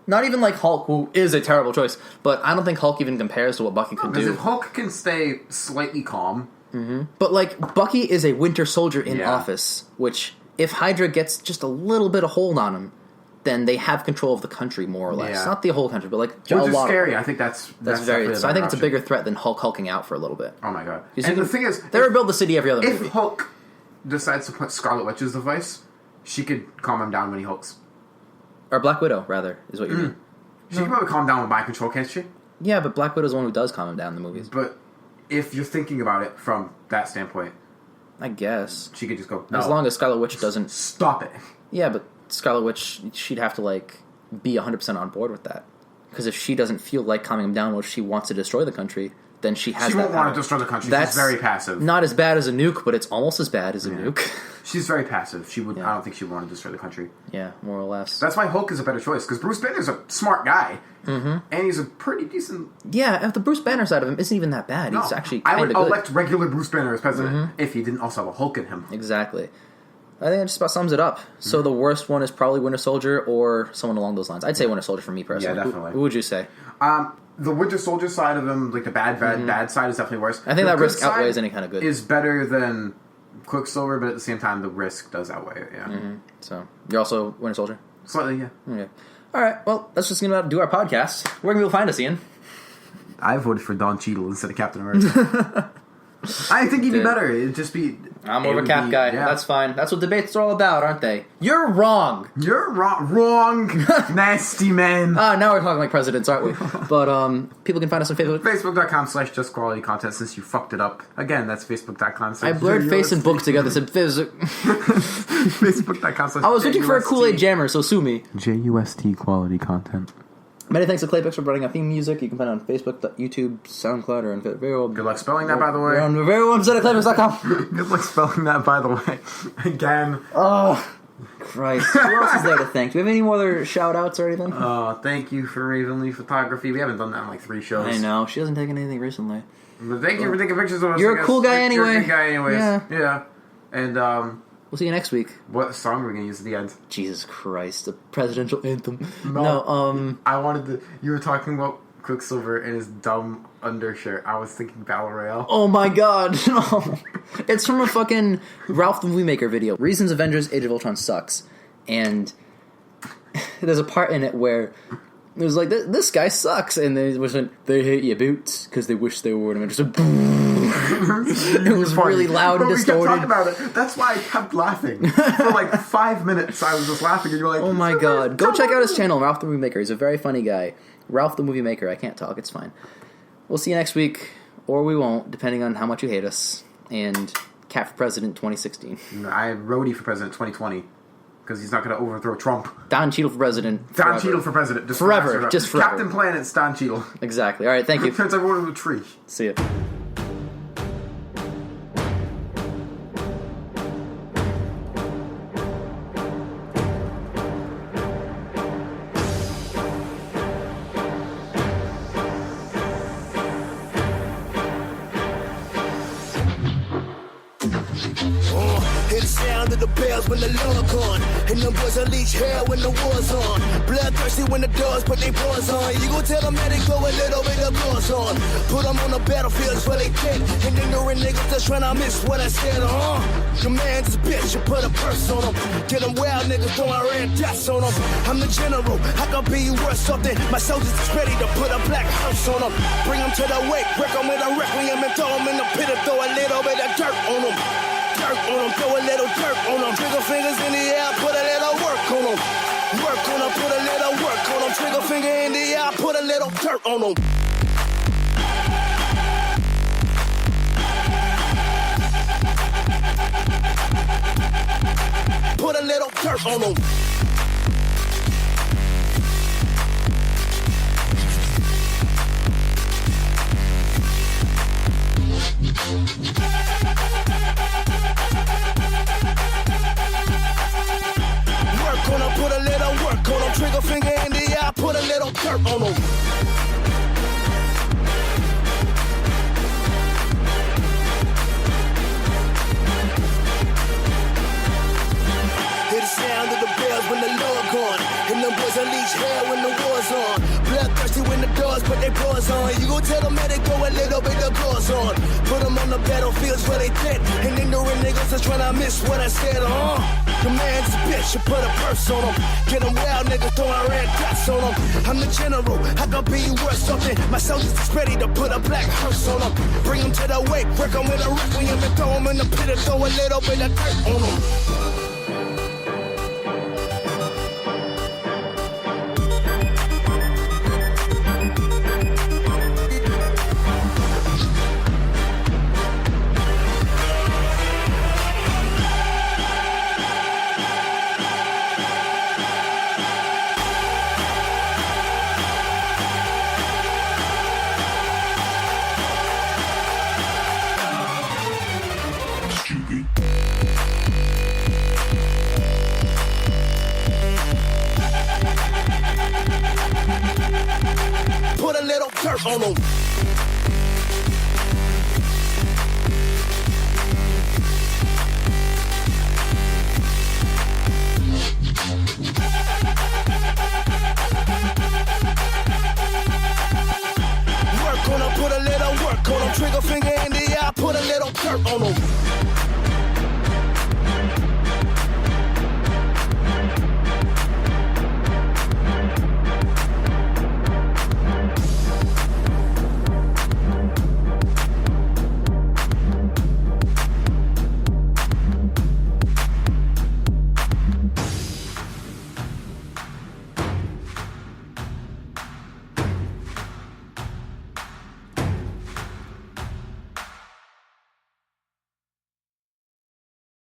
Not even like Hulk, who is a terrible choice, but I don't think Hulk even compares to what Bucky could do. Because if Hulk can stay slightly calm... Mm-hmm. But, like, Bucky is a Winter Soldier in office, which, if Hydra gets just a little bit of hold on him, then they have control of the country, more or less. Yeah. Not the whole country, but, like, which is scary. I think that's very... So I think it's a bigger threat than Hulk hulking out for a little bit. Oh, my God. And the thing is... They rebuild the city every other movie. If Hulk decides to put Scarlet Witch's device, she could calm him down when he hulks. Or Black Widow, rather, is what you mean. She can probably calm down with mind control, can't she? Yeah, but Black Widow's the one who does calm him down in the movies. But if you're thinking about it from that standpoint... I guess. She could just go, no. As long as Scarlet Witch doesn't... Stop it. Yeah, but Scarlet Witch, she'd have to, like, be 100% on board with that. Because if she doesn't feel like calming him down, or she wants to destroy the country, then she has that She won't power. want to destroy the country. She's very passive. Not as bad as a nuke, but it's almost as bad as a nuke. She's very passive. She would. I don't think she would want to destroy the country. Yeah, more or less. That's why Hulk is a better choice, because Bruce Banner's a smart guy. Mm-hmm. And he's a pretty decent... Yeah, the Bruce Banner side of him isn't even that bad. He's actually kind of good. I would elect regular Bruce Banner as president if he didn't also have a Hulk in him. Exactly. I think it just about sums it up. So the worst one is probably Winter Soldier or someone along those lines. I'd say Winter Soldier for me personally. Yeah, definitely. Who would you say? The Winter Soldier side of him, like the bad side, is definitely worse. I think that risk outweighs any kind of good. Is better than Quicksilver, but at the same time, the risk does outweigh it. Yeah. Mm-hmm. So you're also Winter Soldier? Slightly, yeah. Okay. All right. Well, that's just gonna do our podcast. Where can people find us, Ian? I voted for Don Cheadle instead of Captain America. I think he'd be better. It'd just be... I'm more of a Cap guy. Yeah. That's fine. That's what debates are all about, aren't they? You're wrong. You're wrong. Nasty man. Now we're talking like presidents, aren't we? But people can find us on Facebook. Facebook.com/justqualitycontent since you fucked it up. Again, that's Facebook.com. I blurred face and book together. Said Facebook.com. I was looking for a Kool-Aid jammer, so sue me. JUST quality content. Many thanks to Claypix for running our theme music. You can find it on Facebook, YouTube, SoundCloud, or very well. Good luck spelling that, by the way. We're on the very well website at Claypix.com. Good luck spelling that, by the way. Again. Oh, Christ. Who else is there to thank? Do we have any more other shout-outs or anything? Thank you for Ravenly Photography. We haven't done that in like 3 shows. I know. She hasn't taken anything recently. But thank you for taking pictures of us. You're a cool guy anyway. You're a good guy anyways. Yeah. And, we'll see you next week. What song are we going to use at the end? Jesus Christ, the presidential anthem. No, I wanted to... You were talking about Quicksilver and his dumb undershirt. I was thinking Battle Royale. Oh my God, no. It's from a fucking Ralph the Movie Maker video. Reasons Avengers Age of Ultron sucks. And there's a part in it where it was like, this guy sucks. And then it was like, they hate your boots because they wish they were an Avenger. It was really loud and distorted. We kept talking about it. That's why I kept laughing. For like 5 minutes, I was just laughing, and you're like, oh my God. Go check out his channel, Ralph the Movie Maker. He's a very funny guy. Ralph the Movie Maker. I can't talk. It's fine. We'll see you next week, or we won't, depending on how much you hate us. And Cat for President 2016. I have Rhodey for President 2020. Because he's not going to overthrow Trump. Don Cheadle for president. Don Cheadle for president. Just forever. Just forever. Captain Planet's Don Cheadle. Exactly. All right, thank you. Turns everyone into a tree. See ya. Hear the sound of the bells when the Lord gone. And them boys unleash hell when the war's on. Bloodthirsty when the doors put their paws on. You gon' tell them that they go a little bit of claws on. Put them on the battlefield where they dead. And ignorant niggas just tryna miss what I said, Your man's a bitch, you put a purse on them. Get them wild niggas throwing red dots on them. I'm the general, I can be worth something. My soldiers is ready to put a black house on them. Bring them to the wake, break them with a requiem and throw them in the pit and throw a little bit of dirt on them. Dirt on them, throw a little dirt on them. Trigger fingers in the air, put a little work on them. Work on them, put a little work on them. Trigger finger in the air, put a little dirt on them. Put a little dirt on them. Work on little dirt on them. Hear the sound of the bells when the Lord gone. And them boys unleash hell when the war's on. Bloodthirsty when the dogs put their paws on. You gon' tell them that they go a little bit of claws on. Put them on the battlefields where they dead. And ignorant niggas are tryna miss what I said, Your man's a bitch, you put a purse on him. Get them wild niggas throwing red dots on them. I'm the general, I could be worth something. My soldiers is ready to put a black hearse on them. Bring them to the wake, break them with a requiem and throw them in the pit and throw a little bit of dirt on them. Put a little dirt on them. Work on them, put a little work on them. Trigger finger in the eye, put a little dirt on them.